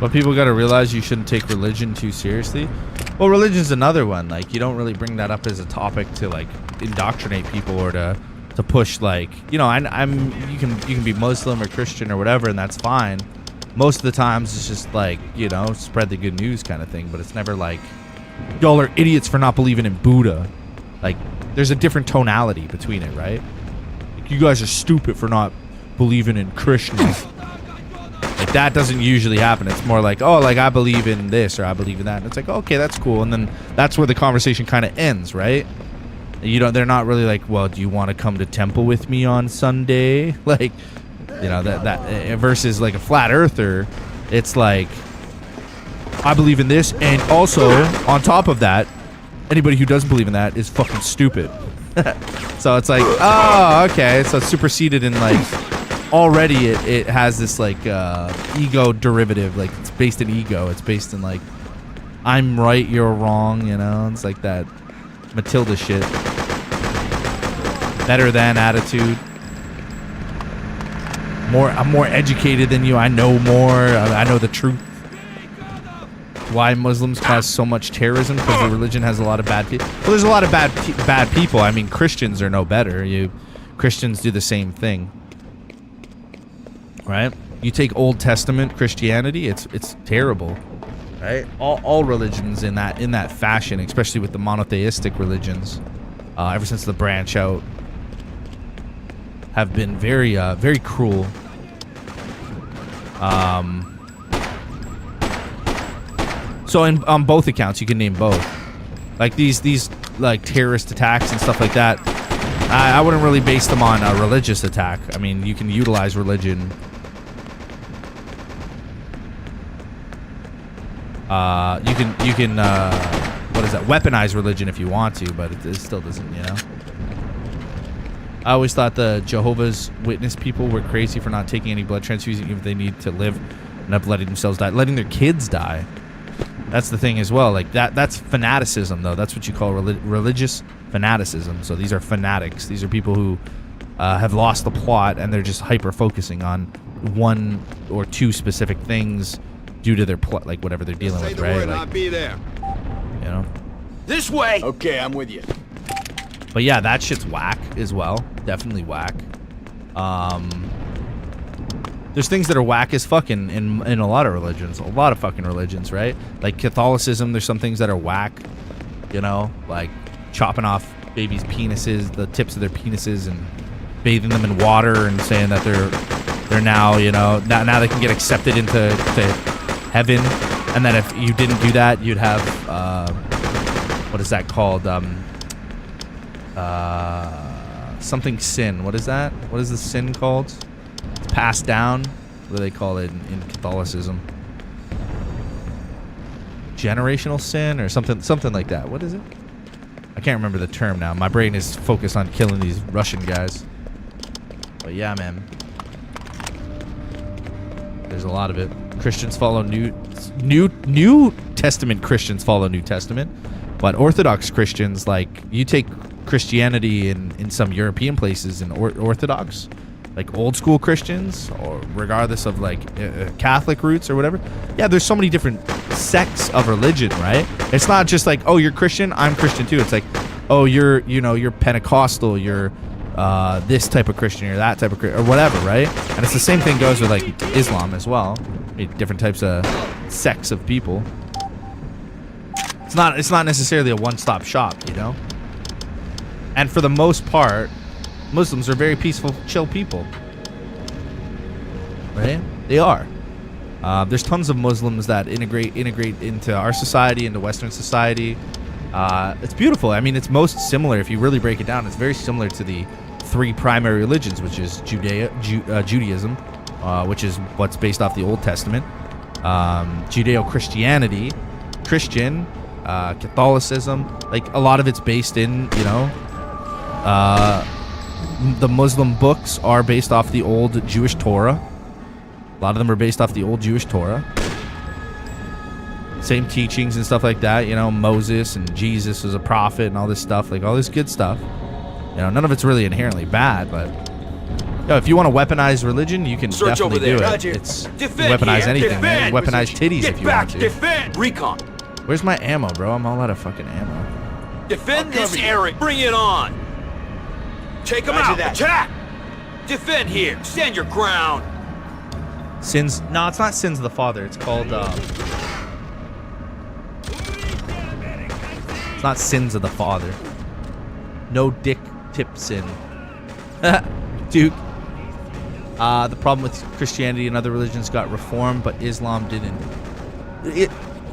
But people got to realize you shouldn't take religion too seriously. Well, religion's another one. Like, you don't really bring that up as a topic to like indoctrinate people or to push, like, you know, you can be Muslim or Christian or whatever, and that's fine. Most of the times it's just like, you know, spread the good news kind of thing. But it's never like, y'all are idiots for not believing in Buddha. Like, there's a different tonality between it, right? Like, you guys are stupid for not believing in Krishna. Like, that doesn't usually happen. It's more like, oh, like, I believe in this or I believe in that. And it's like, okay, that's cool. And then that's where the conversation kind of ends, right? You know, they're not really like, well, do you want to come to temple with me on Sunday? Like, you know, that versus like a flat earther, it's like, I believe in this. And also, on top of that, anybody who doesn't believe in that is fucking stupid. So it's like, oh, okay. So it's superseded in like, already it has this like ego derivative. Like, it's based in ego. It's based in like, I'm right, you're wrong, you know? It's like that Matilda shit. Better than attitude. I'm more educated than you. I know more. I know the truth. Why Muslims cause so much terrorism? Because the religion has a lot of bad people. Well, there's a lot of bad people. I mean, Christians are no better. Christians do the same thing. Right? You take Old Testament Christianity, it's terrible, right? All religions in that fashion, especially with the monotheistic religions, ever since the branch out, have been very very cruel. So on both accounts, you can name both. Like these like terrorist attacks and stuff like that. I wouldn't really base them on a religious attack. I mean, you can utilize religion. You can what is that? Weaponize religion if you want to, but it still doesn't, you know. I always thought the Jehovah's Witness people were crazy for not taking any blood transfusion even if they need to live, and not letting themselves die, letting their kids die. That's the thing as well. Like that's fanaticism, though. That's what you call religious fanaticism. So these are fanatics. These are people who have lost the plot and they're just hyper focusing on one or two specific things due to their plot, like whatever they're dealing with, right? Like, I'll be there. You know. This way. Okay, I'm with you. But yeah, that shit's whack as well. Definitely whack. There's things that are whack as fucking in a lot of religions. A lot of fucking religions, right? Like Catholicism, there's some things that are whack. You know, like chopping off babies' penises, the tips of their penises, and bathing them in water and saying that they're now, you know, now they can get accepted into heaven. And then if you didn't do that, you'd have what is that called? Something sin. What is that? What is the sin called? It's passed down. What do they call it in Catholicism? Generational sin or something like that. What is it? I can't remember the term now. My brain is focused on killing these Russian guys. But yeah, man. There's a lot of it. Christians follow New Testament Christians follow New Testament. But Orthodox Christians, like, you take Christianity in some European places in Orthodox, like old school Christians, or regardless of like Catholic roots or whatever. Yeah, there's so many different sects of religion, right? It's not just like, oh, you're Christian, I'm Christian too. It's like, oh, you're Pentecostal, you're this type of Christian, or that type of Christian, or whatever, right? And it's the same thing goes with like Islam as well. Different types of sects of people. It's not necessarily a one-stop shop, you know? And for the most part, Muslims are very peaceful, chill people. Right? They are. There's tons of Muslims that integrate into our society, into Western society. It's beautiful. I mean, it's most similar, if you really break it down, it's very similar to the three primary religions, which is Judaism, which is what's based off the Old Testament, Judeo-Christianity, Christian, Catholicism. Like, a lot of it's based in, you know, the Muslim books are based off the old Jewish Torah. A lot of them are based off the old Jewish Torah. Same teachings and stuff like that. You know, Moses and Jesus was a prophet and all this stuff. Like, all this good stuff. You know, none of it's really inherently bad, but... Yo, if you want to weaponize religion, you can Search definitely over there. do it. Roger. It's Defend weaponize here. anything, man. Defend. Weaponize titties Get if you back. want to. Defend. Recon. Where's my ammo, bro? I'm all out of fucking ammo. Defend this area. Bring it on. Take them out. Attack. Defend here. Stand your ground. Sins... No, it's not Sins of the Father. It's called, It's not Sins of the Father. No dick tip sin. Duke. The problem with Christianity and other religions got reformed, but Islam didn't.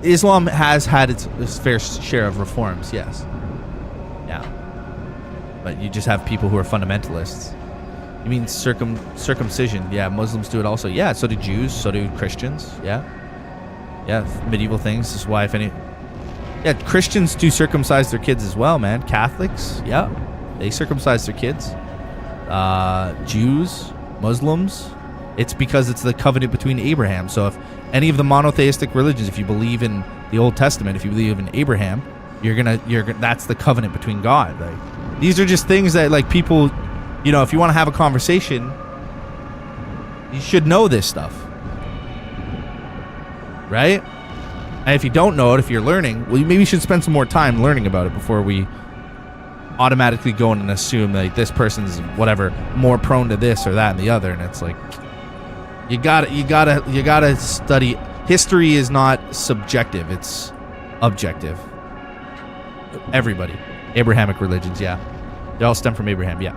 Islam has had its fair share of reforms, yes. Yeah. But you just have people who are fundamentalists. You mean circumcision? Yeah, Muslims do it also. Yeah, so do Jews, so do Christians. Yeah. Yeah, medieval things. This is why, if any... Yeah, Christians do circumcise their kids as well, man. Catholics, yeah. They circumcise their kids. Jews, Muslims, it's because it's the covenant between Abraham. So if any of the monotheistic religions, if you believe in the Old Testament, if you believe in Abraham, you're gonna that's the covenant between God. Like, these are just things that, like, people, you know, if you want to have a conversation, you should know this stuff, right? And if you don't know it, if you're learning, well, you maybe should spend some more time learning about it before we automatically go in and assume that, like, this person's whatever more prone to this or that and the other. And it's like, you gotta study. History is not subjective, it's objective. Everybody. Abrahamic religions, yeah, they all stem from Abraham. Yeah.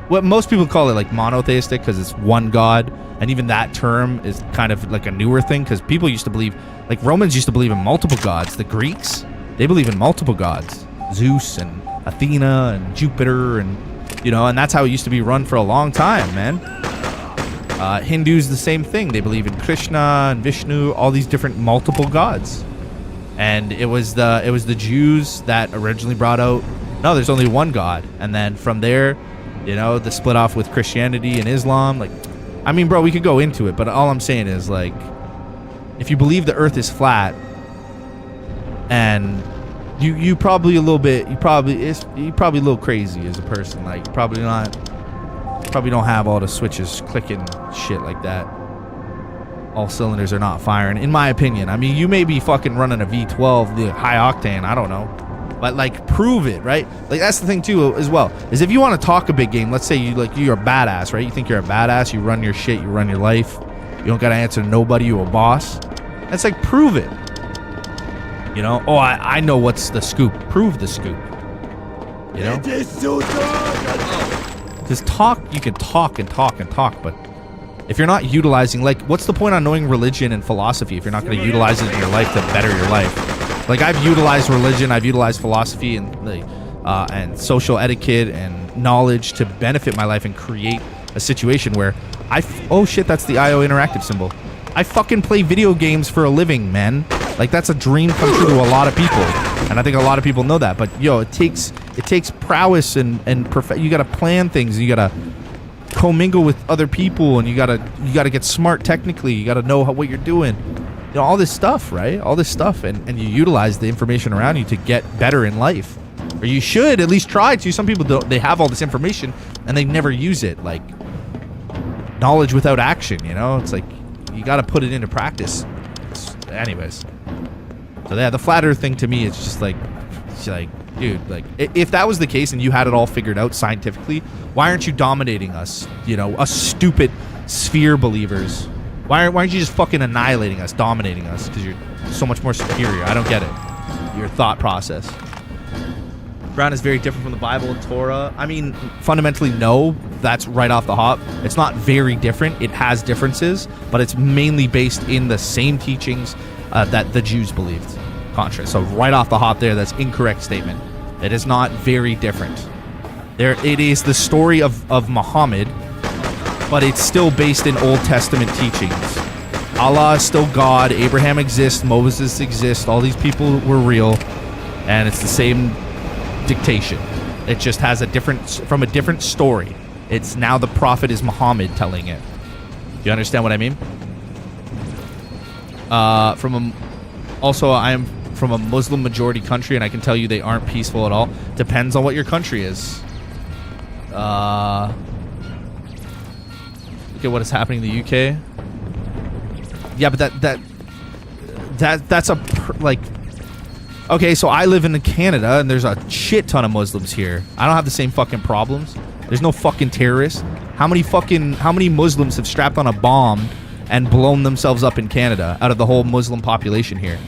What most people call it, like, monotheistic, because it's one God, and even that term is kind of like a newer thing, because people used to believe, like, Romans used to believe in multiple gods. The Greeks, they believe in multiple gods, Zeus and Athena and Jupiter, and, you know, and that's how it used to be run for a long time, man. Hindus, the same thing. They believe in Krishna and Vishnu, all these different multiple gods. And it was the Jews that originally brought out, no, there's only one God. And then from there, you know, the split off with Christianity and Islam. Like, I mean, bro, we could go into it, but all I'm saying is, like, if you believe the earth is flat, and you probably a little bit, you probably a little crazy as a person. Like, probably don't have all the switches clicking, shit like that. All cylinders are not firing, in my opinion. I mean, you may be fucking running a V12, the high octane, I don't know. But, like, prove it, right? Like, that's the thing too as well, is if you want to talk a big game, let's say you're a badass, right? You think you're a badass, you run your shit, you run your life, you don't gotta answer to nobody, you a boss. That's like, prove it. You know? Oh, I know what's the scoop. Prove the scoop. You know? Because you can talk and talk and talk, but if you're not utilizing, like, what's the point on knowing religion and philosophy if you're not going to utilize it in your life to better your life? Like, I've utilized religion, I've utilized philosophy and social etiquette and knowledge to benefit my life and create a situation where oh shit, that's the IO interactive symbol. I fucking play video games for a living, man. Like, that's a dream come true to a lot of people, and I think a lot of people know that. But yo, it takes prowess and you gotta plan things, and you gotta commingle with other people, and you gotta get smart technically. You gotta know what you're doing. You know, all this stuff, right? All this stuff, and you utilize the information around you to get better in life, or you should at least try to. Some people don't. They have all this information and they never use it. Like, knowledge without action, you know? It's like, you got to put it into practice. Anyways. So yeah, the flat earth thing to me, it's just like, dude, like, if that was the case and you had it all figured out scientifically, why aren't you dominating us? You know, us stupid sphere believers. Why aren't you just fucking annihilating us, dominating us? Because you're so much more superior. I don't get it. Your thought process. Quran is very different from the Bible and Torah. I mean, fundamentally, no. That's right off the hop. It's not very different. It has differences, but it's mainly based in the same teachings that the Jews believed. Contra. So right off the hop there, that's incorrect statement. It is not very different. It is the story of Muhammad, but it's still based in Old Testament teachings. Allah is still God. Abraham exists. Moses exists. All these people were real, and it's the same dictation. It just has a different story. It's now the prophet is Muhammad telling it. You understand what I mean? Also, I am from a Muslim majority country, and I can tell you they aren't peaceful at all. Depends on what your country is. Look at what is happening in the UK. Yeah, but that's like. Okay, so I live in Canada, and there's a shit ton of Muslims here. I don't have the same fucking problems. There's no fucking terrorists. How many Muslims have strapped on a bomb and blown themselves up in Canada out of the whole Muslim population here?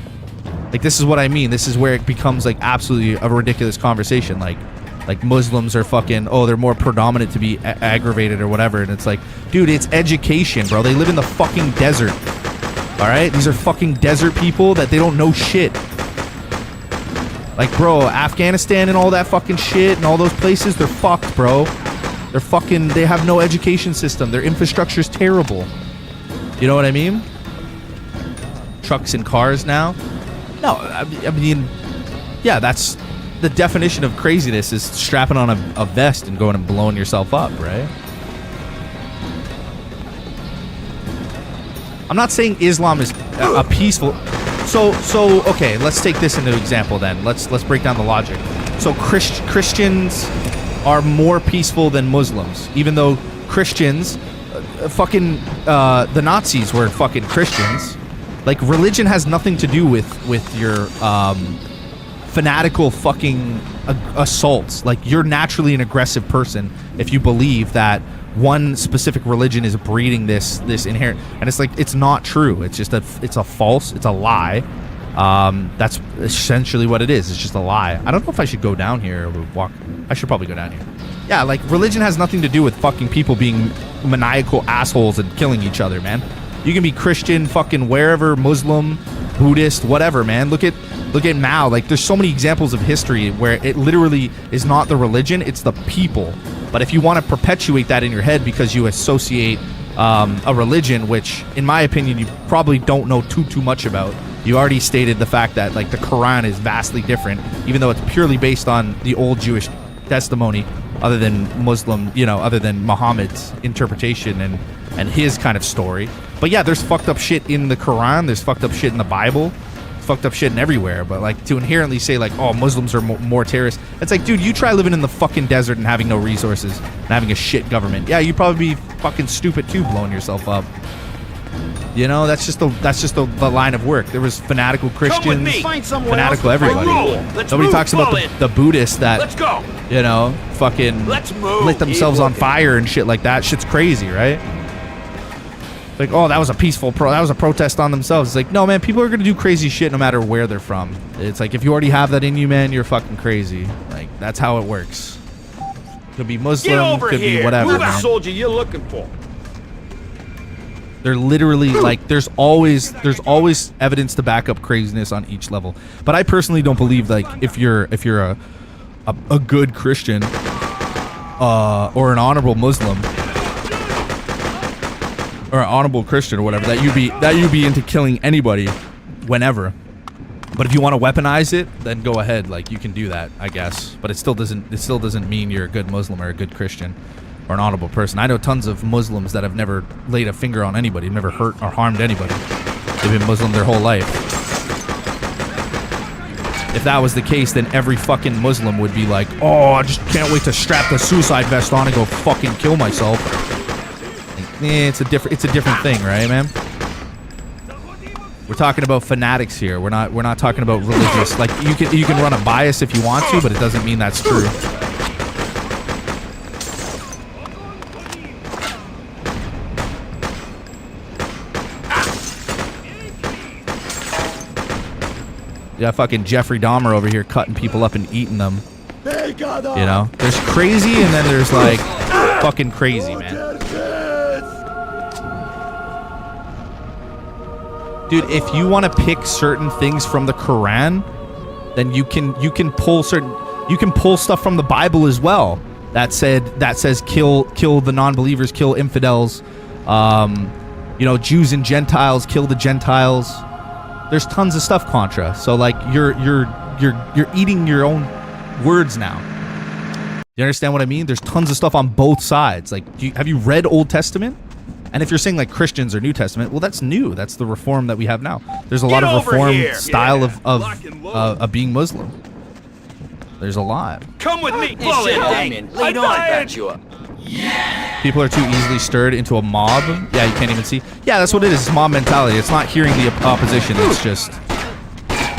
Like, this is what I mean. This is where it becomes, like, absolutely a ridiculous conversation. Like Muslims are fucking, oh, they're more predominant to be aggravated or whatever. And it's like, dude, it's education, bro. They live in the fucking desert. All right? These are fucking desert people that they don't know shit. Like, bro, Afghanistan and all that fucking shit and all those places, they're fucked, bro. They're fucking, they have no education system. Their infrastructure's terrible. You know what I mean? Trucks and cars now. No, I mean, yeah, that's the definition of craziness, is strapping on a vest and going and blowing yourself up, right? I'm not saying Islam is a peaceful... So okay, let's take this into example then. Let's break down the logic. So Christians are more peaceful than Muslims, even though Christians, the Nazis were fucking Christians. Like, religion has nothing to do with your fanatical fucking assaults. Like, you're naturally an aggressive person if you believe that one specific religion is breeding this inherent, and it's like, it's not true. It's just it's a lie. That's essentially what it is. It's just a lie. I don't know if I should go down here or walk. I should probably go down here. Yeah, like, religion has nothing to do with fucking people being maniacal assholes and killing each other, man. You can be Christian, fucking wherever, Muslim, Buddhist, whatever, man. Look at Mao. Like, there's so many examples of history where it literally is not the religion, it's the people. But if you want to perpetuate that in your head because you associate a religion, which, in my opinion, you probably don't know too much about. You already stated the fact that, like, the Quran is vastly different, even though it's purely based on the old Jewish testimony, other than Muslim, other than Muhammad's interpretation and his kind of story. But yeah, there's fucked up shit in the Quran. There's fucked up shit in the Bible. Fucked up shit in everywhere. But, like, to inherently say, like, oh, Muslims are more terrorists, it's like, dude, you try living in the fucking desert and having no resources and having a shit government. Yeah, you'd probably be fucking stupid too, blowing yourself up. That's just the line of work. There was fanatical Christians, fanatical everybody. Nobody talks about the Buddhists that, Let's go. Fucking lit themselves on fire and shit like that. Shit's crazy, right? Like, oh, that was a protest on themselves. It's like, no, man, people are gonna do crazy shit no matter where they're from. It's like, if you already have that in you, man, you're fucking crazy. Like, that's how it works. Could be Muslim, could be whatever. Move out, soldier you're looking for. They're literally, like, there's always evidence to back up craziness on each level. But I personally don't believe, like, if you're a good Christian or an honorable Muslim or an honorable Christian or whatever, that you be into killing anybody whenever. But if you want to weaponize it, then go ahead. Like, you can do that, I guess. But it still doesn't mean you're a good Muslim or a good Christian or an honorable person. I know tons of Muslims that have never laid a finger on anybody, never hurt or harmed anybody. They've been Muslim their whole life. If that was the case, then every fucking Muslim would be like, oh, I just can't wait to strap the suicide vest on and go fucking kill myself. It's a different thing, right, man? We're talking about fanatics here. We're not talking about religious. Like, you can run a bias if you want to, but it doesn't mean that's true. You got fucking Jeffrey Dahmer over here cutting people up and eating them. You know, there's crazy, and then there's like fucking crazy, man. Dude, if you want to pick certain things from the Quran, then you can pull stuff from the Bible as well. That says kill the non-believers, kill infidels, you know, Jews and Gentiles, kill the Gentiles. There's tons of stuff contra. So like you're eating your own words now. You understand what I mean? There's tons of stuff on both sides. Like, have you read Old Testament? And if you're saying like Christians or New Testament, well, that's new. That's the reform that we have now. There's a lot of reform style of being Muslim. There's a lot. Come with me. Lead on. Back you up. People are too easily stirred into a mob. Yeah, you can't even see. Yeah, that's what it is. It's mob mentality. It's not hearing the opposition. It's just,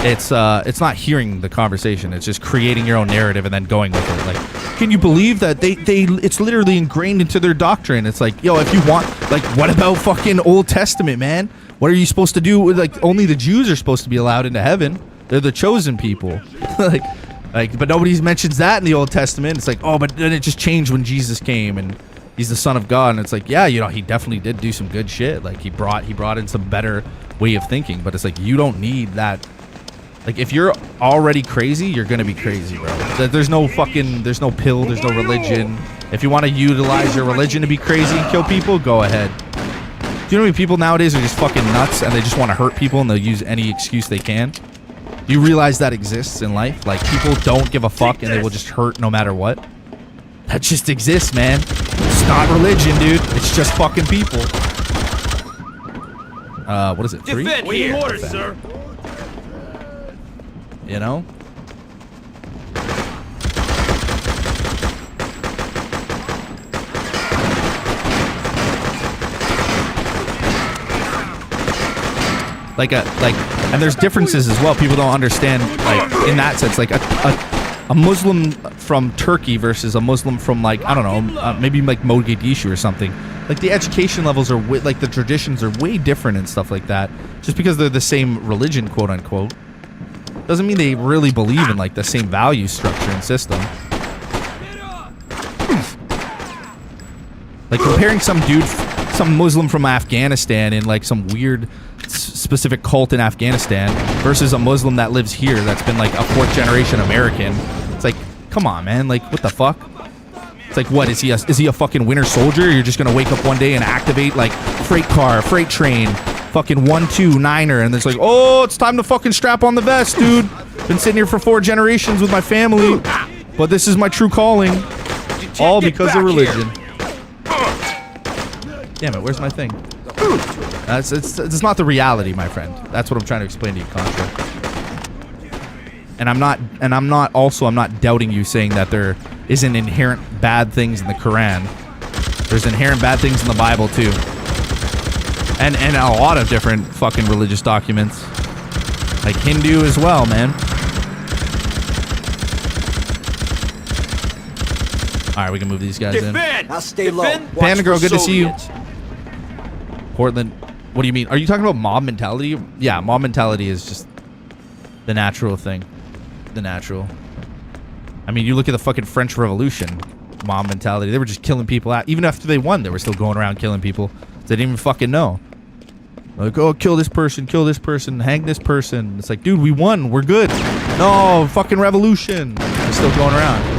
it's not hearing the conversation. It's just creating your own narrative and then going with it. Like, can you believe that it's literally ingrained into their doctrine? It's like, yo, if you want, like, what about fucking Old Testament, man? What are you supposed to do? Like, only the Jews are supposed to be allowed into heaven. They're the chosen people. Like, but nobody mentions that in the Old Testament. It's like, oh, but then it just changed when Jesus came and he's the Son of God. And it's like, yeah, you know, he definitely did do some good shit. Like, he brought in some better way of thinking. But it's like, you don't need that. Like, if you're already crazy, you're gonna be crazy, bro. There's no pill, there's no religion. If you want to utilize your religion to be crazy and kill people, go ahead. Do you know how many people nowadays are just fucking nuts and they just want to hurt people and they'll use any excuse they can? Do you realize that exists in life? Like, people don't give a fuck and they will just hurt no matter what. That just exists, man. It's not religion, dude. It's just fucking people. What is it? 3? Waiting orders, sir. You know? And there's differences as well. People don't understand, like, in that sense, like a Muslim from Turkey versus a Muslim from, like, I don't know, maybe like Mogadishu or something. Like, the education levels are like the traditions are way different and stuff like that. Just because they're the same religion, quote unquote, doesn't mean they really believe in like the same value structure and system. Like, comparing some Muslim from Afghanistan in like some weird specific cult in Afghanistan versus a Muslim that lives here that's been like a 4th generation American. It's like, come on, man. Like, what the fuck? It's like, what is he a fucking winter soldier? You're just gonna wake up one day and activate like freight train, fucking 129er, and it's like, oh, it's time to fucking strap on the vest, dude. Been sitting here for 4 generations with my family, but this is my true calling, all because of religion. Damn it, where's my thing? It's not the reality, my friend. That's what I'm trying to explain to you, Contra. And I'm not doubting you saying that there isn't inherent bad things in the Quran. There's inherent bad things in the Bible too. And a lot of different fucking religious documents. Like Hindu as well, man. Alright, we can move these guys in. I'll stay low. Panda Girl, good to see you. Portland, what do you mean? Are you talking about mob mentality? Yeah, mob mentality is just the natural thing. The natural. I mean, you look at the fucking French Revolution. Mob mentality. They were just killing people out. Even after they won, they were still going around killing people. They didn't even fucking know. Like, oh, kill this person, hang this person. It's like, dude, we won. We're good. No, fucking revolution. They're still going around.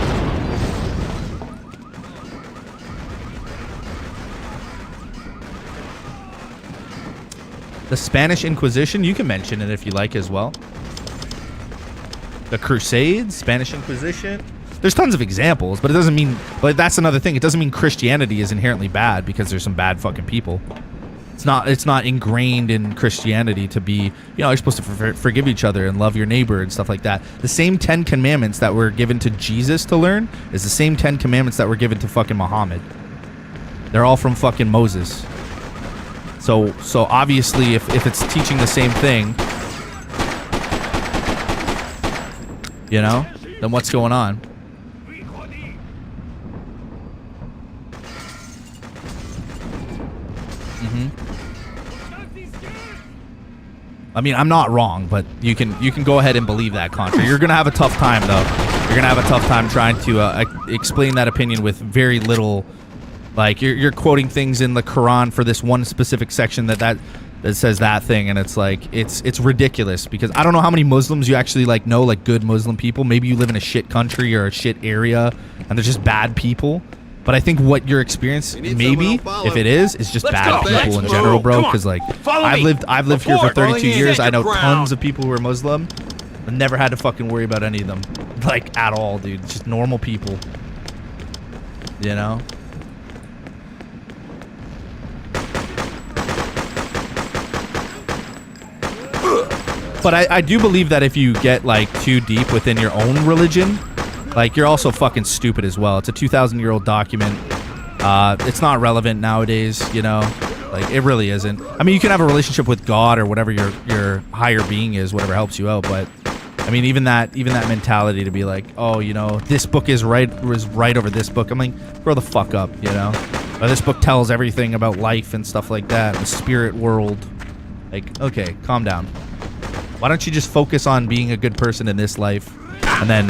The Spanish Inquisition, you can mention it if you like as well. The Crusades, Spanish Inquisition. There's tons of examples, but it doesn't mean, but that's another thing. It doesn't mean Christianity is inherently bad because there's some bad fucking people. It's not ingrained in Christianity to be, you know, you're supposed to forgive each other and love your neighbor and stuff like that. The same 10 commandments that were given to Jesus to learn is the same 10 commandments that were given to fucking Muhammad. They're all from fucking Moses. So obviously if it's teaching the same thing, you know, then what's going on? I mean, I'm not wrong, but you can go ahead and believe that, Contra. You're gonna have a tough time though. you're gonna have a tough time trying to explain that opinion with very little. Like you're quoting things in the Quran for this one specific section that says that thing, and it's like it's ridiculous because I don't know how many Muslims you actually like know, like good Muslim people. Maybe you live in a shit country or a shit area, and they're just bad people. But I think what your experience, maybe if it is just bad people in general, bro. Because like I've lived here for 32 years. I know tons of people who are Muslim. I've never had to fucking worry about any of them, like at all, dude. Just normal people, you know. But I do believe that if you get like too deep within your own religion, like you're also fucking stupid as well. It's a 2,000-year-old document. It's not relevant nowadays, you know. Like it really isn't. I mean, you can have a relationship with God or whatever your higher being is, whatever helps you out. But I mean, even that mentality to be like, oh, you know, this book is right over this book. I'm like, grow the fuck up, you know. Or this book tells everything about life and stuff like that, the spirit world. Like, okay, calm down. Why don't you just focus on being a good person in this life, and then,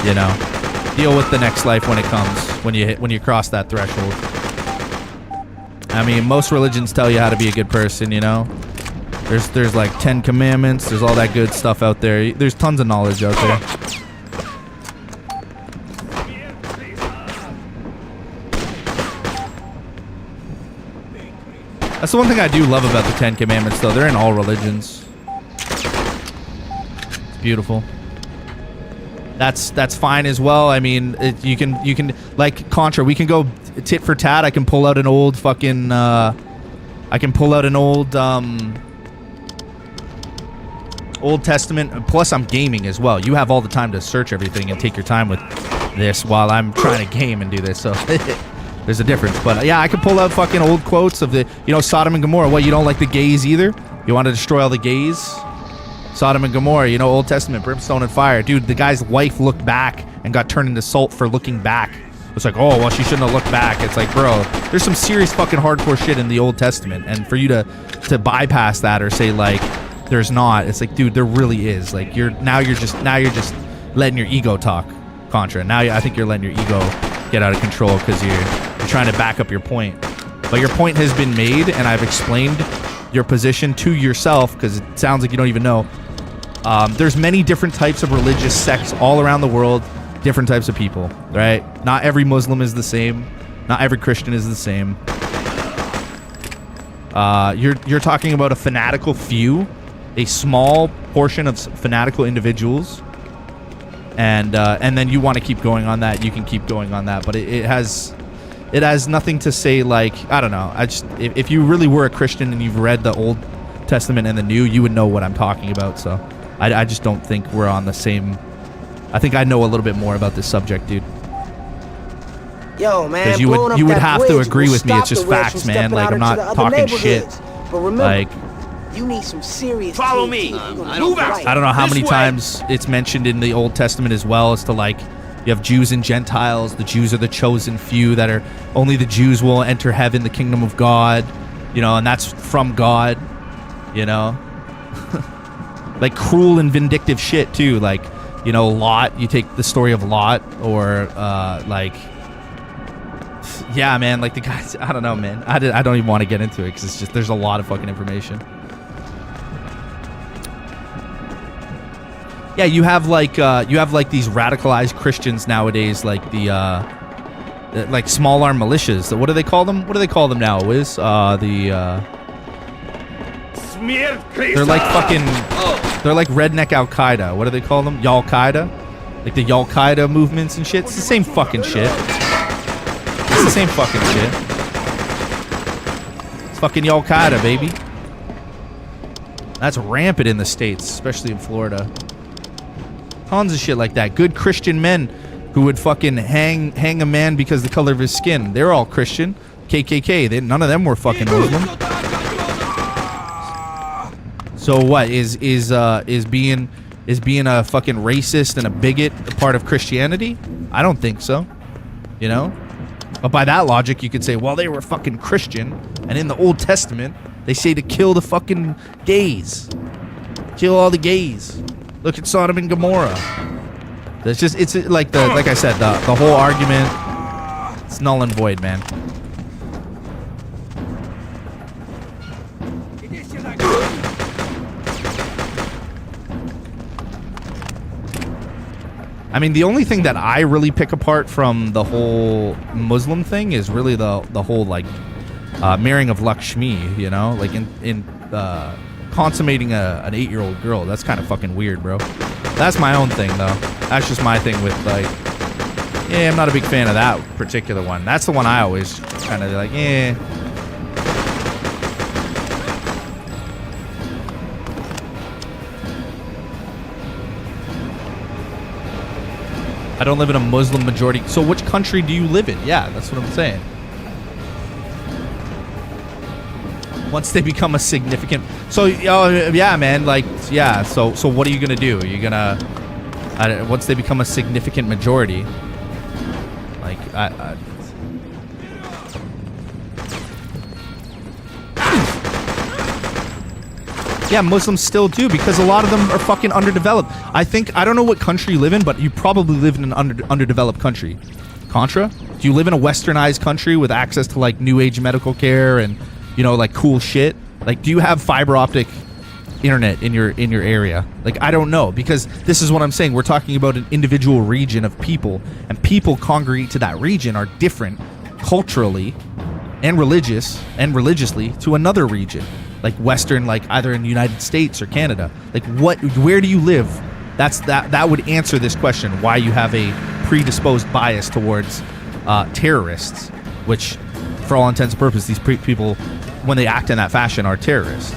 you know, deal with the next life when it comes, when you cross that threshold. I mean, most religions tell you how to be a good person, you know. There's like 10 commandments. There's all that good stuff out there. There's tons of knowledge out there. That's the one thing I do love about the 10 commandments, though. They're in all religions. Beautiful. That's fine as well. I mean, you can like Contra. We can go tit for tat. I can pull out an old fucking. I can pull out an old Old Testament. Plus, I'm gaming as well. You have all the time to search everything and take your time with this while I'm trying to game and do this. So there's a difference. But yeah, I can pull out fucking old quotes of the, you know, Sodom and Gomorrah. What, you don't like the gays either? You want to destroy all the gays? Sodom and Gomorrah, you know, Old Testament, brimstone and fire. Dude, the guy's wife looked back and got turned into salt for looking back. It's like, oh, well, she shouldn't have looked back. It's like, bro, there's some serious fucking hardcore shit in the Old Testament. And for you to bypass that or say, like, there's not, it's like, dude, there really is. Like, you're just letting your ego talk, Contra. Now I think you're letting your ego get out of control because you're trying to back up your point. But your point has been made, and I've explained your position to yourself because it sounds like you don't even know. There's many different types of religious sects all around the world, different types of people, right? Not every Muslim is the same. Not every Christian is the same. You're talking about a fanatical few, a small portion of fanatical individuals, and then you want to keep going on that. You can keep going on that, but it has nothing to say. Like, I don't know. If you really were a Christian and you've read the Old Testament and the New, you would know what I'm talking about. So I just don't think we're on the same. I think I know a little bit more about this subject, dude. Yo, man, because you would have to agree with me. It's just facts, man. Like, I'm not talking shit. But remember, like, you need some serious. Follow me. Move out. I don't know how many times it's mentioned in the Old Testament as well as to, like, you have Jews and Gentiles. The Jews are the chosen few that are only the Jews will enter heaven, the kingdom of God, you know, and that's from God, you know. Like cruel and vindictive shit too, like, you know, Lot. You take the story of Lot, or like, yeah, man, like the guys. I don't know, man. I don't even want to get into it because it's just there's a lot of fucking information. Yeah, you have like these radicalized Christians nowadays, like the like small arm militias. What do they call them? What do they call them now? They're like fucking. They're like redneck Al Qaeda. What do they call them? Y'all Qaeda, like the Y'all Qaeda movements and shit. It's the same fucking shit. It's the same fucking shit. It's fucking Y'all Qaeda, baby. That's rampant in the States, especially in Florida. Tons of shit like that. Good Christian men who would fucking hang a man because of the color of his skin. They're all Christian. KKK. None of them were fucking Muslim. So what is being a fucking racist and a bigot a part of Christianity? I don't think so. You know? But by that logic, you could say, well, they were fucking Christian, and in the Old Testament, they say to kill the fucking gays. Kill all the gays. Look at Sodom and Gomorrah. It's just, it's like like I said, the whole argument, it's null and void, man. I mean, the only thing that I really pick apart from the whole Muslim thing is really the whole like marrying of Lakshmi, you know, like in consummating an 8-year-old girl. That's kind of fucking weird, bro. That's my own thing, though. That's just my thing with like, yeah, I'm not a big fan of that particular one. That's the one I always kind of like, eh. I don't live in a Muslim majority. So which country do you live in? Yeah, that's what I'm saying. Once they become a significant... So, yeah, man, like, yeah, so what are you going to do? Are you going to... once they become a significant majority, like, yeah, Muslims still do, because a lot of them are fucking underdeveloped. I don't know what country you live in, but you probably live in an underdeveloped country. Contra? Do you live in a westernized country with access to, like, new age medical care and, you know, like, cool shit? Like, do you have fiber optic internet in your area? Like, I don't know, because this is what I'm saying. We're talking about an individual region of people, and people congregate to that region are different culturally and religiously to another region. Like Western, like either in the United States or Canada. Like where do you live? That would answer this question, why you have a predisposed bias towards terrorists, which for all intents and purposes, these people, when they act in that fashion, are terrorists.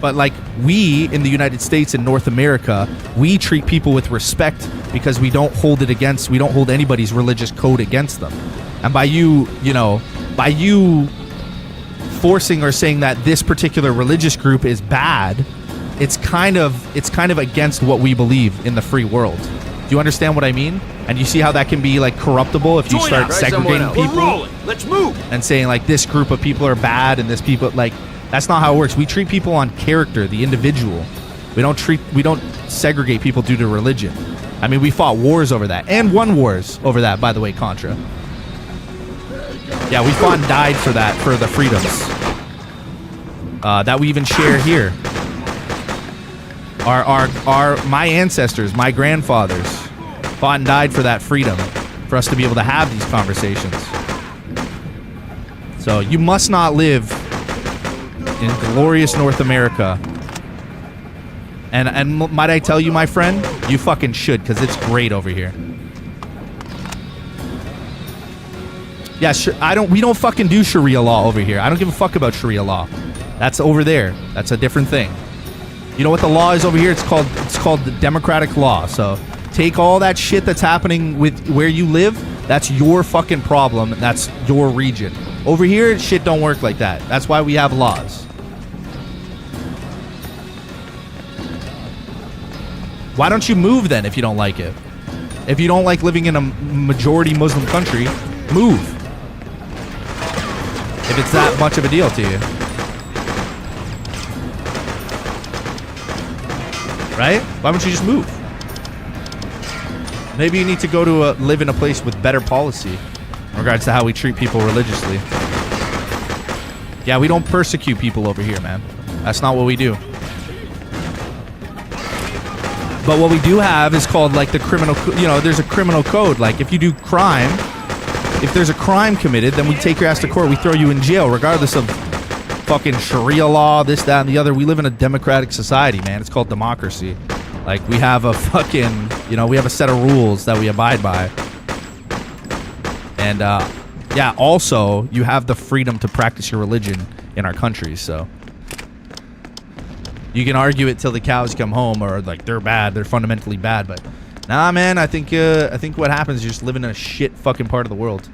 But like we in the United States and North America, we treat people with respect because we don't hold anybody's religious code against them. And by you forcing or saying that this particular religious group is bad, it's kind of against what we believe in the free world. Do you understand what I mean? And you see how that can be like corruptible if you start segregating people. Let's move. And saying like this group of people are bad and this people, like, that's not how it works. We treat people on character, the individual. We don't segregate people due to religion. I mean, we fought wars over that and won wars over that, by the way, Contra. Yeah, we fought and died for that, for the freedoms that we even share here. My ancestors, my grandfathers, fought and died for that freedom, for us to be able to have these conversations. So you must not live in glorious North America. And might I tell you, my friend, you fucking should, because it's great over here. Yeah, we don't fucking do Sharia law over here. I don't give a fuck about Sharia law. That's over there. That's a different thing. You know what the law is over here? It's called the democratic law. So take all that shit that's happening with where you live. That's your fucking problem. That's your region. Over here, shit don't work like that. That's why we have laws. Why don't you move then if you don't like it? If you don't like living in a majority Muslim country, move. If it's that much of a deal to you. Right? Why don't you just move? Maybe you need to go to live in a place with better policy in regards to how we treat people religiously. Yeah, we don't persecute people over here, man. That's not what we do. But what we do have is called like the criminal, there's a criminal code. Like if you do crime, if there's a crime committed, then we take your ass to court. We throw you in jail, regardless of fucking Sharia law, this, that, and the other. We live in a democratic society, man. It's called democracy. Like we have a fucking, we have a set of rules that we abide by. And yeah, also you have the freedom to practice your religion in our country. So you can argue it till the cows come home, or like they're bad, they're fundamentally bad, but nah, man, I think what happens is you just live in a shit fucking part of the world.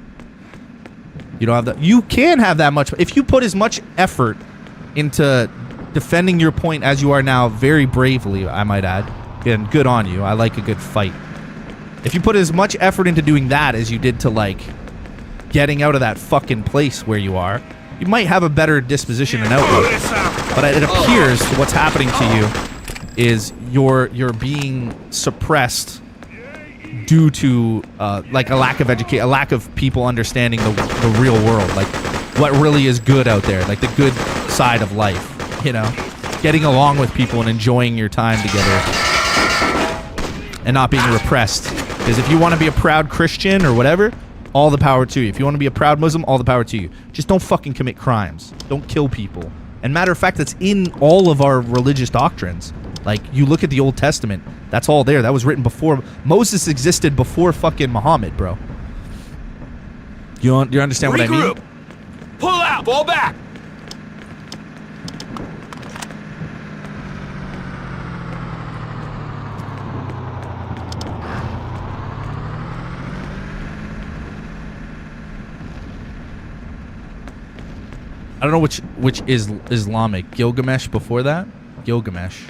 You don't have that. You can have that much if you put as much effort into defending your point as you are now, very bravely, I might add. And good on you. I like a good fight. If you put as much effort into doing that as you did to like getting out of that fucking place where you are, you might have a better disposition and outlook. But it appears what's happening to you is you're being suppressed due to like a lack of a lack of people understanding the real world, like what really is good out there, like the good side of life, you know, getting along with people and enjoying your time together and not being repressed. Because if you want to be a proud Christian or whatever, all the power to you. If you want to be a proud Muslim, all the power to you. Just don't fucking commit crimes. Don't kill people. And matter of fact, that's in all of our religious doctrines. Like, you look at the Old Testament, that's all there. That was written before. Moses existed before fucking Muhammad, bro. You understand what I mean? Pull out! Fall back! I don't know which is Islamic. Gilgamesh before that? Gilgamesh.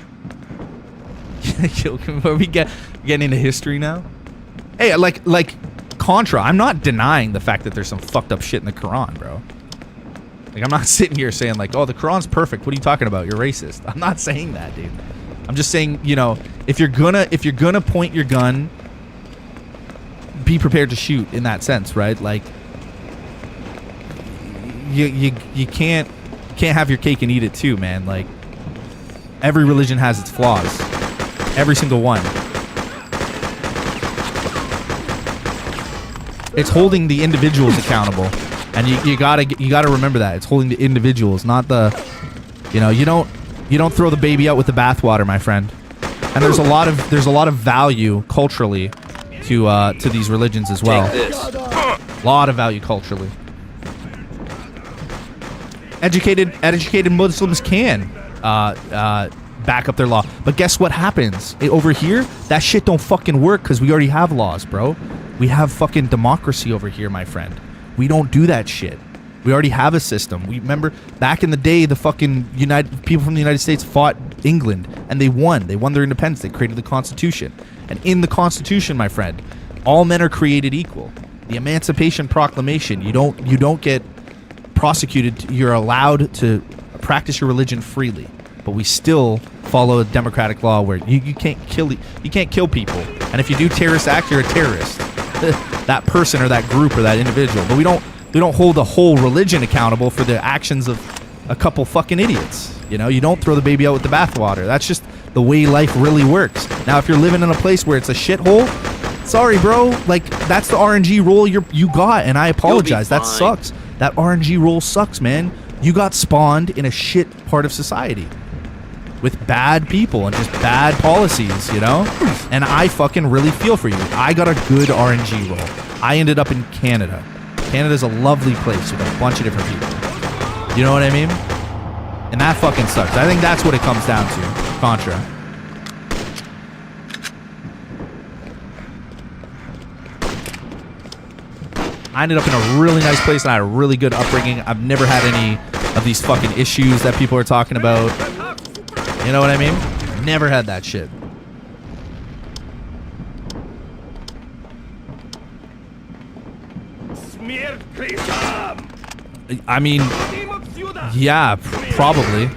Are we getting into history now? Hey, like Contra, I'm not denying the fact that there's some fucked up shit in the Quran, bro. Like, I'm not sitting here saying like, oh, the Quran's perfect. What are you talking about? You're racist. I'm not saying that, dude. I'm just saying, you know, if you're gonna point your gun, be prepared to shoot in that sense, right? Like, you can't have your cake and eat it too, man. Like, every religion has its flaws. Every single one. It's holding the individuals accountable. And you gotta remember that. It's holding the individuals, not the, you know, you don't throw the baby out with the bathwater, my friend. And there's a lot of value culturally to these religions as well. A lot of value culturally. Educated Muslims can back up their law, but guess what happens over here? That shit don't fucking work because we already have laws, bro. We have fucking democracy over here, my friend. We don't do that shit. We already have a system. We remember back in the day, the fucking people from the United States fought England and they won. They won their independence. They created the Constitution, and in the Constitution, my friend, all men are created equal. The Emancipation Proclamation. You don't get prosecuted. You're allowed to practice your religion freely, but we still follow a democratic law where you can't kill people, and if you do terrorist act, you're a terrorist. That person or that group or that individual. But we don't hold the whole religion accountable for the actions of a couple fucking idiots. You know, you don't throw the baby out with the bathwater. That's just the way life really works. Now, if you're living in a place where it's a shithole, sorry, bro. Like, that's the RNG role you got, and I apologize. That sucks. That RNG role sucks, man. You got spawned in a shit part of society with bad people and just bad policies, you know? And I fucking really feel for you. I got a good RNG role. I ended up in Canada. Canada's a lovely place with a bunch of different people. You know what I mean? And that fucking sucks. I think that's what it comes down to. Contra. I ended up in a really nice place and I had a really good upbringing. I've never had any of these fucking issues that people are talking about. You know what I mean? Never had that shit. I mean, yeah, probably.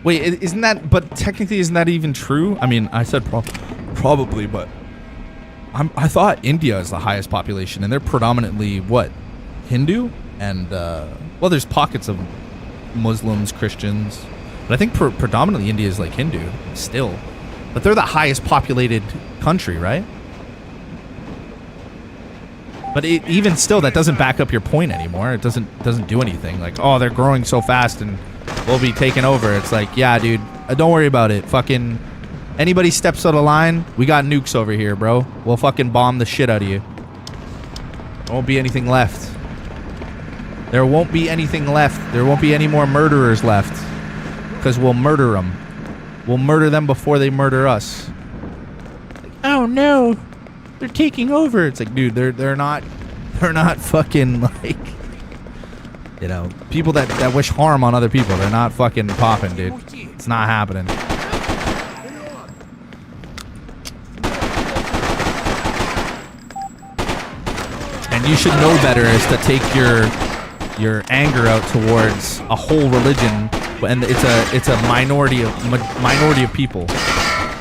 Wait, isn't that, but technically isn't that even true? I mean, I said probably, but I thought India is the highest population, and they're predominantly, what, Hindu? And, well, there's pockets of Muslims, Christians, but I think predominantly India is like Hindu still. But they're the highest populated country, right? But even still, that doesn't back up your point anymore. It doesn't do anything. Like, oh, they're growing so fast and we'll be taking over. It's like, yeah, dude, don't worry about it. Fucking anybody steps out of line, we got nukes over here, bro. We'll fucking bomb the shit out of you. There won't be anything left. There won't be anything left. There won't be any more murderers left. Because we'll murder them. We'll murder them before they murder us. Like, oh no, they're taking over. It's like, dude, they're not fucking, like, you know, people that wish harm on other people. They're not fucking popping, dude. It's not happening. And you should know better is to take your anger out towards a whole religion and it's a minority of people.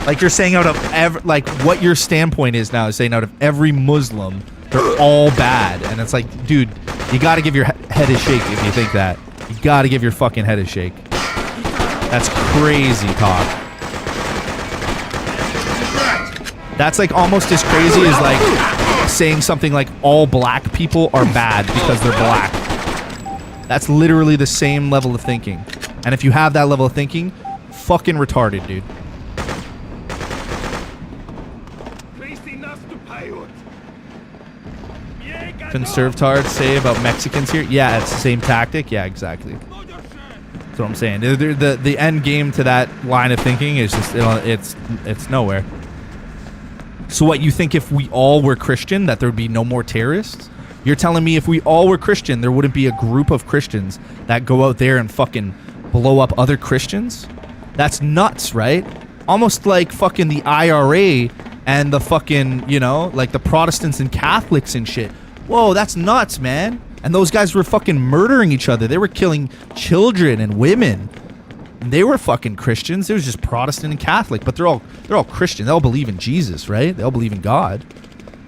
Like you're saying, out of like what your standpoint is now is saying out of every Muslim, they're all bad, and it's like, dude, you got to give your head a shake if you think that. You got to give your fucking head a shake. That's crazy talk. That's like almost as crazy as like saying something like all black people are bad because they're black. That's literally the same level of thinking. And if you have that level of thinking, fucking retarded, dude. Conservatard say about Mexicans here? Yeah, it's the same tactic. Yeah, exactly. That's what I'm saying. The end game to that line of thinking is just it's nowhere. So what, you think if we all were Christian that there would be no more terrorists? You're telling me if we all were Christian there wouldn't be a group of Christians that go out there and fucking blow up other Christians? That's nuts, right? Almost like fucking the IRA and the fucking, you know, like the Protestants and Catholics and shit. Whoa, that's nuts, man. And those guys were fucking murdering each other. They were killing children and women. And they were fucking Christians. It was just Protestant and Catholic, but they're all Christian. They all believe in Jesus, right? They all believe in God.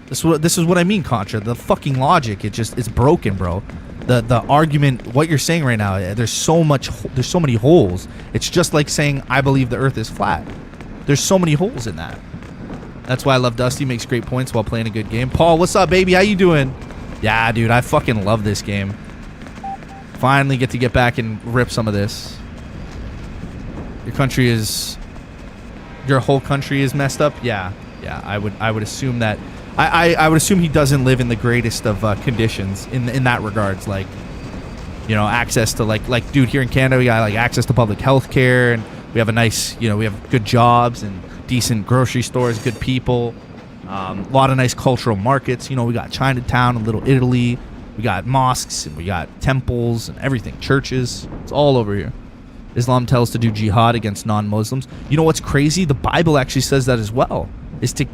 This is what I mean, Contra. The fucking logic, it's broken, bro. The argument, what you're saying right now, there's so many holes. It's just like saying I believe the earth is flat. There's so many holes in that. That's why I love Dusty. Makes great points while playing a good game. Paul, what's up, baby? How you doing? Yeah, dude, I fucking love this game. Finally get to get back and rip some of this. Your whole country is messed up? Yeah, I would assume that. I would assume he doesn't live in the greatest of conditions in that regards, like, you know, access to like dude, here in Canada we got like access to public health care, and we have a nice, you know, we have good jobs and decent grocery stores, good people, a lot of nice cultural markets. You know, we got Chinatown and Little Italy, we got mosques and we got temples and everything, churches. It's all over here. Islam tells to do jihad against non-Muslims. You know what's crazy? The Bible actually says that as well. Is to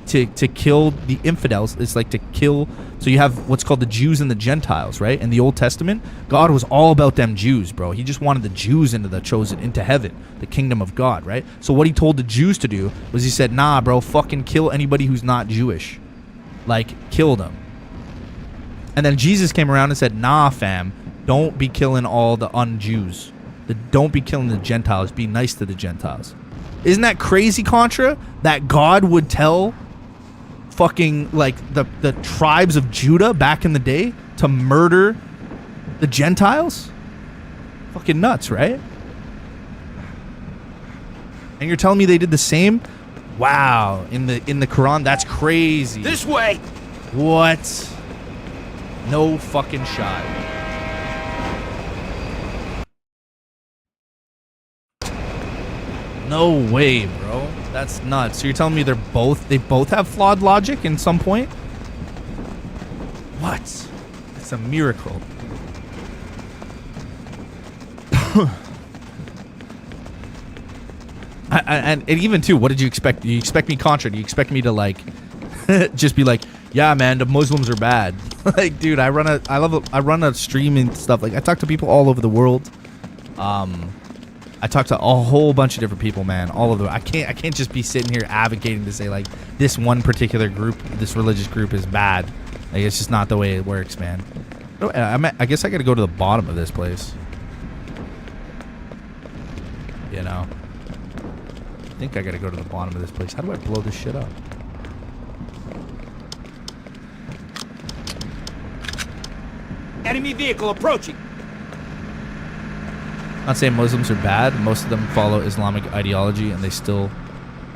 kill the infidels. It's like to kill. So you have what's called the Jews and the Gentiles, right? In the Old Testament, God was all about them Jews, bro. He just wanted the Jews into heaven, the kingdom of God, right? So what he told the Jews to do was he said, nah, bro, fucking kill anybody who's not Jewish. Like, kill them. And then Jesus came around and said, nah, fam, don't be killing all the un-Jews. Don't be killing the Gentiles. Be nice to the Gentiles. Isn't that crazy, Contra? That God would tell fucking like the tribes of Judah back in the day to murder the Gentiles? Fucking nuts, right? And you're telling me they did the same? Wow, in the Quran, that's crazy. This way. What? No fucking shot. No way, bro. That's nuts. So you're telling me they both have flawed logic in some point? What? It's a miracle. And even too, what did you expect? Do you expect me Contra? Do you expect me to like just be like, yeah, man, the Muslims are bad? Like, dude, I run a stream and stuff. Like, I talk to people all over the world. I talk to a whole bunch of different people, man. All of them. I can't just be sitting here advocating to say like this one particular group, this religious group is bad. Like, it's just not the way it works, man. I guess I got to go to the bottom of this place. You know. I think I got to go to the bottom of this place. How do I blow this shit up? Enemy vehicle approaching. Not saying Muslims are bad. Most of them follow Islamic ideology, and they still,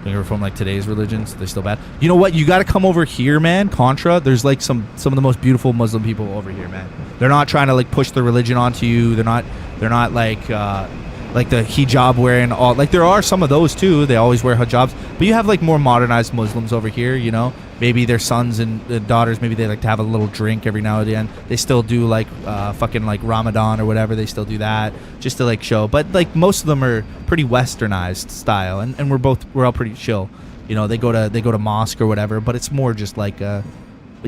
from like today's religions, they're still bad. You know what? You got to come over here, man. Contra. There's like some of the most beautiful Muslim people over here, man. They're not trying to like push their religion onto you. They're not like the hijab wearing all. Like, there are some of those too. They always wear hijabs, but you have like more modernized Muslims over here. You know, maybe their sons and daughters, maybe they like to have a little drink every now and then. They still do like fucking like Ramadan or whatever. They still do that just to like show. But like most of them are pretty westernized style, and we're all pretty chill. You know, they go to mosque or whatever, but it's more just like but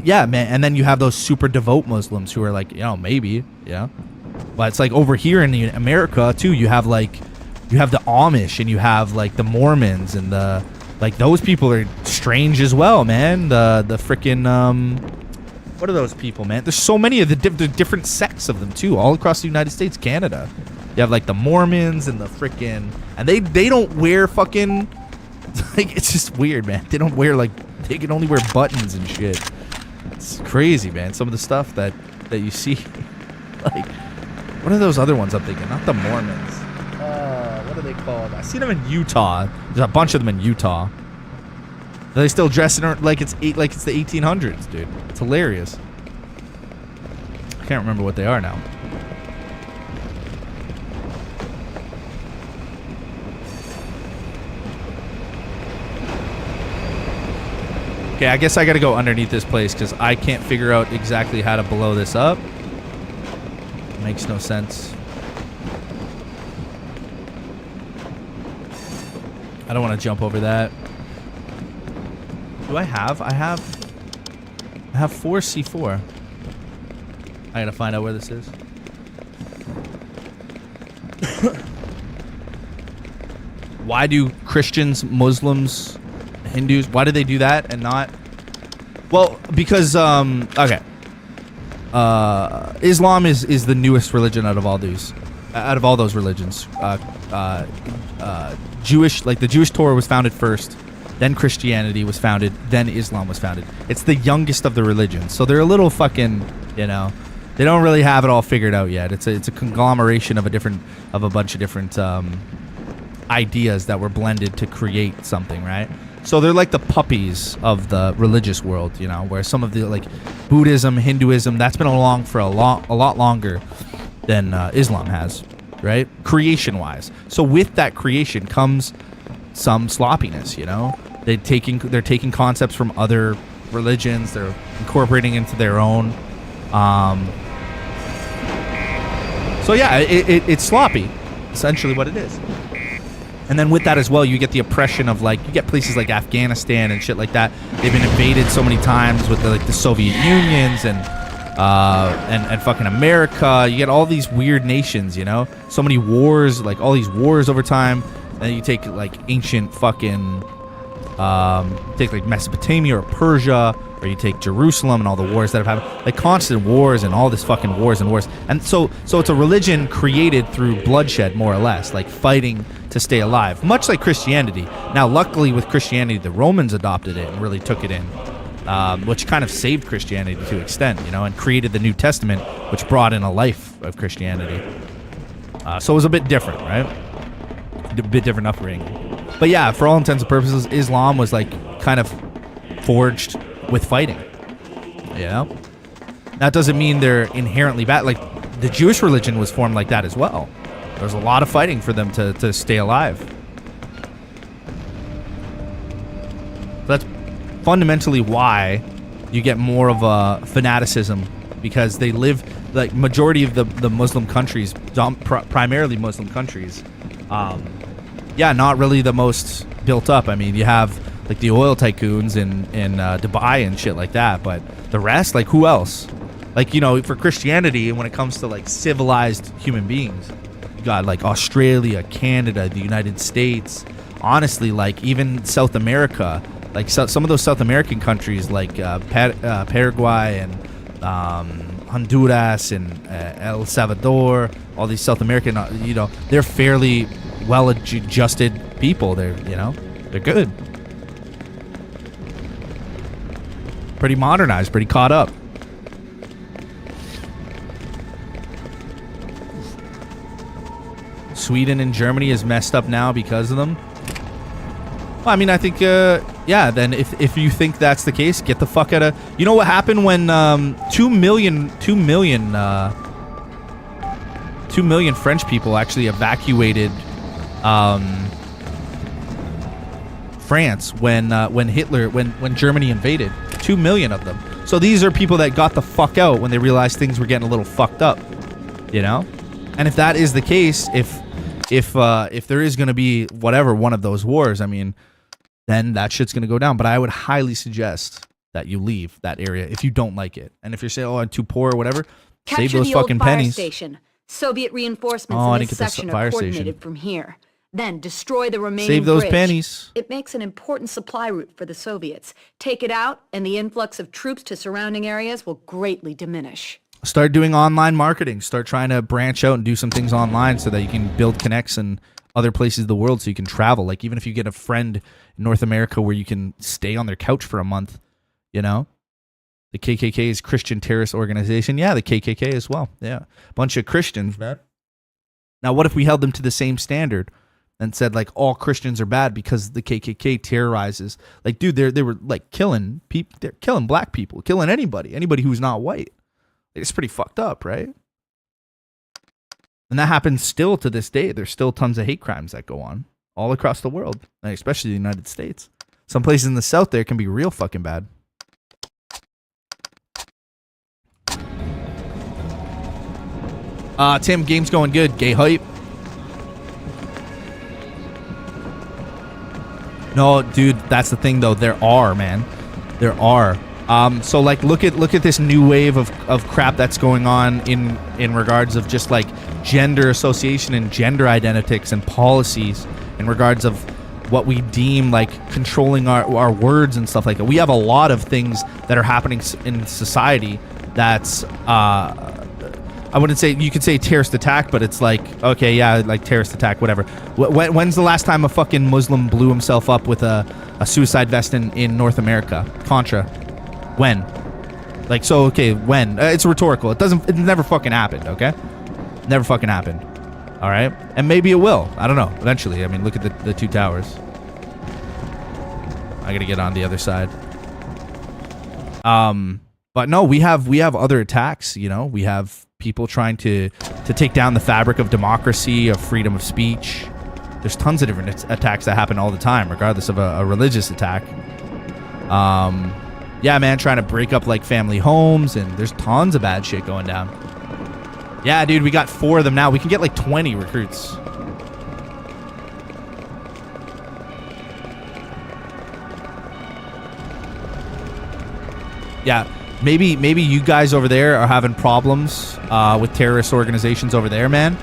yeah, man. And then you have those super devout Muslims who are like, you know, maybe, yeah. But it's like over here in America too, you have like you have the Amish, and you have like the Mormons, and the like. Those people are strange as well, man. The freaking what are those people, man? There's so many of the different sects of them too, all across the United States, Canada. You have like the Mormons and the freaking, and they don't wear fucking like, it's just weird, man. They don't wear like, they can only wear buttons and shit. It's crazy, man. Some of the stuff that you see. Like, what are those other ones I'm thinking? Not the Mormons. What are they called? I see them in Utah. There's a bunch of them in Utah. They still dress in like it's the 1800s, dude. It's hilarious. I can't remember what they are now. Okay, I guess I gotta go underneath this place because I can't figure out exactly how to blow this up. Makes no sense. I don't want to jump over that. Do I have? I have 4 C4. I gotta find out where this is. Why do Christians, Muslims, Hindus, why do they do that and not? Well, because okay. Islam is the newest religion out of all those religions. Jewish, like the Jewish Torah was founded first, then Christianity was founded, then Islam was founded. It's the youngest of the religions, so they're a little fucking, you know, they don't really have it all figured out yet. It's a conglomeration of a bunch of different ideas that were blended to create something, right? So they're like the puppies of the religious world, you know, where some of the like Buddhism, Hinduism, that's been along for a lot longer than Islam has, right? Creation-wise. So with that creation comes some sloppiness, you know. They're taking concepts from other religions, they're incorporating into their own. So yeah, it's sloppy, essentially what it is. And then with that as well, you get the oppression of like, you get places like Afghanistan and shit like that. They've been invaded so many times with the Soviet Unions and fucking America. You get all these weird nations, you know, so many wars, like all these wars over time. And then you take like ancient fucking, take like Mesopotamia or Persia, or you take Jerusalem and all the wars that have happened, like constant wars and all this fucking wars and wars. And so it's a religion created through bloodshed, more or less, like fighting to stay alive, much like Christianity. Now, luckily with Christianity, the Romans adopted it and really took it in, which kind of saved Christianity to an extent, you know, and created the New Testament, which brought in a life of Christianity. So it was a bit different, right? A bit different upbringing. But yeah, for all intents and purposes, Islam was like kind of forged with fighting, you know? That doesn't mean they're inherently bad. Like the Jewish religion was formed like that as well. There's a lot of fighting for them to stay alive. That's fundamentally why you get more of a fanaticism, because they live, like majority of the Muslim countries, primarily Muslim countries, not really the most built up. I mean, you have like the oil tycoons in Dubai and shit like that, but the rest, like who else? Like, you know, for Christianity, when it comes to like civilized human beings, you got like Australia, Canada, the United States, honestly, like even South America, like some of those South American countries like Paraguay and Honduras and El Salvador, all these South American, you know, they're fairly well-adjusted people. They're, you know, they're good. Pretty modernized, pretty caught up. Sweden and Germany is messed up now because of them. Well, I mean, I think, yeah, then if you think that's the case, get the fuck out of... You know what happened when 2 million French people actually evacuated France when Germany invaded? 2 million of them. So these are people that got the fuck out when they realized things were getting a little fucked up, you know? And if that is the case, if there is going to be whatever one of those wars, I mean, then that shit's going to go down. But I would highly suggest that you leave that area if you don't like it. And if you're saying, oh, I'm too poor or whatever, Capture save those the old fucking fire pennies. Station. Soviet reinforcements Oh, I in didn't this get the section fire are coordinated station. from here. Then destroy the remaining Save those bridge. pennies. It makes an important supply route for the Soviets. Take it out, and the influx of troops to surrounding areas will greatly diminish. Start doing online marketing. Start trying to branch out and do some things online so that you can build connects in other places of the world so you can travel. Like, even if you get a friend in North America where you can stay on their couch for a month, you know? The KKK is Christian terrorist organization. Yeah, the KKK as well. Yeah. Bunch of Christians, man. Now, what if we held them to the same standard and said, like, all Christians are bad because the KKK terrorizes? Like, dude, they were, like, killing people. They're killing black people, killing anybody who's not white. It's pretty fucked up, right? And that happens still to this day. There's still tons of hate crimes that go on all across the world, especially the United States. Some places in the South there can be real fucking bad. Tim, game's going good. Gay hype. No, dude, that's the thing though. There are, man. There are. So like look at this new wave of crap that's going on in regards of just like gender association and gender identities and policies in regards of what we deem like controlling our words and stuff like that. We have a lot of things that are happening in society that's I wouldn't say, you could say terrorist attack, but it's like, okay, yeah, like terrorist attack, whatever. When's the last time a fucking Muslim blew himself up with a suicide vest in North America? Contra. When? Like, so, okay, when? It's rhetorical. It never fucking happened, okay? Never fucking happened. All right? And maybe it will. I don't know. Eventually. I mean, look at the two towers. I gotta get on the other side. But no, we have other attacks, you know? We have people trying to take down the fabric of democracy, of freedom of speech. There's tons of different attacks that happen all the time, regardless of a religious attack. Yeah, man, trying to break up like family homes, and there's tons of bad shit going down. Yeah, dude, we got 4 of them now. We can get like 20 recruits. Yeah, maybe you guys over there are having problems with terrorist organizations over there, man.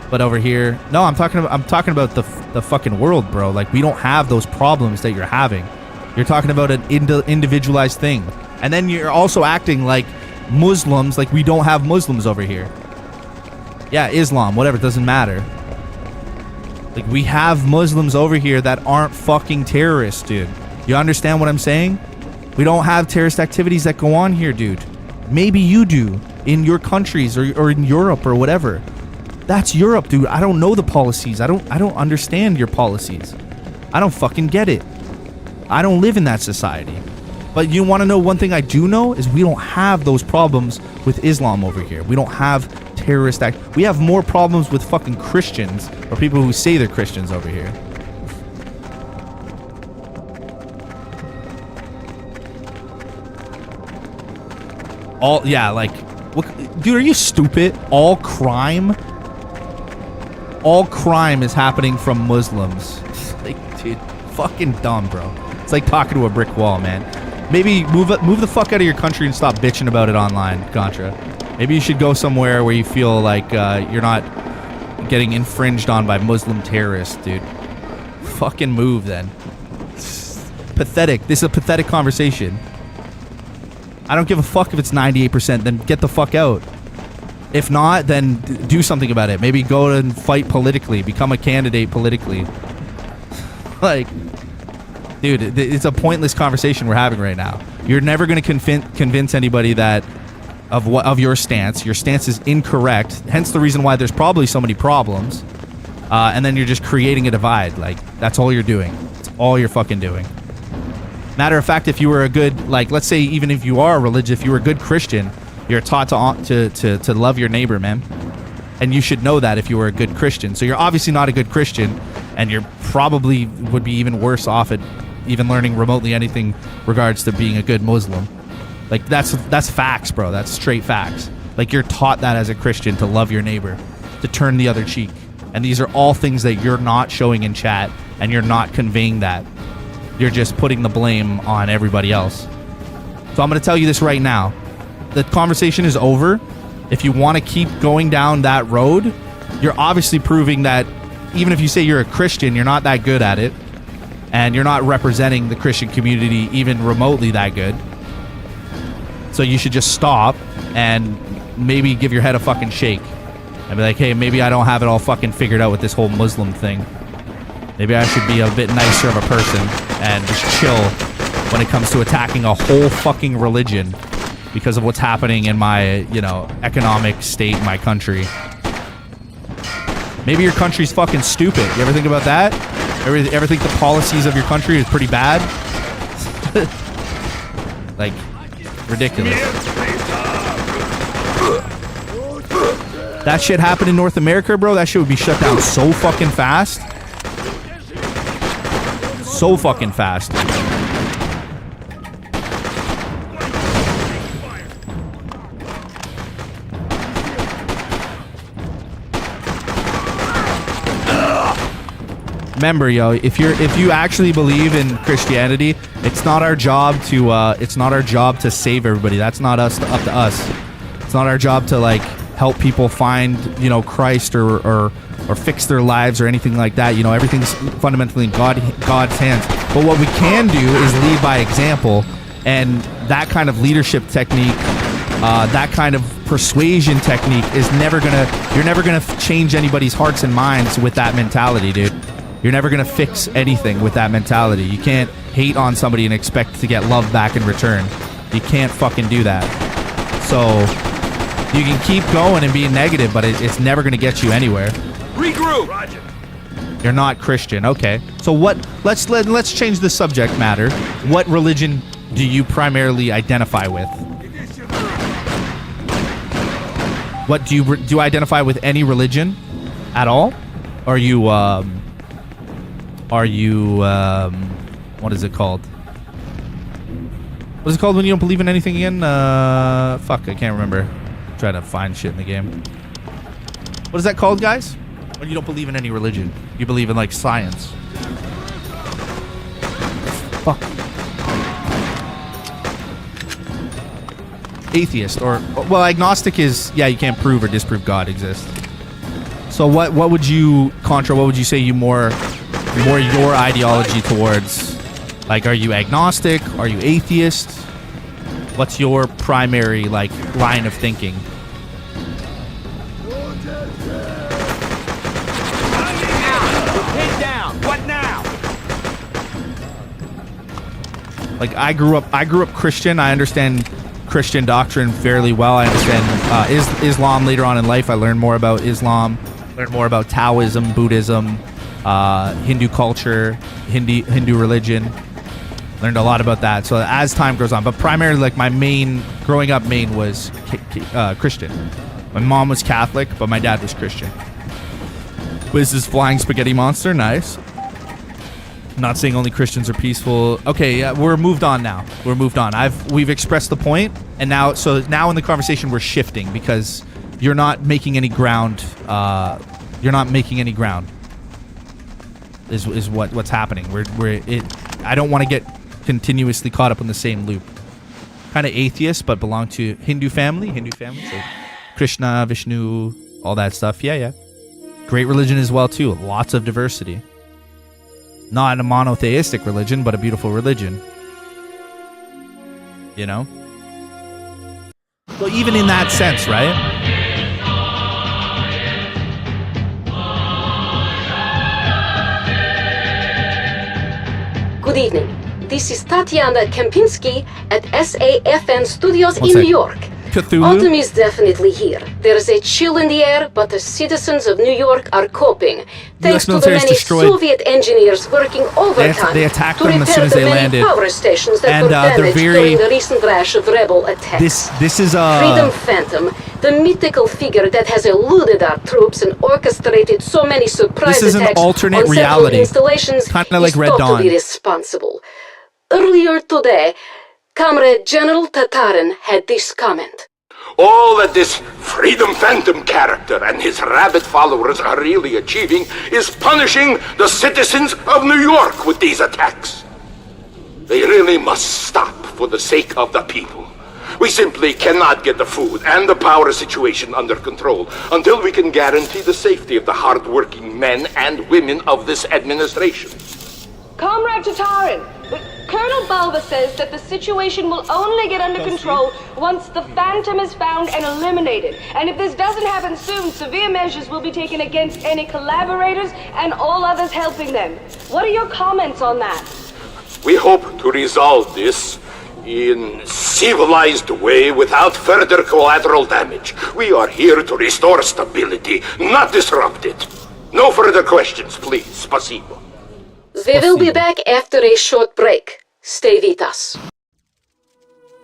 But over here, no, I'm talking about the fucking world, bro. Like, we don't have those problems that you're having. You're talking about an individualized thing. And then you're also acting like Muslims, like we don't have Muslims over here. Yeah, Islam, whatever, it doesn't matter. Like, we have Muslims over here that aren't fucking terrorists, dude. You understand what I'm saying? We don't have terrorist activities that go on here, dude. Maybe you do in your countries or in Europe or whatever. That's Europe, dude. I don't know the policies. I don't understand your policies. I don't fucking get it. I don't live in that society. But you want to know one thing I do know is we don't have those problems with Islam over here. We don't have terrorist act. We have more problems with fucking Christians or people who say they're Christians over here. All, yeah, like, what, dude, are you stupid? All crime is happening from Muslims. Like, dude, fucking dumb, bro. It's like talking to a brick wall, man. Maybe move the fuck out of your country and stop bitching about it online, Contra. Maybe you should go somewhere where you feel like you're not getting infringed on by Muslim terrorists, dude. Fucking move, then. Pathetic. This is a pathetic conversation. I don't give a fuck if it's 98%, then get the fuck out. If not, then do something about it. Maybe go and fight politically. Become a candidate politically. Like, dude, it's a pointless conversation we're having right now. You're never going to convince anybody that of your stance. Your stance is incorrect. Hence the reason why there's probably so many problems. And then you're just creating a divide. Like, that's all you're doing. It's all you're fucking doing. Matter of fact, if you were a good, like, let's say even if you are religious, if you were a good Christian, you're taught to love your neighbor, man. And you should know that if you were a good Christian. So you're obviously not a good Christian, and you're probably would be even worse off at even learning remotely anything regards to being a good Muslim. Like, that's facts, bro. That's straight facts. Like, you're taught that as a Christian to love your neighbor, to turn the other cheek. And these are all things that you're not showing in chat, and you're not conveying that. You're just putting the blame on everybody else. So I'm going to tell you this right now. The conversation is over. If you want to keep going down that road, you're obviously proving that even if you say you're a Christian, you're not that good at it, and you're not representing the Christian community even remotely that good. So you should just stop and maybe give your head a fucking shake and be like, hey, maybe I don't have it all fucking figured out with this whole Muslim thing. Maybe I should be a bit nicer of a person and just chill when it comes to attacking a whole fucking religion because of what's happening in my, you know, economic state in my country. Maybe your country's fucking stupid. You ever think about that? Ever think the policies of your country is pretty bad? Like, ridiculous. That shit happened in North America, bro. That shit would be shut down so fucking fast. So fucking fast. Remember, yo, if you actually believe in Christianity, it's not our job to save everybody. That's not up to us. It's not our job to like help people find, you know, Christ or fix their lives or anything like that. You know, everything's fundamentally in God's hands. But what we can do is lead by example, and that kind of leadership technique, that kind of persuasion technique you're never gonna change anybody's hearts and minds with that mentality, dude. You're never gonna fix anything with that mentality. You can't hate on somebody and expect to get love back in return. You can't fucking do that. So you can keep going and being negative, but it's never gonna get you anywhere. Regroup! Roger. You're not Christian, okay? So let's change the subject matter. What religion do you primarily identify with? What do you identify with any religion at all? Are you what is it called? What is it called when you don't believe in anything again? Fuck, I can't remember. I'm trying to find shit in the game. What is that called, guys? When you don't believe in any religion. You believe in, like, science. Fuck. Atheist, or... Well, agnostic is... Yeah, you can't prove or disprove God exists. So what would you... Contra, what would you say you more your ideology towards? Like, are you agnostic? Are you atheist? What's your primary, like, line of thinking? Like, I grew up Christian. I understand Christian doctrine fairly well. I understand Islam later on in life. I learned more about Islam, learned more about Taoism, Buddhism, Hindu culture, Hindu religion. Learned a lot about that. So as time goes on, but primarily, like, my growing up main was Christian. My mom was Catholic, but my dad was Christian. Wiz is flying spaghetti monster. Nice. Not saying only Christians are peaceful. Okay, yeah, we're moved on now. We're moved on. We've expressed the point, and now in the conversation we're shifting because you're not making any ground. You're not making any ground. Is what's happening. I don't want to get continuously caught up in the same loop. Kind of atheist, but belong to Hindu family. So Krishna, Vishnu, all that stuff. Yeah. Great religion as well too. Lots of diversity. Not a monotheistic religion, but a beautiful religion. You know? So even in that sense, right? Good evening. This is Tatiana Kempinski at SAFN Studios in New York. Cthulhu? Autumn is definitely here. There is a chill in the air, but the citizens of New York are coping. Thanks to the many Soviet engineers working overtime they attacked to them as repair soon as the they many landed. power stations that were damaged during the recent rash of rebel attacks. This is Freedom Phantom, the mythical figure that has eluded our troops and orchestrated so many surprise This is an attacks alternate on reality. several installations, Kind of like is Red totally Dawn. responsible. Earlier today, Comrade General Tatarin had this comment. All that this Freedom Phantom character and his rabid followers are really achieving is punishing the citizens of New York with these attacks. They really must stop for the sake of the people. We simply cannot get the food and the power situation under control until we can guarantee the safety of the hard-working men and women of this administration. Comrade Tatarin, Colonel Balva says that the situation will only get under control once the Phantom is found and eliminated. And if this doesn't happen soon, severe measures will be taken against any collaborators and all others helping them. What are your comments on that? We hope to resolve this in civilized way without further collateral damage. We are here to restore stability, not disrupt it. No further questions, please. Spasibo. We will be back after a short break. Stay with us.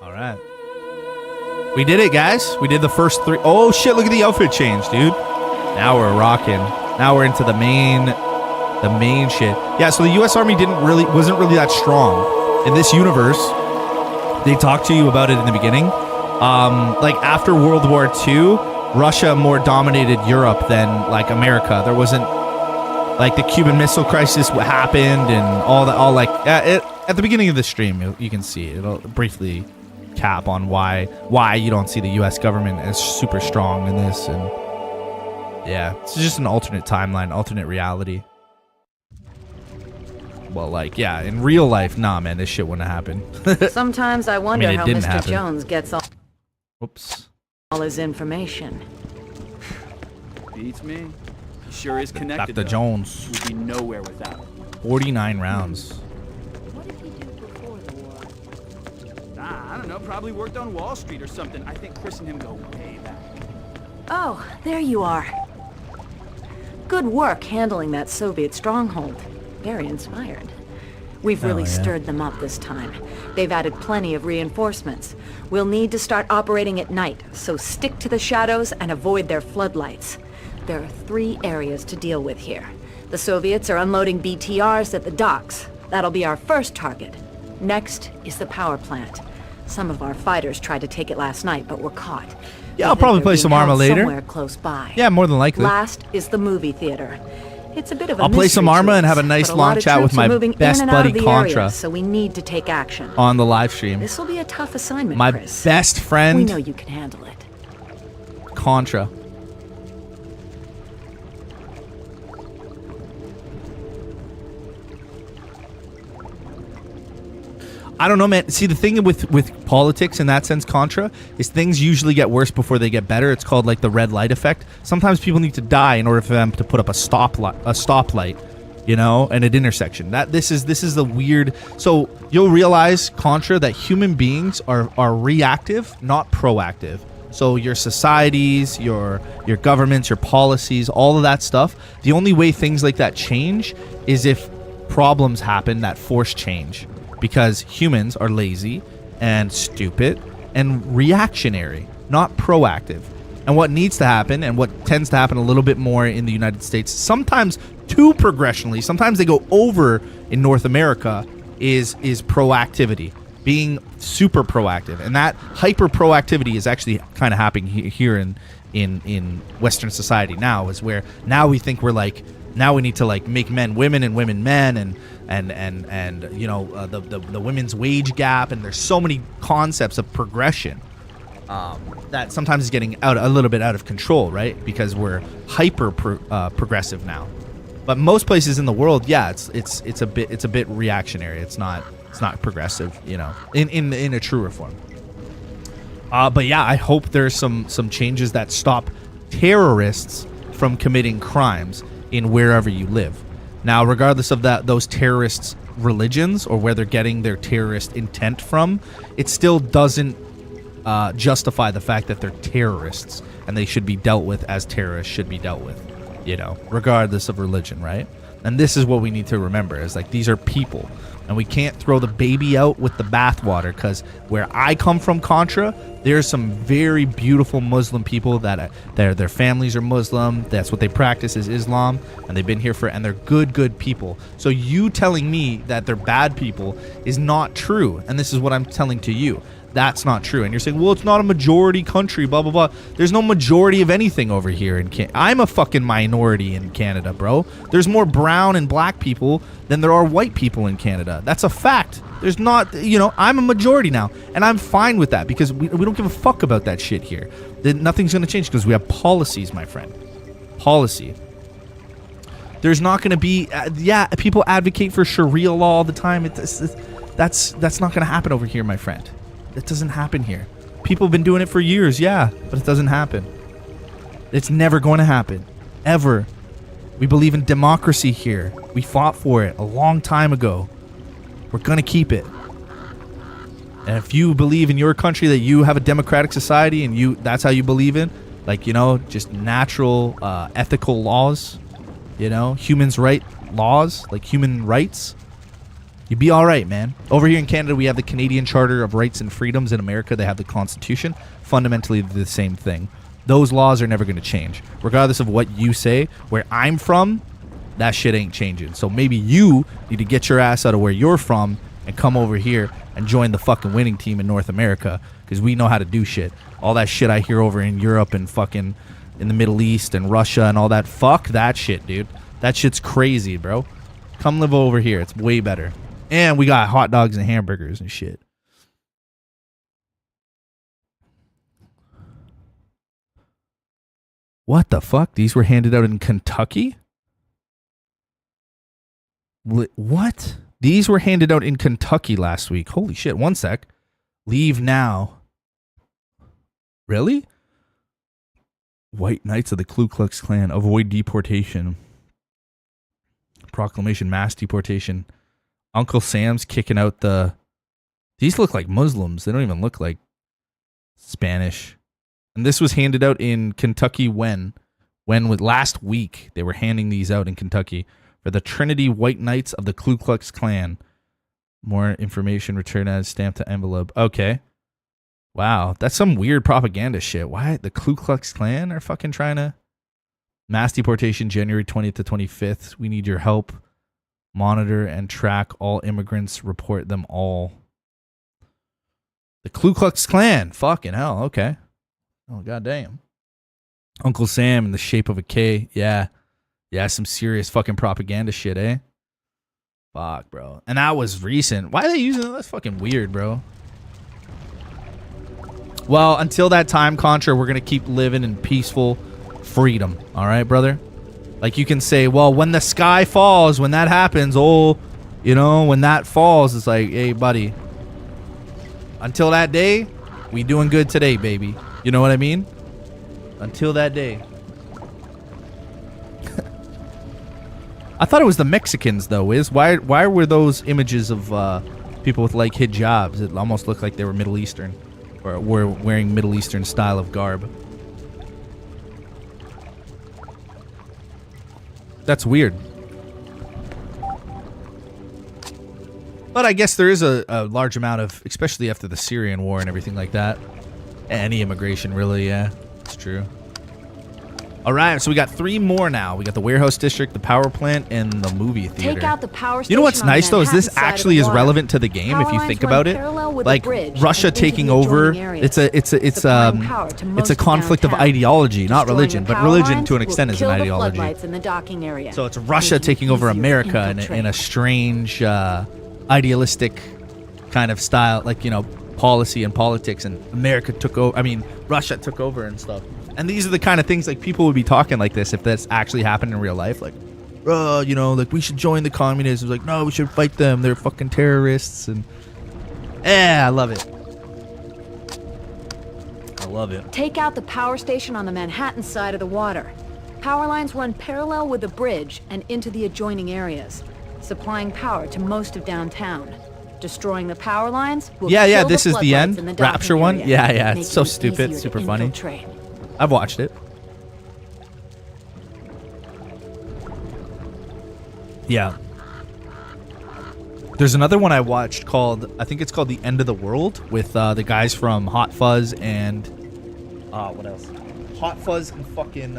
All right. We did it, guys. We did the first 3. Oh, shit. Look at the outfit change, dude. Now we're rocking. Now we're into the main shit. Yeah, so the U.S. Army wasn't really that strong. In this universe, they talked to you about it in the beginning. Like, after World War II, Russia more dominated Europe than, like, America. There wasn't... Like, the Cuban Missile Crisis happened and all that, at the beginning of the stream, you can see it. It'll briefly cap on why you don't see the U.S. government as super strong in this. And yeah, it's just an alternate timeline, alternate reality. Well, like, yeah, in real life, nah, man, this shit wouldn't happen. Sometimes I wonder how Mr. Happen. Jones gets all his information. Beats me. He sure is connected. Dr. Jones. We'd be nowhere without him. 49 rounds. What did he do before the war? I don't know. Probably worked on Wall Street or something. I think Chris and him go way back. Oh, there you are. Good work handling that Soviet stronghold. Very inspired. We've really stirred them up this time. They've added plenty of reinforcements. We'll need to start operating at night, so stick to the shadows and avoid their floodlights. There are 3 areas to deal with here. The Soviets are unloading BTRs at the docks. That'll be our first target. Next is the power plant. Some of our fighters tried to take it last night, but were caught. Yeah, I'll probably play some Arma later. Somewhere close by. Yeah, more than likely. Last is the movie theater. It's a bit of a I'll play some Arma and have a nice long chat with my best buddy Contra. So we need to take action on the live stream. This will be a tough assignment, my Chris. best friend. We know you can handle it. Contra. I don't know, man. See, the thing with politics in that sense, Contra, is things usually get worse before they get better. It's called like the red light effect. Sometimes people need to die in order for them to put up a stoplight, you know, and an intersection. This is the weird. So you'll realize, Contra, that human beings are reactive, not proactive. So your societies, your governments, your policies, all of that stuff, the only way things like that change is if problems happen that force change. Because humans are lazy and stupid and reactionary, not proactive. And what needs to happen, and what tends to happen a little bit more in the United States, sometimes too progressionally, sometimes they go over in North America, is proactivity, being super proactive. And that hyper proactivity is actually kind of happening here in Western society now, is where now we think we're like, now we need to like make men women and women men and you know the women's wage gap, and there's so many concepts of progression that sometimes is getting a little bit out of control, right? Because we're hyper progressive now. But most places in the world, yeah, it's a bit reactionary. It's not progressive, you know, in a truer form. But yeah, I hope there's some changes that stop terrorists from committing crimes in wherever you live. Now, regardless of those terrorists' religions or where they're getting their terrorist intent from, it still doesn't justify the fact that they're terrorists and they should be dealt with as terrorists should be dealt with, you know, regardless of religion, right? And this is what we need to remember, is like, these are people, and we can't throw the baby out with the bathwater, because where I come from, Contra, there's some very beautiful Muslim people that their families are Muslim. That's what they practice, is Islam, and they've been here and they're good people. So you telling me that they're bad people is not true, and this is what I'm telling to you. That's not true. And you're saying, well, it's not a majority country, blah, blah, blah. There's no majority of anything over here in Canada. I'm a fucking minority in Canada, bro. There's more brown and black people than there are white people in Canada. Canada. That's a fact. There's not, you know, I'm a majority now, and I'm fine with that because we don't give a fuck about that shit here. Nothing's going to change because we have policies, my friend. Policy. There's not going to be, yeah, people advocate for Sharia law all the time. That's not going to happen over here, my friend. It doesn't happen here. People have been doing it for years, yeah, but it doesn't happen. It's never going to happen. Ever. We believe in democracy here. We fought for it a long time ago. We're going to keep it. And if you believe in your country that you have a democratic society and that's how you believe in, like, you know, just natural ethical laws, you know, humans' right laws, like human rights, you'd be all right, man. Over here in Canada, we have the Canadian Charter of Rights and Freedoms. In America, they have the Constitution. Fundamentally the same thing. Those laws are never going to change. Regardless of what you say, where I'm from, that shit ain't changing. So maybe you need to get your ass out of where you're from and come over here and join the fucking winning team in North America, because we know how to do shit. All that shit I hear over in Europe and fucking in the Middle East and Russia and all that, fuck that shit, dude. That shit's crazy, bro. Come live over here. It's way better. And we got hot dogs and hamburgers and shit. What the fuck? These were handed out in Kentucky? What? These were handed out in Kentucky last week. Holy shit. One sec. Leave now. Really? White Knights of the Ku Klux Klan. Avoid deportation. Proclamation. Mass deportation. Uncle Sam's kicking out the... These look like Muslims. They don't even look like Spanish. And this was handed out in Kentucky when with last week they were handing these out in Kentucky for the Trinity White Knights of the Ku Klux Klan. More information returned as stamped to envelope. Okay. Wow, that's some weird propaganda shit. Why the Ku Klux Klan are fucking trying to mass deportation January 20th to 25th. We need your help. Monitor and track all immigrants. Report them all. The Ku Klux Klan. Fucking hell. Okay. Oh, goddamn. Uncle Sam in the shape of a K. Yeah. Yeah, some serious fucking propaganda shit, eh? Fuck, bro. And that was recent. Why are they using that? That's fucking weird, bro. Well, until that time, Contra, we're going to keep living in peaceful freedom. All right, brother? Like, you can say, well, when the sky falls, when that happens, oh, you know, when that falls, it's like, hey, buddy. Until that day, we doing good today, baby. You know what I mean? Until that day. I thought it was the Mexicans, though, Why were those images of people with, like, hijabs? It almost looked like they were Middle Eastern. Or were wearing Middle Eastern style of garb. That's weird. But I guess there is a large amount of, especially after the Syrian war and everything like that. Any immigration, really, yeah. It's true. All right, so we got 3 more now. We got the warehouse district, the power plant, and the movie theater. Take out the power station. You know what's nice though is this actually is relevant to the game if you think about it. Like Russia taking over, it's a conflict of ideology, not religion, but religion to an extent is an ideology. So it's Russia taking over America in a strange, idealistic kind of style, like, you know, policy and politics, and America took over. I mean, Russia took over and stuff. And these are the kind of things, like, people would be talking like this if that's actually happened in real life. Like, you know, like, we should join the communists. It's like, no, we should fight them. They're fucking terrorists. And I love it. I love it. Take out the power station on the Manhattan side of the water. Power lines run parallel with the bridge and into the adjoining areas, supplying power to most of downtown. Destroying the power lines will kill this the is the end. in the Rapture one. area, Yeah, it's so stupid. easier Super to funny. infiltrate. I've watched it. Yeah. There's another one I watched called, I think it's called The End of the World, with the guys from Hot Fuzz and what else? Hot Fuzz and fucking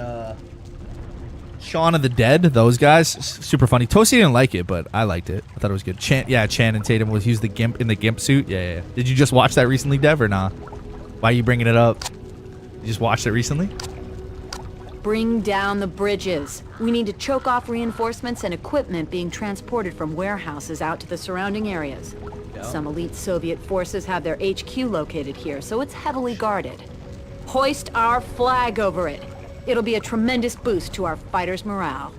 Shaun of the Dead. Those guys, super funny. Toasty didn't like it, but I liked it. I thought it was good. Channing Tatum was the gimp in the gimp suit. Yeah. Did you just watch that recently, Dev, or nah? Why are you bringing it up? You just watched it recently? Bring down the bridges. We need to choke off reinforcements and equipment being transported from warehouses out to the surrounding areas. Some elite Soviet forces have their HQ located here, so it's heavily guarded. Hoist our flag over it. It'll be a tremendous boost to our fighters' morale.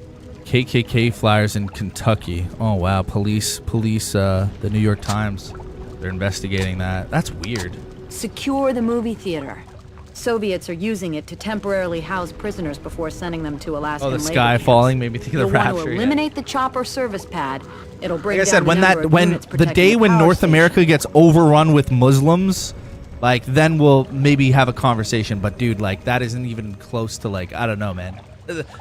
KKK flyers in Kentucky. Oh wow, police, the New York Times. They're investigating that. That's weird. Secure the movie theater. Soviets are using it to temporarily house prisoners before sending them to Alaskan the labor sky camps. falling made me think of the You'll want Rapture. to Yeah. eliminate the chopper service pad. It'll bring Like I down said, when the number of when units the protecting day the when power North station. America gets overrun with Muslims, like then we'll maybe have a conversation. But dude, like that isn't even close to like I don't know, man.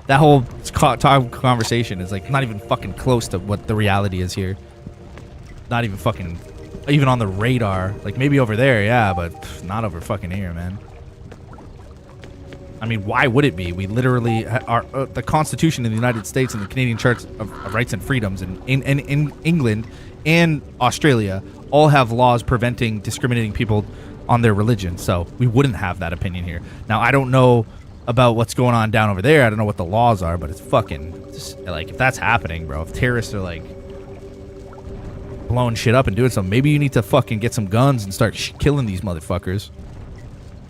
That whole conversation is like not even fucking close to what the reality is here. Not even fucking, even on the radar. Like maybe over there, yeah, but not over fucking here, man. I mean, why would it be? We literally are the Constitution in the United States and the Canadian Charter of Rights and Freedoms in England and Australia all have laws preventing discriminating people on their religion. So we wouldn't have that opinion here. Now, I don't know about what's going on down over there. I don't know what the laws are, but it's fucking just, like if that's happening, bro. If terrorists are like blowing shit up and doing something, maybe you need to fucking get some guns and start killing these motherfuckers.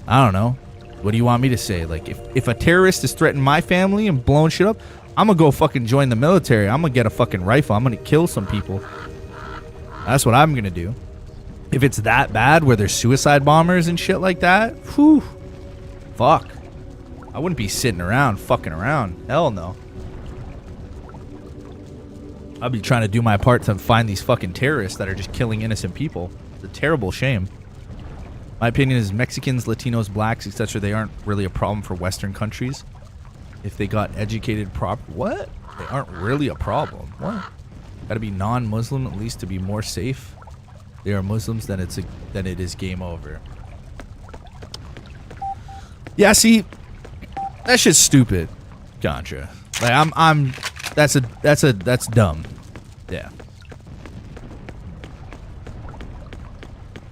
I don't know. What do you want me to say? Like, if a terrorist is threatening my family and blowing shit up, I'm gonna go fucking join the military. I'm gonna get a fucking rifle. I'm gonna kill some people. That's what I'm gonna do. If it's that bad where there's suicide bombers and shit like that, whew, fuck. I wouldn't be sitting around fucking around. Hell no. I'd be trying to do my part to find these fucking terrorists that are just killing innocent people. It's a terrible shame. My opinion is Mexicans, Latinos, blacks, etc. They aren't really a problem for Western countries. If they got educated what? They aren't really a problem. What? Gotta be non-Muslim at least to be more safe. They are Muslims, then it is game over. Yeah, see, that shit's stupid, Contra. Like that's dumb. Yeah.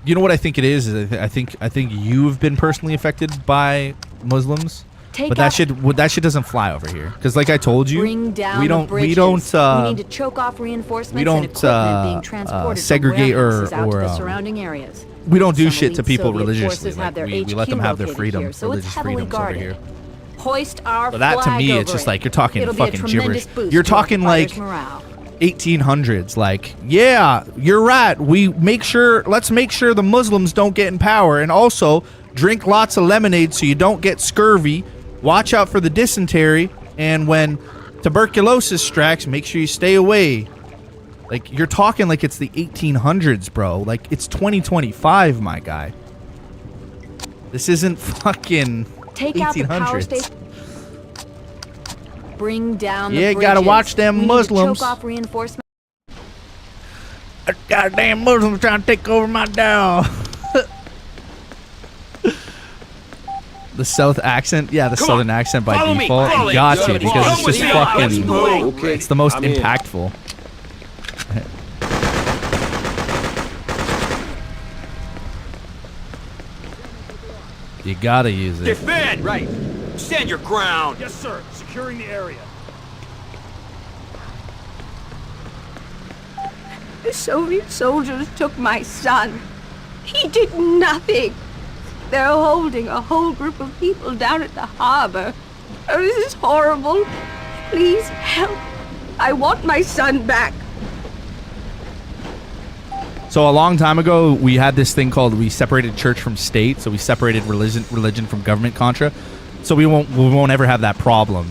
You know what I think it is I think you've been personally affected by Muslims, but that shit doesn't fly over here. Because like I told you, Bring down we the don't bridges. We need to choke off reinforcements and equipment being transported segregate from warehouses out to the or surrounding areas. we don't do Some shit to elite people Soviet religiously. forces Like, have their we let HQ them have their located freedom, here, so it's religious heavily freedoms over guarded. here. Hoist our So that to flag me, it's over just it. like you're talking It'll be a fucking tremendous gibberish. boost You're to our talking fighters' like morale. 1800s. Like, yeah, you're right. Let's make sure the Muslims don't get in power, and also drink lots of lemonade so you don't get scurvy. Watch out for the dysentery, and when tuberculosis strikes, make sure you stay away. Like, you're talking like it's the 1800s, bro. Like, it's 2025, my guy. This isn't fucking Take 1800s. out the power station. Bring down the Yeah, bridges. gotta watch them We need to Muslims. choke off reinforcements. Goddamn Muslims trying to take over my town. The South accent, yeah, the Southern accent by follow me, default. follow You it. got Come to because it's with just me. fucking. Okay, It's the most I'm in. impactful. You gotta use it. Defend! Right. Stand your ground. Yes, sir. Securing the area. The Soviet soldiers took my son. He did nothing. They're holding a whole group of people down at the harbor. Oh, this is horrible. Please help. I want my son back. So a long time ago, we had this thing called we separated church from state. So we separated religion from government, Contra. So we won't ever have that problem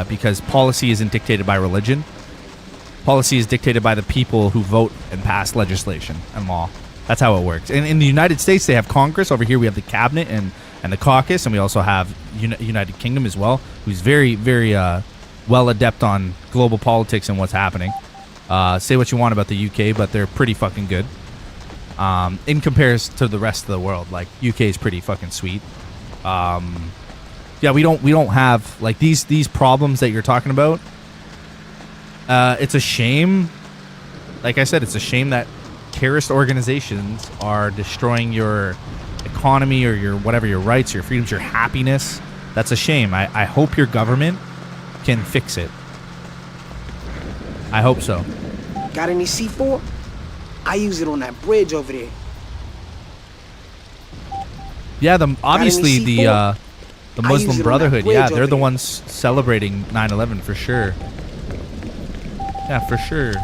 because policy isn't dictated by religion. Policy is dictated by the people who vote and pass legislation and law. That's how it works. And in the United States, they have Congress. Over here, we have the cabinet and the caucus, and we also have United Kingdom as well, who's very, very well adept on global politics and what's happening. Say what you want about the UK, but they're pretty fucking good. In comparison to the rest of the world, like UK is pretty fucking sweet. Yeah, we don't have like these problems that you're talking about. It's a shame. Like I said, it's a shame that terrorist organizations are destroying your economy or your whatever, your rights, your freedoms, your happiness. That's a shame. I hope your government can fix it. I hope so. Got any C4? I use it on that bridge over there. Yeah, obviously the Muslim Brotherhood. Yeah, they're the there. ones celebrating 9/11 for sure. Yeah, for sure.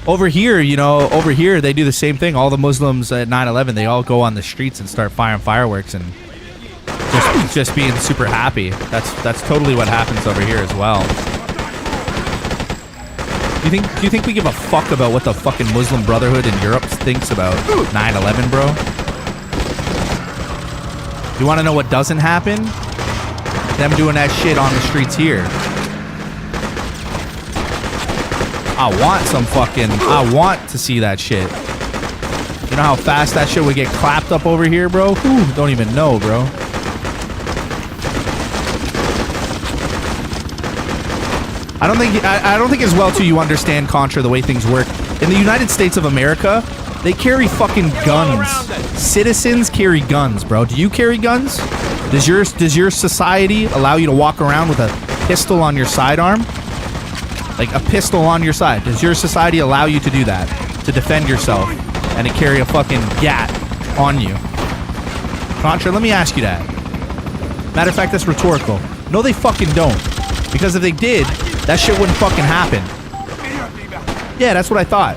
Over here, you know, over here they do the same thing. All the Muslims at 9/11, they all go on the streets and start firing fireworks and just being super happy. That's totally what happens over here as well. Do you think we give a fuck about what the fucking Muslim Brotherhood in Europe thinks about 9/11, bro? You want to know what doesn't happen? Them doing that shit on the streets here. I want to see that shit. You know how fast that shit would get clapped up over here, bro? Whew, don't even know, bro. I don't think as well too you understand, Contra, the way things work. In the United States of America, they carry fucking guns. Citizens carry guns, bro. Do you carry guns? Does your society allow you to walk around with a pistol on your sidearm? Like a pistol on your side. Does your society allow you to do that? To defend yourself and to carry a fucking gat on you? Contra, let me ask you that. Matter of fact, that's rhetorical. No, they fucking don't. Because if they did, that shit wouldn't fucking happen. Yeah, that's what I thought.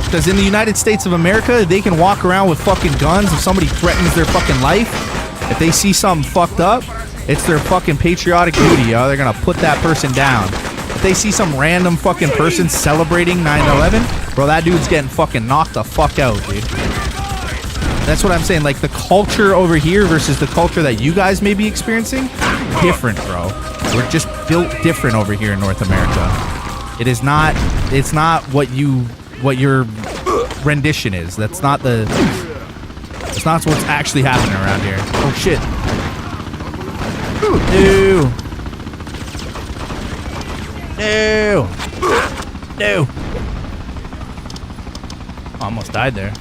Because in the United States of America, they can walk around with fucking guns if somebody threatens their fucking life. If they see something fucked up, it's their fucking patriotic duty, yo. They're gonna put that person down. If they see some random fucking person celebrating 9/11, bro, that dude's getting fucking knocked the fuck out, dude. That's what I'm saying. Like, the culture over here versus the culture that you guys may be experiencing, different, bro. We're just built different over here in North America. It's not what your rendition is. That's not what's actually happening around here. Oh shit. No. No. No. Almost died there.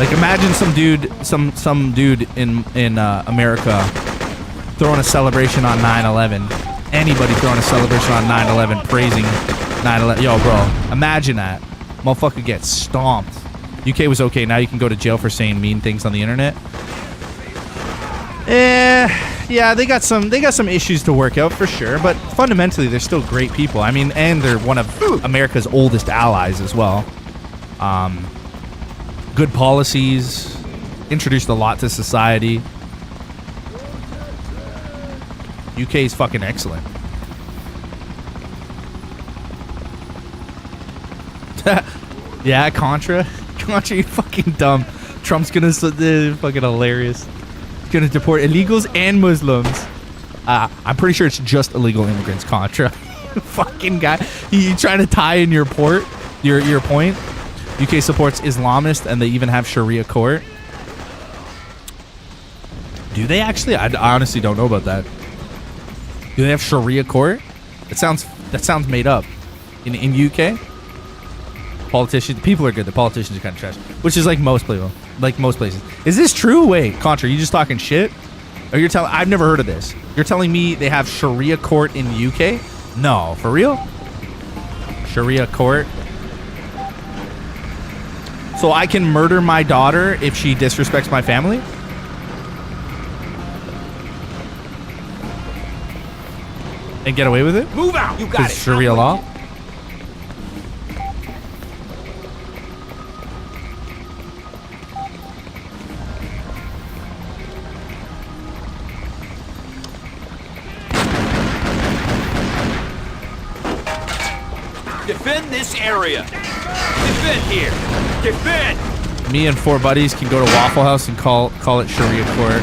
Like, imagine some dude in America throwing a celebration on 9/11. Anybody throwing a celebration on 9/11, praising 9/11. Yo, bro, imagine that. Motherfucker gets stomped. UK was okay. Now you can go to jail for saying mean things on the internet. Yeah, they got some issues to work out for sure, but fundamentally they're still great people. I mean, and they're one of America's oldest allies as well. Good policies, introduced a lot to society. UK is fucking excellent. Yeah, Contra, you fucking dumb. Trump's gonna fucking hilarious. He's gonna deport illegals and Muslims. I'm pretty sure it's just illegal immigrants, Contra. Fucking guy, you trying to tie in your point? UK supports Islamists and they even have Sharia court. Do they actually? I honestly don't know about that. Do they have Sharia court? That sounds made up. In UK, people are good. The politicians are kind of trash, which is like most people, like most places. Is this true? Wait, Contra, you just talking shit? Or you're telling? I've never heard of this. You're telling me they have Sharia court in UK? No, for real? Sharia court. So I can murder my daughter if she disrespects my family? And get away with it? Move out! You got it. Sharia law? Defend this area. Defend here. Defend! Me and 4 buddies can go to Waffle House and call it Sharia court.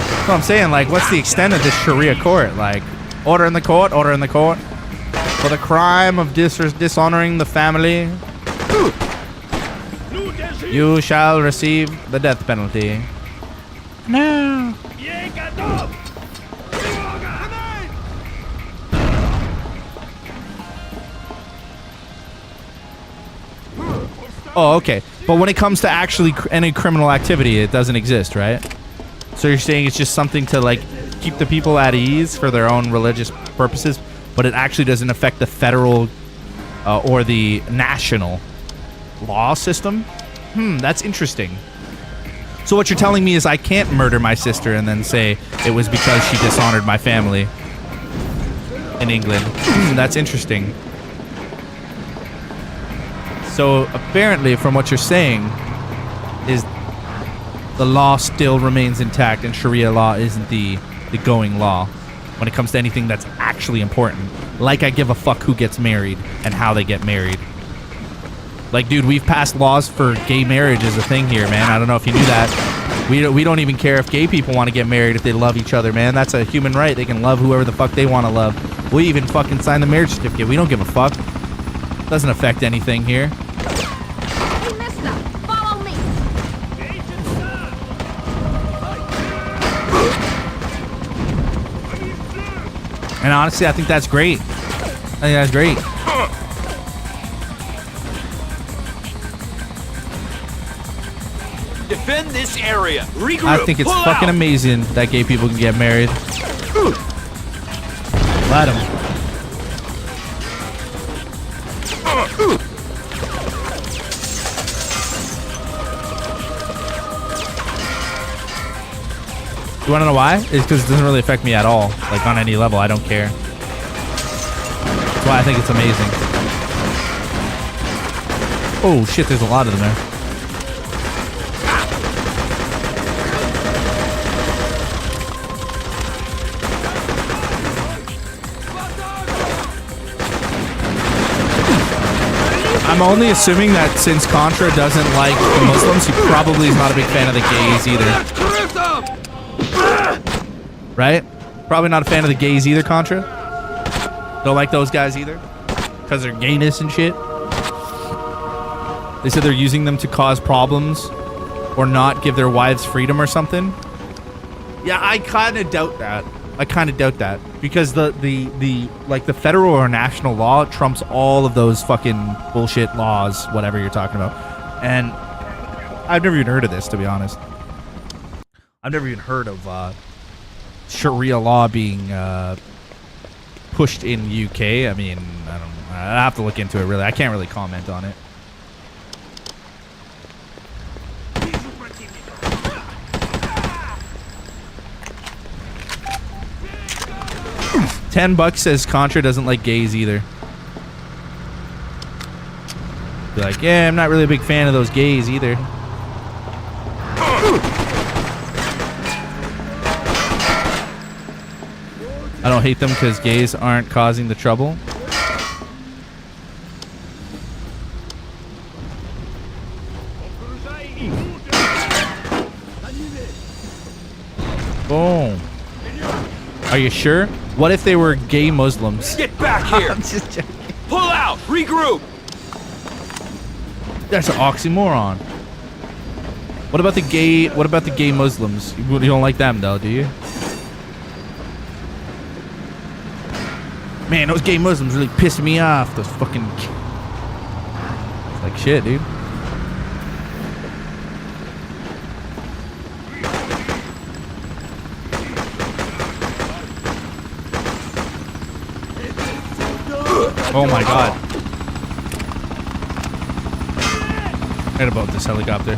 That's what I'm saying. Like, what's the extent of this Sharia court? Like, order in the court. For the crime of dishonoring the family, you shall receive the death penalty. No. Oh, okay. But when it comes to actually any criminal activity, it doesn't exist, right? So you're saying it's just something to like keep the people at ease for their own religious purposes, but it actually doesn't affect the federal or the national law system? That's interesting. So what you're telling me is I can't murder my sister and then say it was because she dishonored my family in England. That's interesting. So apparently, from what you're saying, is the law still remains intact and Sharia law isn't the going law when it comes to anything that's actually important. Like I give a fuck who gets married and how they get married. Like, dude, we've passed laws for gay marriage as a thing here, man. I don't know if you knew that. We don't even care if gay people want to get married if they love each other, man. That's a human right. They can love whoever the fuck they want to love. We even fucking sign the marriage certificate. We don't give a fuck. Doesn't affect anything here. Hey, mister, follow me. And honestly, I think that's great. I think that's great. Defend this area. Regroup. I think it's Pull fucking out. amazing that gay people can get married. Let them. You want to know why? It's because it doesn't really affect me at all. Like, on any level, I don't care. That's why I think it's amazing. Oh, shit, there's a lot of them there. I'm only assuming that since Contra doesn't like the Muslims, he probably is not a big fan of the gays either. Right? Probably not a fan of the gays either, Contra. Don't like those guys either. Because they're gayness and shit. They said they're using them to cause problems or not give their wives freedom or something. Yeah, I kind of doubt that. Because the federal or national law trumps all of those fucking bullshit laws, whatever you're talking about. And I've never even heard of this, to be honest. I've never even heard of Sharia law being pushed in UK. I mean, I have to look into it, really. I can't really comment on it. $10 says Contra doesn't like gays either. Be like, yeah, I'm not really a big fan of those gays either. I don't hate them because gays aren't causing the trouble. Boom. Are you sure? What if they were gay Muslims? Get back here. I'm just joking. Pull out. Regroup. That's an oxymoron. What about the gay Muslims? You don't like them though, do you? Man, those gay Muslims really pissing me off. Those fucking... It's like shit, dude. Oh my god. Right about this helicopter.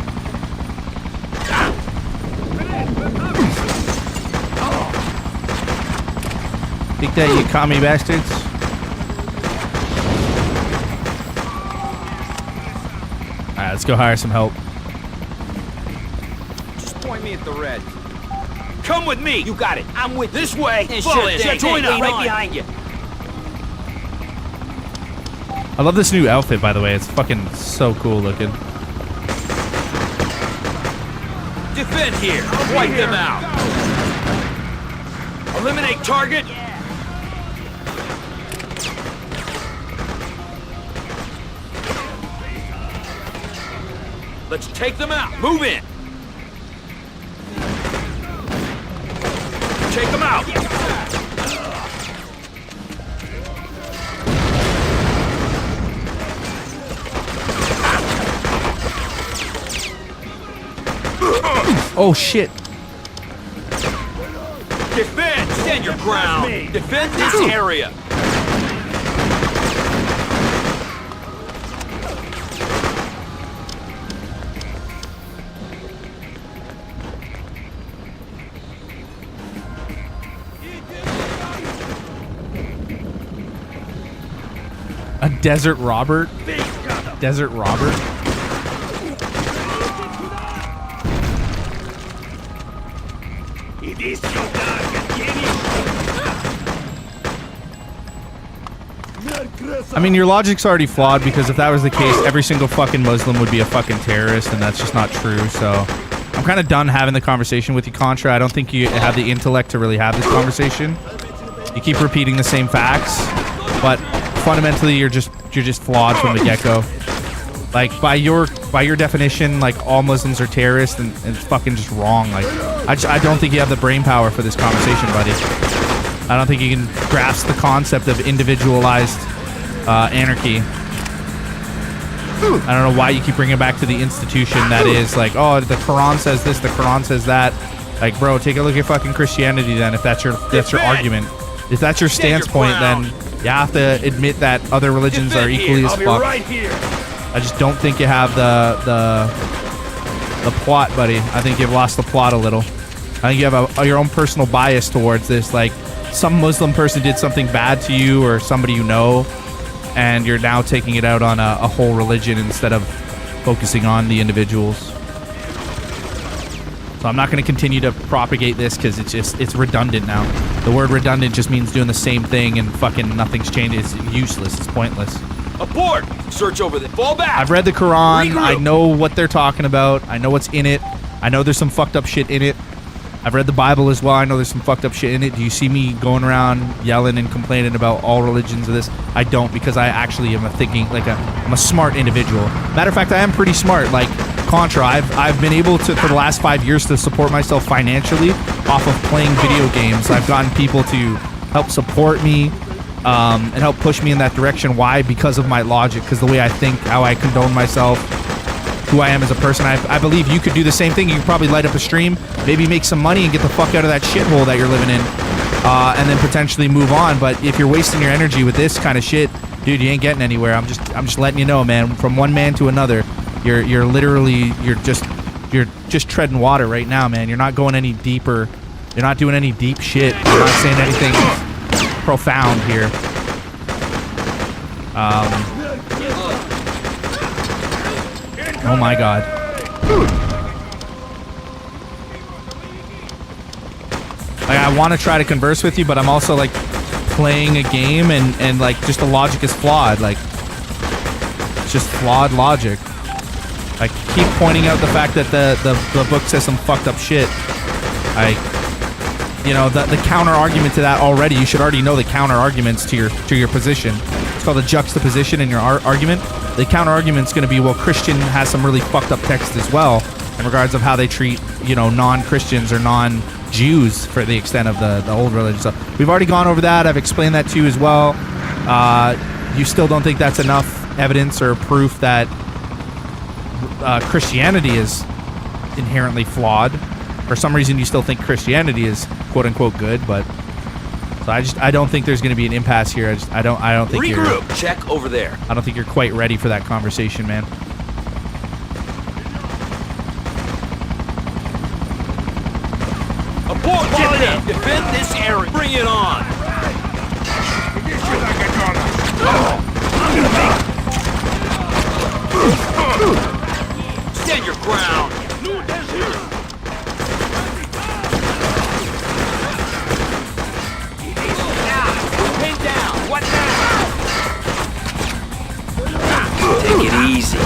Take that, you commie bastards. Alright, let's go hire some help. Just point me at the red. Come with me. You got it. I'm with this way. Fall in. Join up right behind you. I love this new outfit, by the way. It's fucking so cool looking. Defend here. Wipe them out. Eliminate target. Let's take them out. Move in. out! Oh shit. Defend! Stand your ground! Defend this area! A desert Robert? Desert Robert? I mean, your logic's already flawed because if that was the case, every single fucking Muslim would be a fucking terrorist, and that's just not true. So I'm kind of done having the conversation with you, Contra. I don't think you have the intellect to really have this conversation. You keep repeating the same facts, but fundamentally you're just flawed from the get-go. Like by your definition, like all Muslims are terrorists, and it's fucking just wrong. Like I don't think you have the brain power for this conversation, buddy. I don't think you can grasp the concept of individualized anarchy. I don't know why you keep bringing it back to the institution that is like, oh, the Quran says this, the Quran says that. Like, bro, take a look at fucking Christianity then. If that's your argument, if that's your stance point, then you have to admit that other religions are equally as fucked. I just don't think you have the plot, buddy. I think you've lost the plot a little. I think you have your own personal bias towards this. Like, some Muslim person did something bad to you or somebody you know, and you're now taking it out on a whole religion instead of focusing on the individuals. So I'm not going to continue to propagate this because it's redundant now. The word redundant just means doing the same thing and fucking nothing's changed. It's useless. It's pointless. Abort! Search over there. Fall back! I've read the Quran. Regroup. I know what they're talking about. I know what's in it. I know there's some fucked up shit in it. I've read the Bible as well. I know there's some fucked up shit in it. Do you see me going around yelling and complaining about all religions of this? I don't, because I actually am I'm a smart individual. Matter of fact, I am pretty smart. Like Contra, I've been able to, for the last 5 years, to support myself financially off of playing video games. I've gotten people to help support me and help push me in that direction. Why? Because of my logic, because the way I think, how I condone myself, who I am as a person. I believe you could do the same thing. You could probably light up a stream, maybe make some money and get the fuck out of that shithole that you're living in, and then potentially move on. But if you're wasting your energy with this kind of shit, dude, you ain't getting anywhere. I'm just letting you know, man. From one man to another, you're just treading water right now, man. You're not going any deeper. You're not doing any deep shit. You're not saying anything profound here. Oh my god. Like, I want to try to converse with you, but I'm also like playing a game and like just the logic is flawed. Like, it's just flawed logic. I keep pointing out the fact that the book says some fucked up shit. You know, the counter argument to that already. You should already know the counter arguments to your position. It's called a juxtaposition in your argument. The counter argument is going to be, well, Christian has some really fucked up text as well in regards of how they treat, you know, non-Christians or non-Jews for the extent of the old religion. So we've already gone over that. I've explained that to you as well. You still don't think that's enough evidence or proof that Christianity is inherently flawed. For some reason, you still think Christianity is quote-unquote good, but so I don't think there's going to be an impasse here. I don't think Regroup. Check over there. I don't think you're quite ready for that conversation, man. Abort! Get them! Defend this area! Bring it on! Stand your ground! Pin down! What now? Take it easy.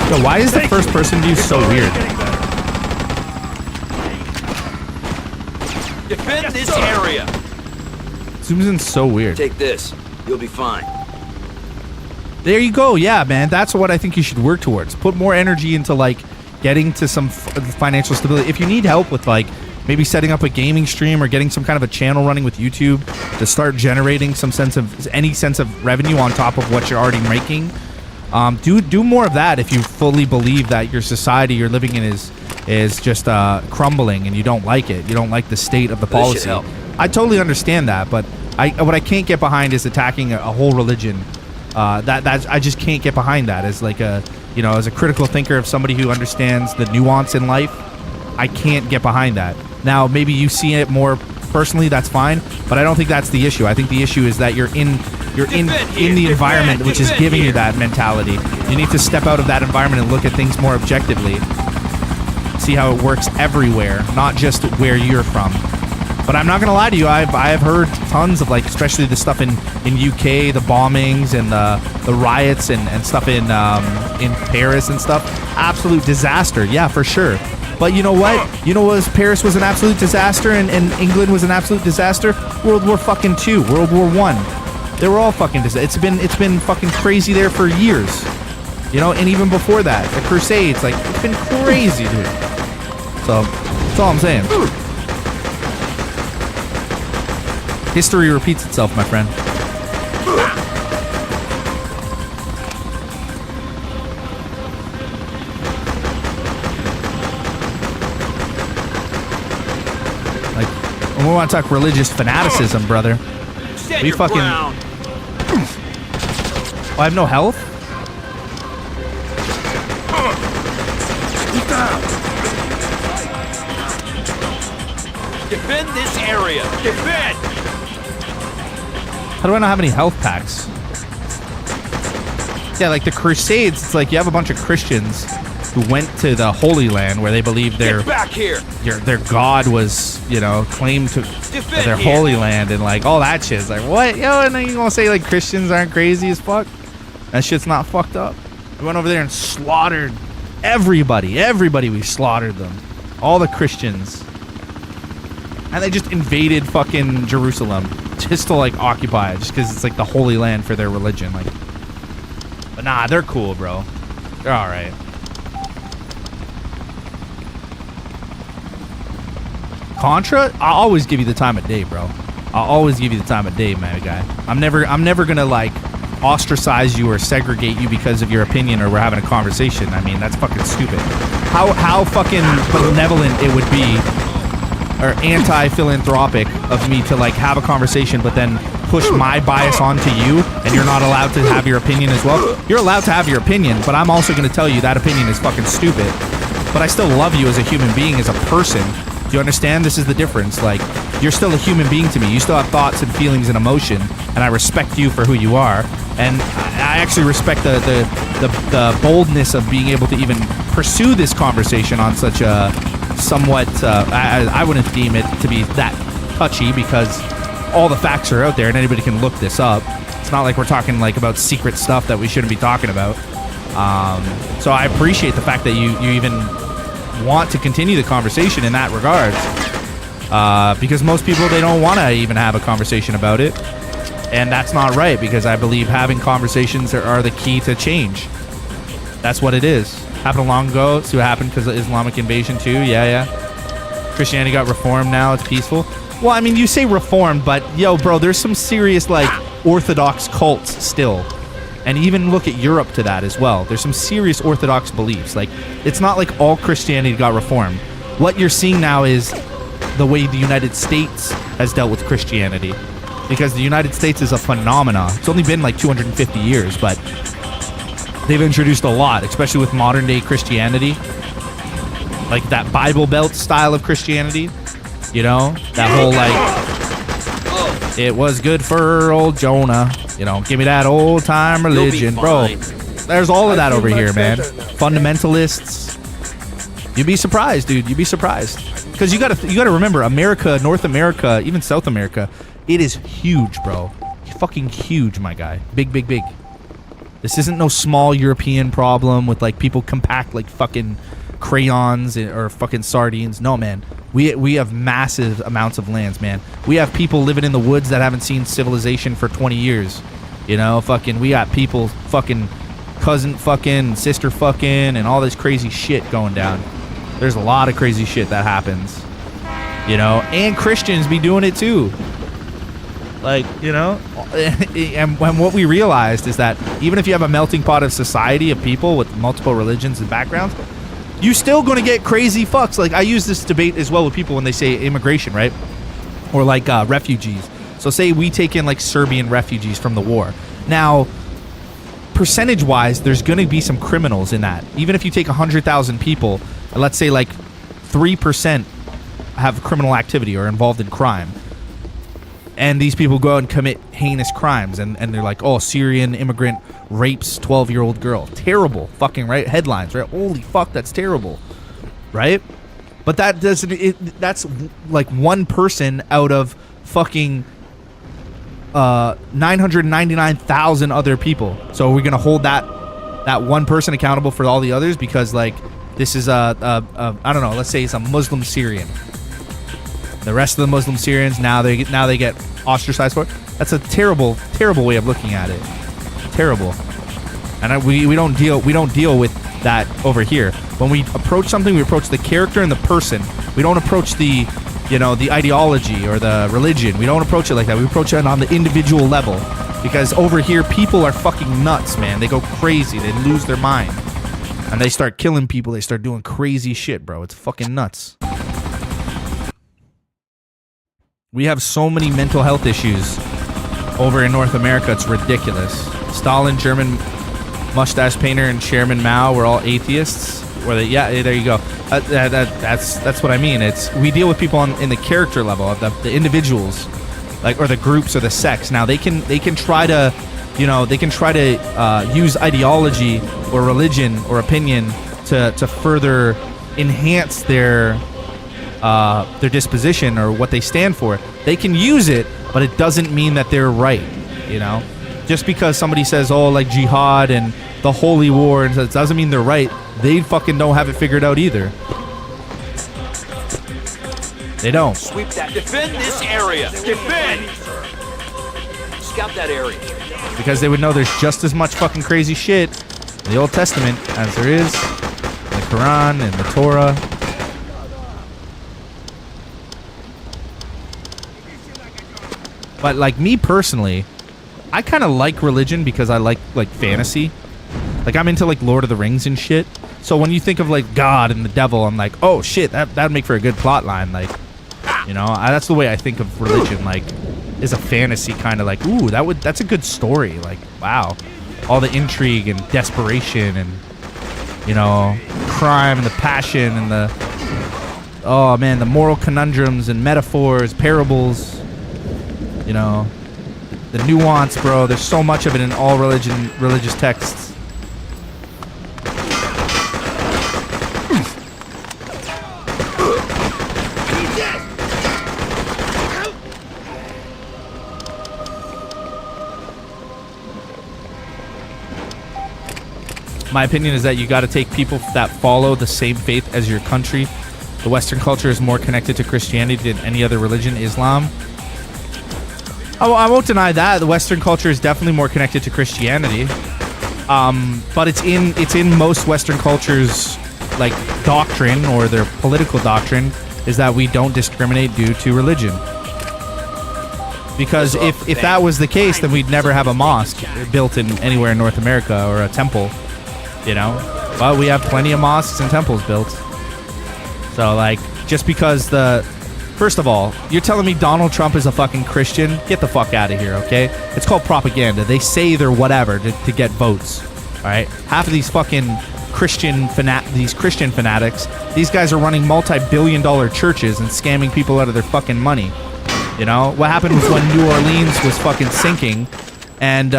Yo, why is the first person view so weird? Defend this area! Zooms in so weird. Take this. You'll be fine. There you go. Yeah, man. That's what I think you should work towards. Put more energy into, like, getting to some financial stability. If you need help with, like, maybe setting up a gaming stream or getting some kind of a channel running with YouTube to start generating any sense of revenue on top of what you're already making. Do more of that if you fully believe that your society you're living in is just crumbling and you don't like it. You don't like the state of the policy. I totally understand that, but what I can't get behind is attacking a whole religion. I just can't get behind that as like as a critical thinker of somebody who understands the nuance in life. I can't get behind that. Now, maybe you see it more personally, that's fine, but I don't think that's the issue. I think the issue is that you're in the environment which is giving you that mentality. You need to step out of that environment and look at things more objectively. See how it works everywhere, not just where you're from. But I'm not gonna lie to you, I have heard tons of, like, especially the stuff in UK, the bombings and the riots and stuff in Paris and stuff. Absolute disaster, yeah, for sure. But you know what? Paris was an absolute disaster and England was an absolute disaster? World War fucking II, World War I. They were all fucking disasters. It's been fucking crazy there for years. And even before that, the Crusades, like, it's been crazy, dude. So, that's all I'm saying. History repeats itself, my friend. Like, when we want to talk religious fanaticism, brother. We fucking... Oh, I have no health? Defend this area! Defend! How do I not have any health packs? Yeah, like the Crusades, it's like you have a bunch of Christians who went to the Holy Land where they believed their God was, claimed to their Holy Land and like all that shit. It's like, what? And then you gonna say like Christians aren't crazy as fuck? That shit's not fucked up. We went over there and slaughtered everybody. We slaughtered them. All the Christians. And they just invaded fucking Jerusalem just to like occupy it, just because it's like the Holy Land for their religion. Like, but nah, they're cool, bro. They're all right. Contra, I'll always give you the time of day, bro. I'll always give you the time of day, my guy. I'm never gonna like ostracize you or segregate you because of your opinion or we're having a conversation. I mean, that's fucking stupid. How fucking benevolent it would be or anti-philanthropic of me to like have a conversation but then push my bias onto you and you're not allowed to have your opinion as well. You're allowed to have your opinion, but I'm also going to tell you that opinion is fucking stupid. But I still love you as a human being, as a person. Do you understand? This is the difference. Like, you're still a human being to me. You still have thoughts and feelings and emotion, and I respect you for who you are. And I actually respect the boldness of being able to even pursue this conversation on such a somewhat, I wouldn't deem it to be that touchy because all the facts are out there and anybody can look this up. It's not like we're talking like about secret stuff that we shouldn't be talking about. So I appreciate the fact that you even want to continue the conversation in that regards. Because most people, they don't want to even have a conversation about it. And that's not right, because I believe having conversations are the key to change. That's what it is. Happened long ago. See what happened because of Islamic invasion too. Yeah. Christianity got reformed now. It's peaceful. Well, I mean, you say reformed, but yo, bro, there's some serious like Orthodox cults still. And even look at Europe to that as well. There's some serious Orthodox beliefs. Like, it's not like all Christianity got reformed. What you're seeing now is the way the United States has dealt with Christianity. Because the United States is a phenomenon. It's only been like 250 years, but they've introduced a lot, especially with modern day Christianity. Like that Bible Belt style of Christianity. You know? That whole like, it was good for old Jonah. You know, give me that old time religion, bro. There's all of that over here, man. Fundamentalists. You'd be surprised, dude. You'd be surprised. Because you gotta remember, America, North America, even South America, it is huge, bro. Fucking huge, my guy. Big, big, big. This isn't no small European problem with like people compact like fucking crayons or fucking sardines. No, man. We have massive amounts of lands, man. We have people living in the woods that haven't seen civilization for 20 years. You know, fucking, we got people fucking cousin fucking, sister fucking, and all this crazy shit going down. There's a lot of crazy shit that happens. you know, and Christians be doing it too. Like, you know, and what we realized is that even if you have a melting pot of society of people with multiple religions and backgrounds, you're still going to get crazy fucks. Like, I use this debate as well with people when they say immigration, right? Or like refugees. So say we take in like Serbian refugees from the war. Now, percentage-wise, there's going to be some criminals in that. Even if you take 100,000 people, and let's say like 3% have criminal activity or involved in crime. And these people go out and commit heinous crimes, and they're like, oh, Syrian immigrant rapes 12-year-old girl. Terrible fucking, right? Headlines, right? Holy fuck, that's terrible, right? But that doesn't, that's like one person out of fucking 999,000 other people. So are we going to hold that one person accountable for all the others? Because like, this is I don't know, let's say it's a Muslim Syrian. The rest of the Muslim Syrians now they get ostracized for it. That's a terrible way of looking at it. Terrible. And we don't deal with that over here. When we approach something, we approach the character and the person. We don't approach the ideology or the religion. We don't approach it like that. We approach it on the individual level. Because over here, people are fucking nuts, man. They go crazy. They lose their mind. And they start killing people. They start doing crazy shit, bro. It's fucking nuts. We have so many mental health issues over in North America. It's ridiculous. Stalin, German mustache painter, and Chairman Mao were all atheists. Yeah, there you go. That's what I mean. We deal with people in the character level of the individuals, like, or the groups or the sects. Now they can try to, you know, use ideology or religion or opinion to further enhance their disposition or what they stand for. They can use it, but it doesn't mean that they're right, you know? Just because somebody says, oh, like jihad and the holy war, and it doesn't mean they're right. They fucking don't have it figured out either. They don't. Sweep that. Defend this area. Defend! Scout that area. Because they would know there's just as much fucking crazy shit in the Old Testament as there is in the Quran and the Torah. But like me personally, I kind of like religion because I like fantasy. Like I'm into like Lord of the Rings and shit. So when you think of like God and the devil, I'm like, oh shit, that'd make for a good plot line. Like, you know, that's the way I think of religion. Like, is a fantasy kind of like, ooh, that's a good story. Like, wow, all the intrigue and desperation and, you know, crime and the passion and the, oh man, the moral conundrums and metaphors, parables. You know, the nuance, bro. There's so much of it in all religious texts. My opinion is that you got to take people that follow the same faith as your country. The Western culture is more connected to Christianity than any other religion, Islam. I won't deny that. The Western culture is definitely more connected to Christianity. But it's in most Western cultures, like, doctrine or their political doctrine is that we don't discriminate due to religion. Because if that was the case, then we'd never have a mosque built in anywhere in North America or a temple, you know? But we have plenty of mosques and temples built. So, like, just because first of all, you're telling me Donald Trump is a fucking Christian? Get the fuck out of here, okay? It's called propaganda. They say they're whatever to get votes, all right? Half of these fucking Christian fanatics, these guys are running multi-billion-dollar churches and scamming people out of their fucking money. You know what happened was when New Orleans was fucking sinking, and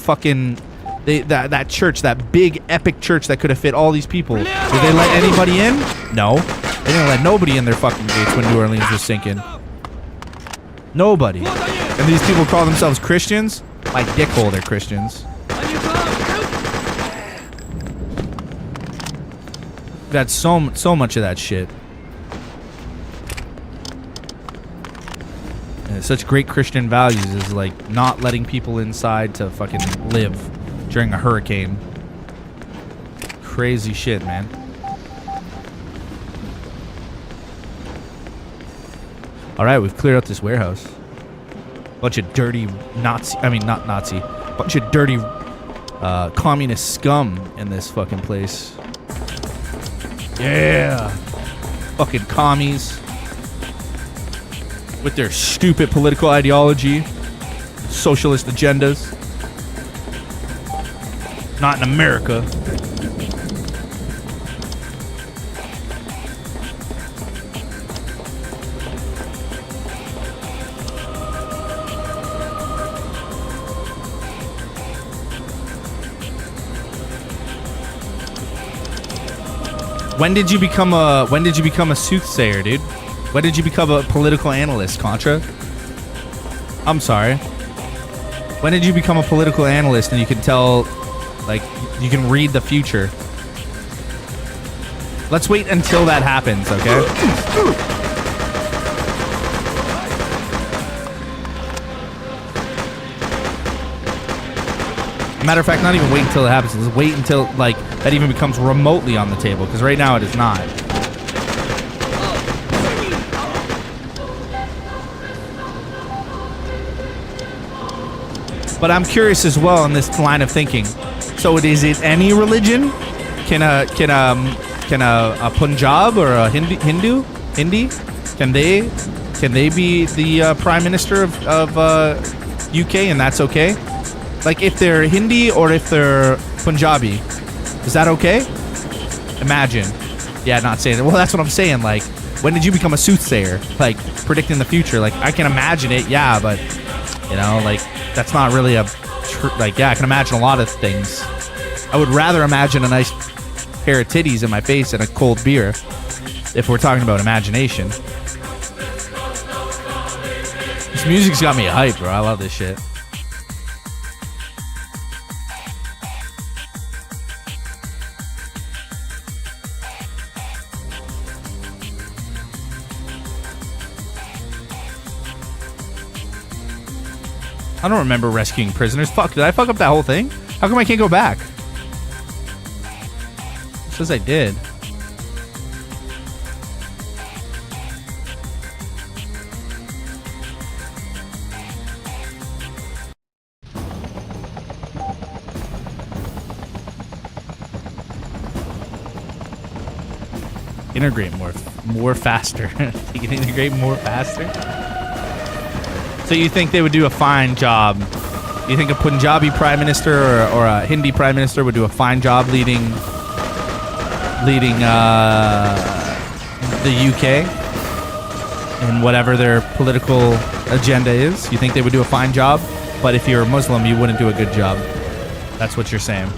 fucking that church, that big epic church that could have fit all these people. Did they let anybody in? No. They didn't let nobody in their fucking gates when New Orleans was sinking. Nobody. And these people call themselves Christians? My dickhole, they're Christians. Got so much of that shit. And such great Christian values is like not letting people inside to fucking live during a hurricane. Crazy shit, man. All right, we've cleared out this warehouse. Bunch of dirty Nazi, not Nazi, bunch of dirty communist scum in this fucking place. Yeah. Fucking commies. With their stupid political ideology. Socialist agendas. Not in America. When did you become a soothsayer, dude? When did you become a political analyst, Contra? I'm sorry. When did you become a political analyst and you can tell, like, you can read the future? Let's wait until that happens, okay? Matter of fact, not even wait until it happens. Let's wait until, like, that even becomes remotely on the table, because right now it is not. But I'm curious as well in this line of thinking. So is it any religion? Can a Punjab or a Hindi? Can they be the prime minister of UK and that's okay? Like if they're Hindi or if they're Punjabi, is that okay? Imagine. Yeah, not saying it. Well, that's what I'm saying. Like, when did you become a soothsayer? Like, predicting the future. Like, I can imagine it, yeah, but, you know, like, that's not really a... like, yeah, I can imagine a lot of things. I would rather imagine a nice pair of titties in my face and a cold beer if we're talking about imagination. This music's got me hyped, bro. I love this shit. I don't remember rescuing prisoners. Fuck, did I fuck up that whole thing? How come I can't go back? It says I did. Integrate more faster. You can integrate more faster? So you think they would do a fine job? You think a Punjabi prime minister or a Hindi prime minister would do a fine job leading the UK in whatever their political agenda is? You think they would do a fine job? But if you're a Muslim, you wouldn't do a good job. That's what you're saying.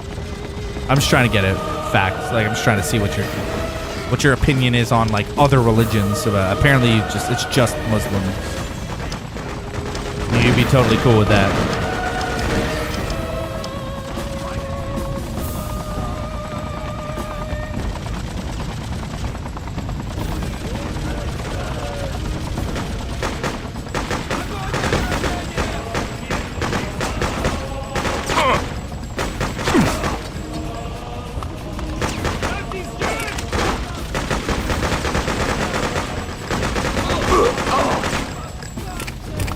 I'm just trying to get it facts. Like I'm just trying to see what your opinion is on like other religions. So, apparently, it's just Muslims. You'd be totally cool with that.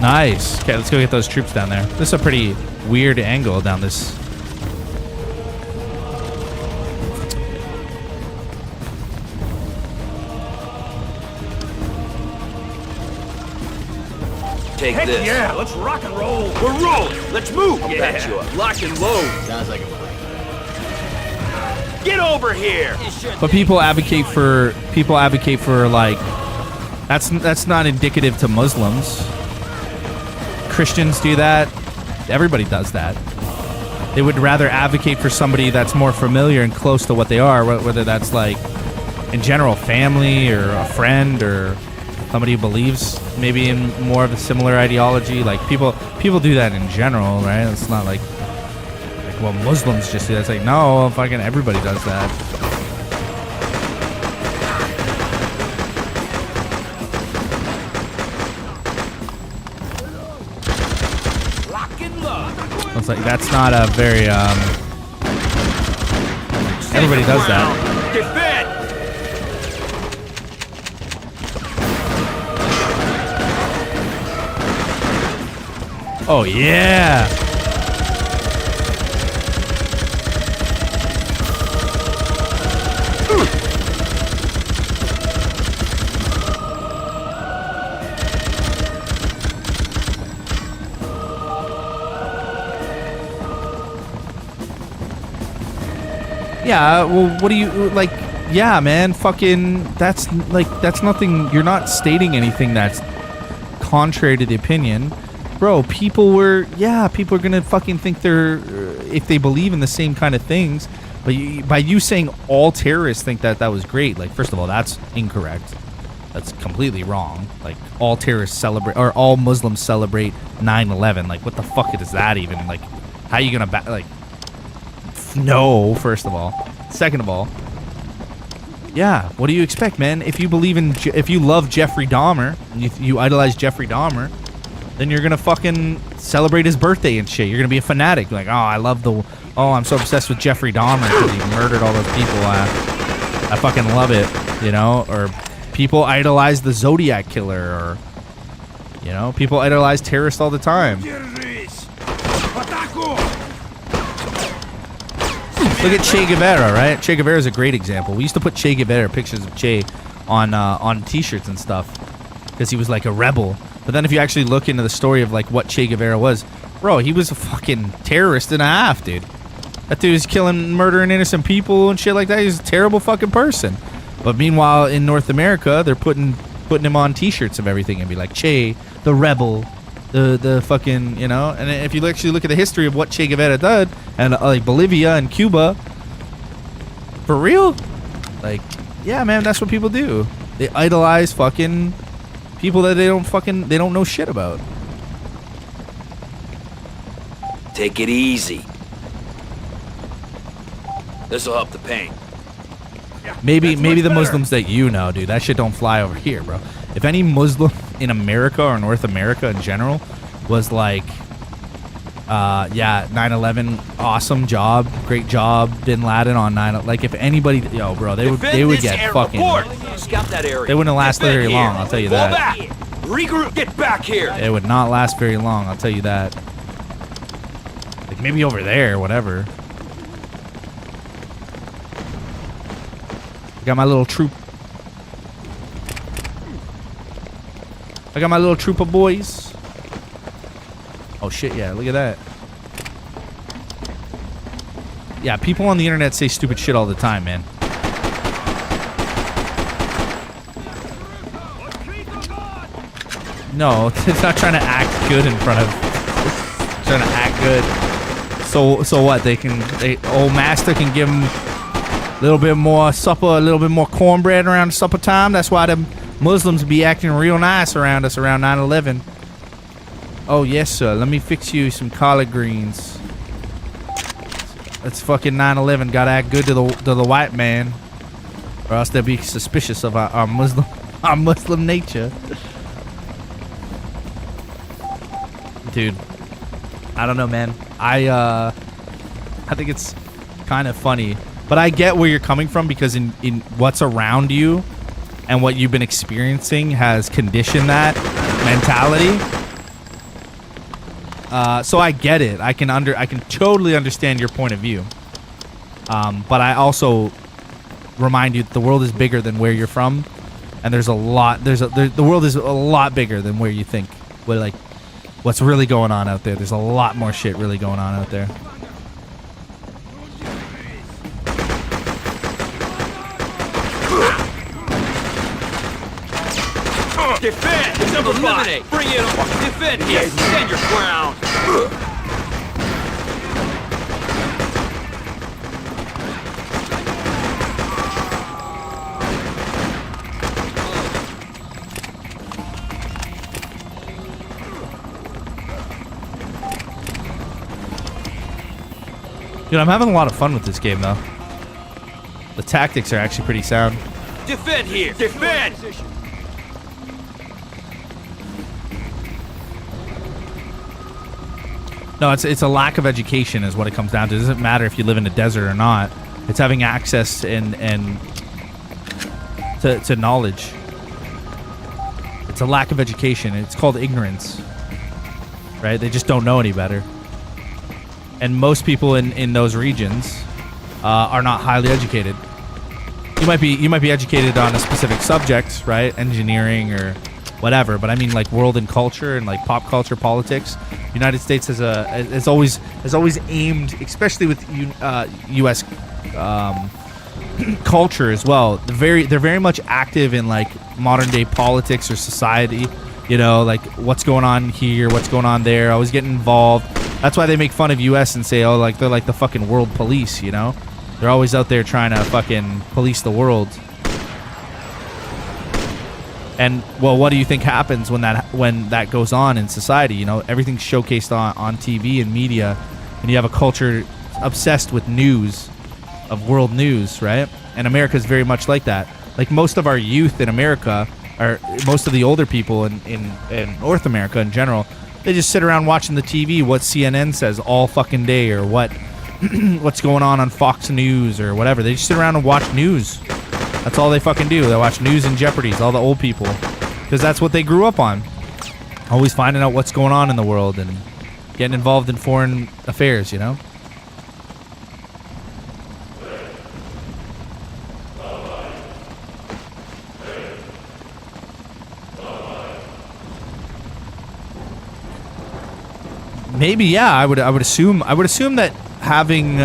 Nice. Okay, let's go get those troops down there. This is a pretty weird angle down this. Take Heck this. yeah, let's rock and roll. We're rolling. Let's move. I'll Yeah. patch you up. Lock and load. Sounds like a plan. Get over here. But people advocate for like that's not indicative to Muslims. Christians do that. Everybody does that. They would rather advocate for somebody that's more familiar and close to what they are, whether that's like in general family or a friend or somebody who believes maybe in more of a similar ideology. Like people do that in general, right? It's not like well, Muslims just do that. It's like, no, fucking everybody does that. It's like, that's not a very, everybody does that. Defend. Oh, yeah. Yeah, well, what do you, like, yeah, man, fucking, that's nothing, you're not stating anything that's contrary to the opinion. Bro, people are gonna fucking think they're, if they believe in the same kind of things, but by you saying all terrorists think that was great, like, first of all, that's incorrect. That's completely wrong. Like, all terrorists celebrate, or all Muslims celebrate 9/11. Like, what the fuck is that even? Like, how you gonna, like, no, first of all. Second of all, yeah, what do you expect, man? If you believe in, if you love Jeffrey Dahmer, and you idolize Jeffrey Dahmer, then you're gonna fucking celebrate his birthday and shit. You're gonna be a fanatic. Like, I'm so obsessed with Jeffrey Dahmer because he murdered all those people. I fucking love it, you know? Or people idolize the Zodiac Killer, or, you know, people idolize terrorists all the time. Look at Che Guevara, right? Che Guevara is a great example. We used to put Che Guevara, pictures of Che, on T-shirts and stuff, because he was like a rebel. But then if you actually look into the story of like what Che Guevara was, bro, he was a fucking terrorist and a half, dude. That dude was killing, murdering innocent people and shit like that. He's a terrible fucking person. But meanwhile, in North America, they're putting him on T-shirts of everything and be like, Che, the rebel. The fucking, you know, and if you actually look at the history of what Che Guevara did, and like Bolivia and Cuba, for real, like, yeah, man, that's what people do. They idolize fucking people that they don't know shit about. Take it easy. This'll help the pain. Maybe the Muslims that you know, dude, that shit don't fly over here, bro. If any Muslim in America or North America in general was like, 9/11, awesome job, great job, Bin Laden on 9/11. Like, if anybody, yo, bro, they would get fucking. Scout that area. They wouldn't last very long, I'll tell you that. Back. Regroup. Get back here. It would not last very long, I'll tell you that. Like, maybe over there, whatever. I got my little troop. I got my little troop of boys. Oh shit, yeah, look at that. Yeah, people on the internet say stupid shit all the time, man. No, it's not trying to act good in front of. It's trying to act good. So what? Old master can give them a little bit more supper, a little bit more cornbread around supper time. That's why the Muslims be acting real nice around us around 9/11. Oh yes, sir. Let me fix you some collard greens. It's fucking 9/11. Gotta act good to the white man, or else they'll be suspicious of our Muslim nature. Dude, I don't know, man. I think it's kind of funny, but I get where you're coming from, because in what's around you and what you've been experiencing has conditioned that mentality. So I get it. I can totally understand your point of view. But I also remind you that the world is bigger than where you're from, and there's a lot. The world is a lot bigger than where you think. What's really going on out there? There's a lot more shit really going on out there. Defend! Eliminate! Bring it on! Defend here! Stand your ground! Dude, I'm having a lot of fun with this game, though. The tactics are actually pretty sound. Defend here! Defend! No, it's a lack of education is what it comes down to. It doesn't matter if you live in a desert or not. It's having access and to knowledge. It's a lack of education. It's called ignorance. right? They just don't know any better. And most people in those regions are not highly educated. You might be educated on a specific subject, right? Engineering or whatever, but I mean like world and culture and like pop culture, politics. United States has always aimed, especially with U.S. Culture as well. They're very much active in like modern day politics or society. You know, like what's going on here, what's going on there. Always getting involved. That's why they make fun of U.S. and say, oh, like they're like the fucking world police. You know, they're always out there trying to fucking police the world. And well, what do you think happens when that goes on in society? You know, everything's showcased on TV and media, and you have a culture obsessed with news, of world news, right? And America's very much like that. Like most of our youth in America, or most of the older people in North America in general, they just sit around watching the TV, what CNN says all fucking day, or what's going on Fox News or whatever. They just sit around and watch news. That's all they fucking do. They watch news and Jeopardies, all the old people. Because that's what they grew up on. Always finding out what's going on in the world and getting involved in foreign affairs, you know? Maybe, yeah. I would assume that having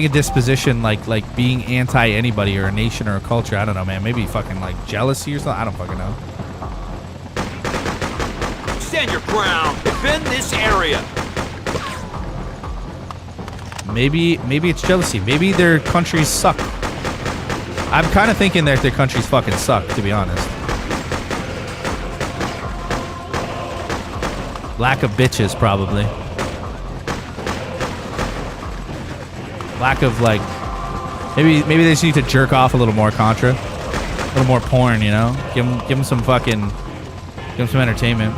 a disposition like being anti anybody or a nation or a culture, I don't know, man. Maybe fucking like jealousy or something. I don't fucking know. Stand your ground. Defend this area. Maybe it's jealousy. Maybe their countries suck. I'm kind of thinking that their countries fucking suck, to be honest. Lack of bitches, probably. Lack of like, maybe they just need to jerk off a little more, Contra, a little more porn, you know. Give them some entertainment.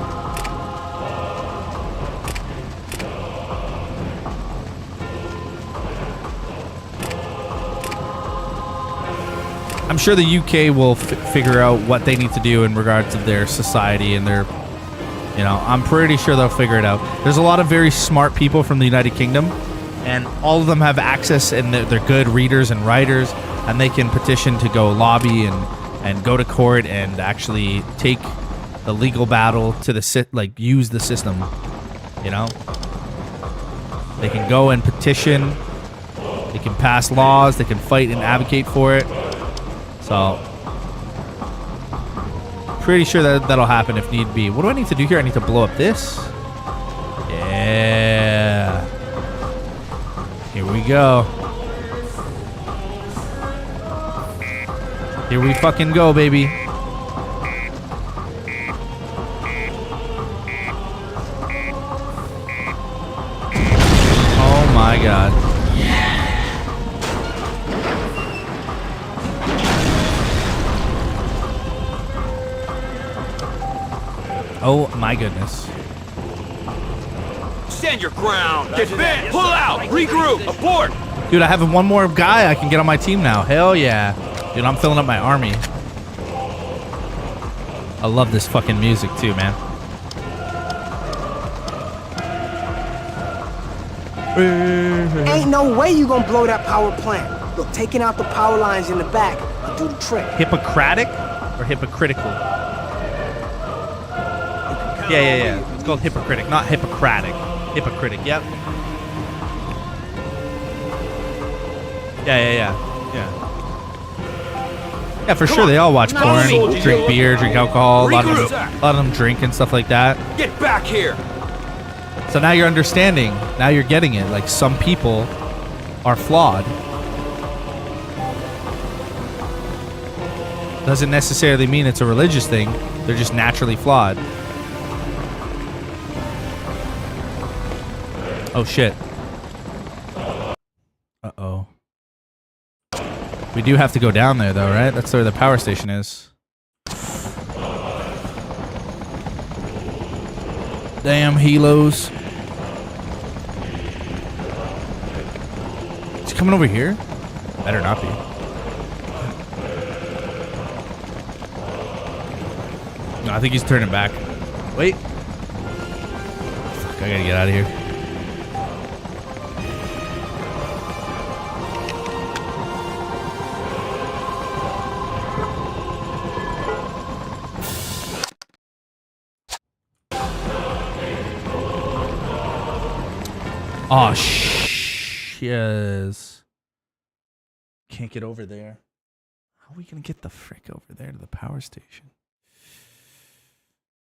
I'm sure the UK will figure out what they need to do in regards to their society and their, you know, I'm pretty sure they'll figure it out. There's a lot of very smart people from the United Kingdom, and all of them have access, and they're good readers and writers, and they can petition to go lobby and go to court and actually take the legal battle to use the system, you know? They can go and petition, they can pass laws, they can fight and advocate for it. So, pretty sure that'll happen if need be. What do I need to do here? I need to blow up this. Yeah. Here we go. Here we fucking go, baby. Oh my god. Oh my goodness. Stand your ground. Defend. Pull out. Regroup. Abort. Dude, I have one more guy I can get on my team now. Hell yeah. Dude, I'm filling up my army. I love this fucking music too, man. Ain't no way you gonna blow that power plant. Look, taking out the power lines in the back will do the trick. Hippocratic or hypocritical? Yeah. It's called hypocritic, not Hippocratic. Hypocritic, yep. Yeah. Yeah, for sure. They all watch porn, drink beer, drink alcohol. A lot of them drink and stuff like that. Get back here. So now you're understanding. Now you're getting it. Like, some people are flawed. Doesn't necessarily mean it's a religious thing. They're just naturally flawed. Oh shit. Uh-oh. We do have to go down there though, right? That's where the power station is. Damn helos. Is he coming over here? Better not be. No, I think he's turning back. Wait. Fuck, I gotta get out of here. Oh, yes. Can't get over there. How are we gonna get the frick over there to the power station?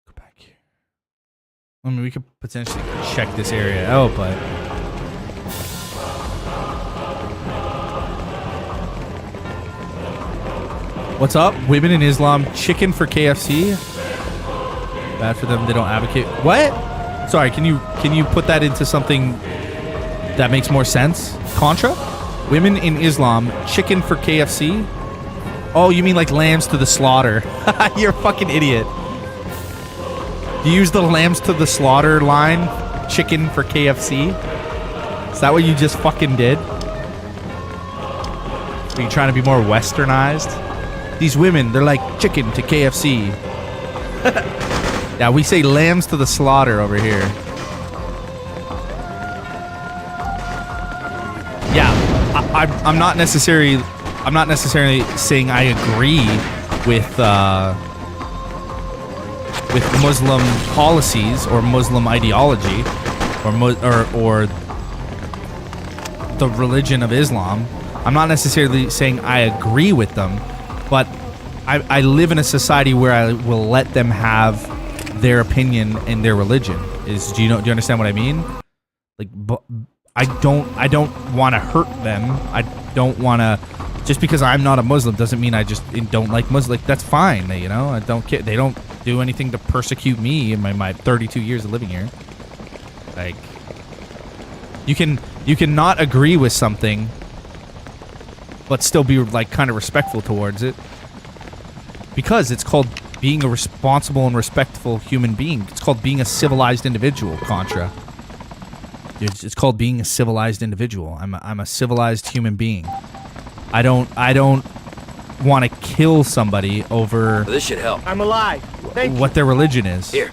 Go back here. I mean, we could potentially check this area out, but... What's up? Women in Islam, chicken for KFC. Bad for them, they don't advocate. What? Sorry, can you put that into something that makes more sense? Contra? Women in Islam, chicken for KFC? Oh, you mean like lambs to the slaughter. You're a fucking idiot. You use the lambs to the slaughter line, chicken for KFC? Is that what you just fucking did? Are you trying to be more westernized? These women, they're like chicken to KFC. Yeah, we say lambs to the slaughter over here. Yeah, I'm not necessarily saying I agree with Muslim policies or Muslim ideology or the religion of Islam. I'm not necessarily saying I agree with them, but I live in a society where I will let them have their opinion and their religion. Do you understand what I mean? Like, I don't want to hurt them. I don't want to. Just because I'm not a Muslim doesn't mean I just don't like Muslims. Like, that's fine, you know. I don't care. They don't do anything to persecute me in my 32 years of living here. Like, you can not agree with something, but still be like kind of respectful towards it, because it's called being a responsible and respectful human being. It's called being a civilized individual. Contra. It's called being a civilized individual. I'm a civilized human being. I don't want to kill somebody over This should help. I'm alive. Thank what their religion is. Here.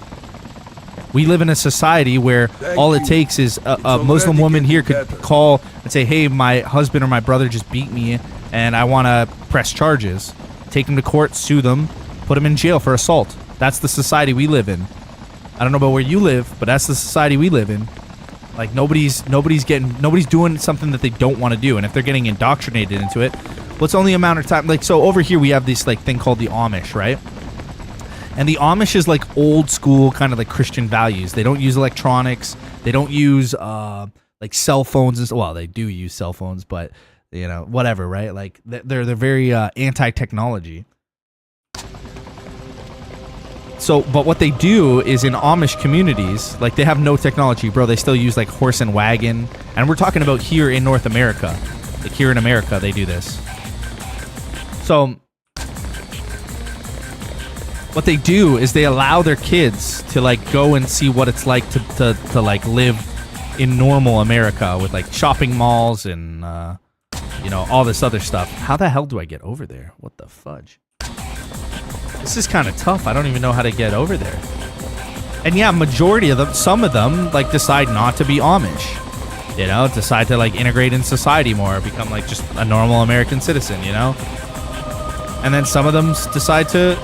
We live in a society where all it takes is a Muslim woman here could call and say, hey, my husband or my brother just beat me and I want to press charges. Take them to court, sue them, put them in jail for assault. That's the society we live in. I don't know about where you live, but that's the society we live in. Like, nobody's doing something that they don't want to do, and if they're getting indoctrinated into it, well, it's only a matter of time. Like, so over here we have this like thing called the Amish, right? And the Amish is like old school kind of like Christian values. They don't use electronics. They don't use like cell phones. Well, they do use cell phones, but you know, whatever, right? Like they're very anti-technology. So, but what they do is in Amish communities, like they have no technology, bro. They still use like horse and wagon. And we're talking about here in North America. Like here in America, they do this. So, what they do is they allow their kids to like go and see what it's like to like live in normal America with like shopping malls and, you know, all this other stuff. How the hell do I get over there? What the fudge? This is kind of tough. I don't even know how to get over there. And yeah, majority of them, some of them, like decide not to be Amish. You know, decide to like integrate in society more, become like just a normal American citizen, you know? And then some of them decide to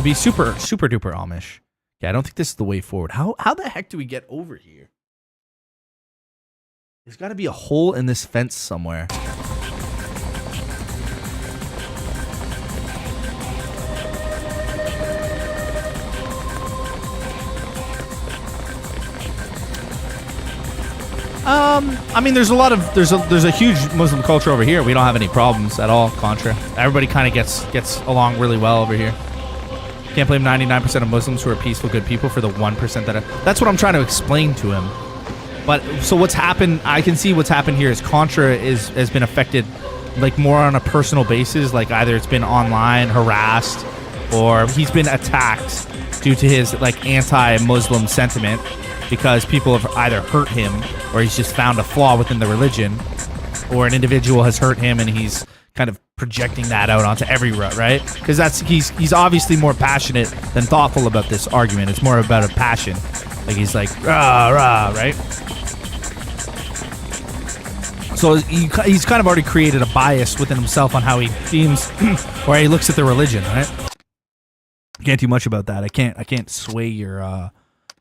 be super duper Amish. Yeah, I don't think this is the way forward. How the heck do we get over here? There's got to be a hole in this fence somewhere. I mean, there's a huge Muslim culture over here. We don't have any problems at all. Contra. Everybody kind of gets along really well over here. Can't blame 99% of Muslims who are peaceful, good people for the 1% that are. That's what I'm trying to explain to him. But so what's happened? I can see what's happened here is Contra has been affected, like more on a personal basis. Like either it's been online harassed, or he's been attacked due to his like anti-Muslim sentiment. Because people have either hurt him or he's just found a flaw within the religion, or an individual has hurt him and he's kind of projecting that out onto every route, right? Because he's obviously more passionate than thoughtful about this argument. It's more about a passion. Like he's like rah rah, right? So he's kind of already created a bias within himself on how he deems or he looks at the religion, right? Can't do much about that. I can't sway your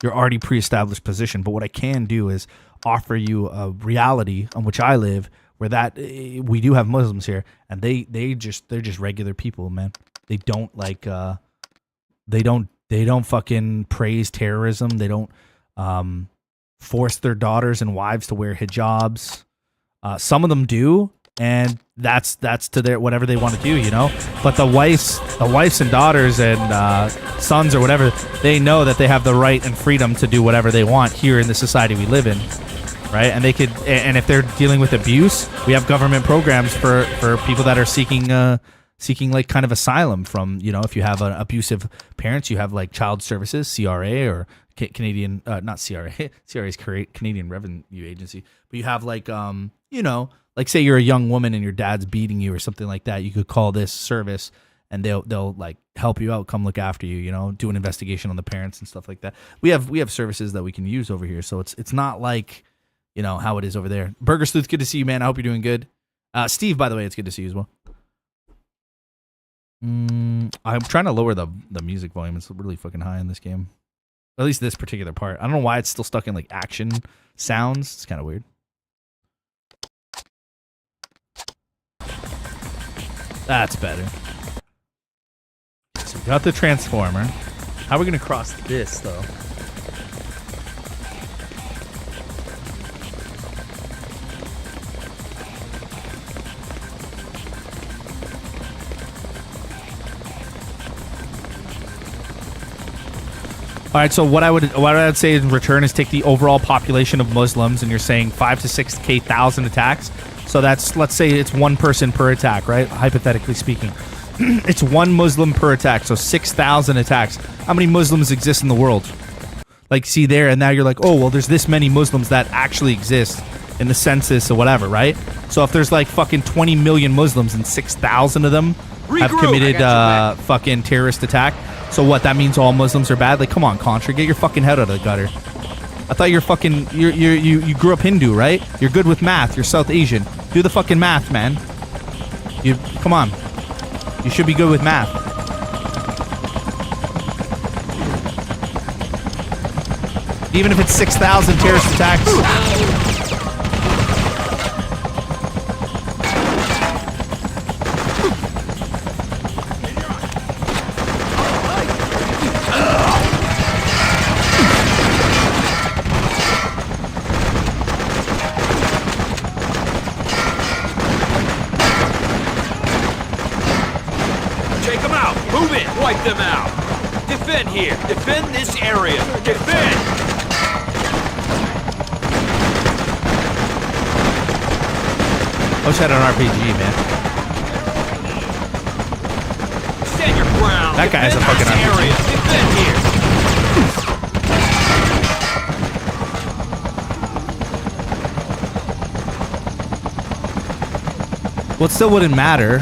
already pre-established position. But what I can do is offer you a reality on which I live, where that we do have Muslims here, and they're just regular people, man. They don't like they don't fucking praise terrorism. They don't force their daughters and wives to wear hijabs. Some of them do, and that's to their whatever they want to do, you know. But the wives and daughters and sons or whatever, they know that they have the right and freedom to do whatever they want here in the society we live in, right? And they could, and if they're dealing with abuse, we have government programs for people that are seeking like kind of asylum from, you know, if you have an abusive parents, you have like child services, CRA or Canadian, not CRA, CRA is Canadian Revenue Agency, but you have like, you know, like say you're a young woman and your dad's beating you or something like that, you could call this service and they'll like help you out, come look after you, you know, do an investigation on the parents and stuff like that. We have services that we can use over here, so it's not like, you know, how it is over there. Burger Sleuth, good to see you, man. I hope you're doing good. Steve, by the way, it's good to see you as well. I'm trying to lower the music volume. It's really fucking high in this game. At least this particular part. I don't know why it's still stuck in like action sounds. It's kind of weird. That's better. So we got the transformer. How are we gonna cross this though? All right, so what I would say in return is take the overall population of Muslims, and you're saying 5 to 6,000 attacks. So that's, let's say it's one person per attack, right? Hypothetically speaking, it's one Muslim per attack, so 6,000 attacks. How many Muslims exist in the world? Like, see there, and now you're like, oh, well, there's this many Muslims that actually exist in the census or whatever, right? So if there's like fucking 20 million Muslims and 6,000 of them have committed fucking terrorist attack. So what, that means all Muslims are bad? Like, come on, Contra, get your fucking head out of the gutter. I thought you're fucking, you grew up Hindu, right? You're good with math. You're South Asian. Do the fucking math, man. Come on. You should be good with math. Even if it's 6,000 terrorist attacks. Wipe them out! Defend here! Defend this area! Defend! I wish I had an RPG, man. Stand your ground! That guy has a fucking RPG. Defend here! Well, it still wouldn't matter.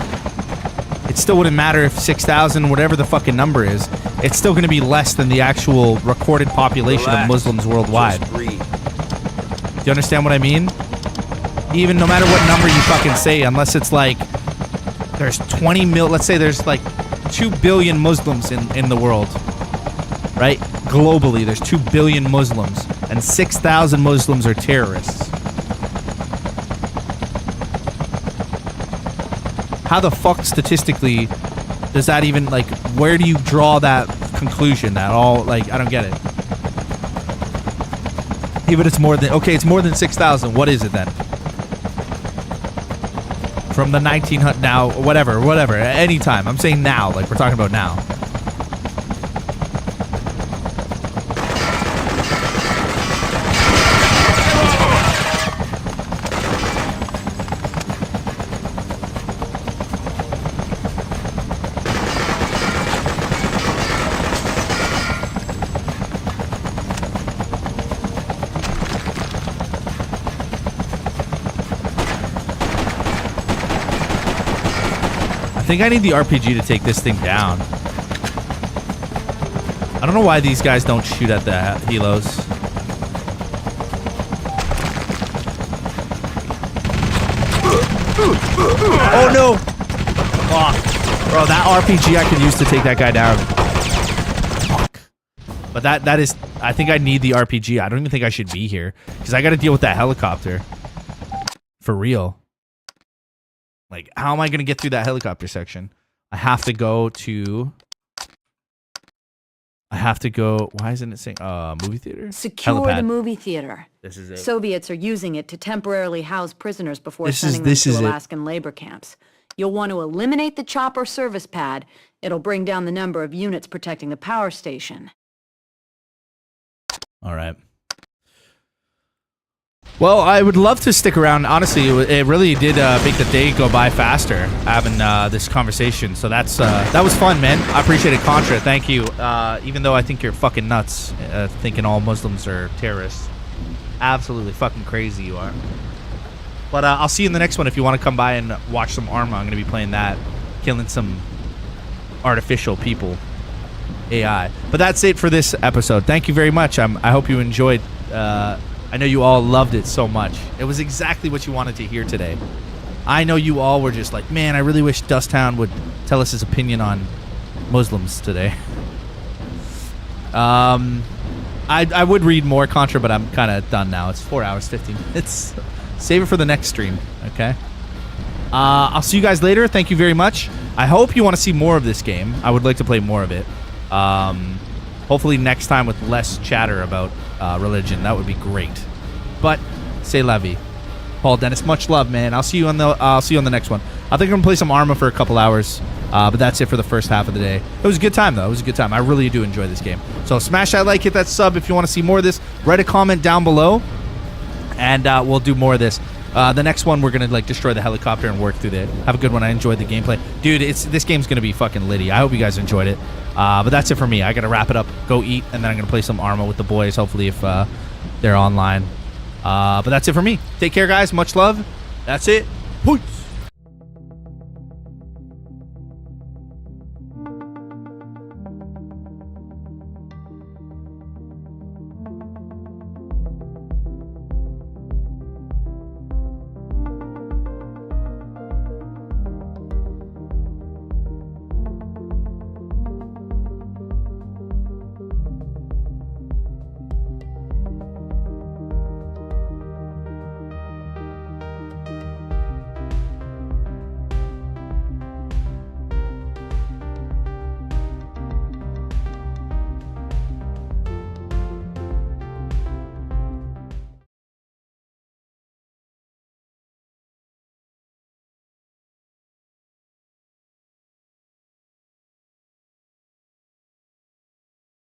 It still wouldn't matter if 6,000, whatever the fucking number is, it's still going to be less than the actual recorded population of Muslims worldwide. Do you understand what I mean? Even no matter what number you fucking say, unless it's like there's 20 mil, let's say there's like 2 billion Muslims in the world, right? Globally, there's 2 billion Muslims, and 6,000 Muslims are terrorists. How the fuck statistically does that even, like, where do you draw that conclusion that all, like, I don't get it. Even it's more than, okay, it's more than 6,000. What is it then? From the 1900 now, whatever, anytime. I'm saying now, like we're talking about now. think I need the RPG to take this thing down. I don't know why these guys don't shoot at the helos. Oh no! Oh, bro, that RPG I could use to take that guy down. Fuck. But that is, I think I need the RPG. I don't even think I should be here because I got to deal with that helicopter. For real. Like, how am I going to get through that helicopter section? I have to go to... Why isn't it saying movie theater? Secure Helipad. the movie theater. This is it. Soviets are using it to temporarily house prisoners before This sending them is to it. Alaskan labor camps. You'll want to eliminate the chopper service pad. It'll bring down the number of units protecting the power station. All right. Well, I would love to stick around. Honestly, it really did make the day go by faster having this conversation. So that was fun, man. I appreciate it, Contra. Thank you. Even though I think you're fucking nuts, thinking all Muslims are terrorists. Absolutely fucking crazy you are. But I'll see you in the next one if you want to come by and watch some Arma. I'm going to be playing that, killing some artificial people, AI. But that's it for this episode. Thank you very much. I hope you enjoyed. I know you all loved it so much. It was exactly what you wanted to hear today. I know you all were just like, man, I really wish Dusttown would tell us his opinion on Muslims today. I would read more Contra, but I'm kind of done now. It's 4 hours, 15 minutes. Save it for the next stream, okay? I'll see you guys later. Thank you very much. I hope you want to see more of this game. I would like to play more of it. Hopefully next time with less chatter about religion. That would be great. But c'est la vie. Paul Dennis, much love, man. I'll see you on the next one. I think I'm gonna play some Arma for a couple hours. But that's it for the first half of the day. It was a good time though. It was a good time. I really do enjoy this game. So smash that like, hit that sub if you want to see more of this. Write a comment down below, and we'll do more of this. The next one, we're gonna like destroy the helicopter and work through it. Have a good one. I enjoyed the gameplay, dude. This game's gonna be fucking litty. I hope you guys enjoyed it. But that's it for me. I gotta wrap it up, go eat, and then I'm gonna play some Arma with the boys. Hopefully, if they're online. But that's it for me. Take care, guys. Much love. That's it. Peace.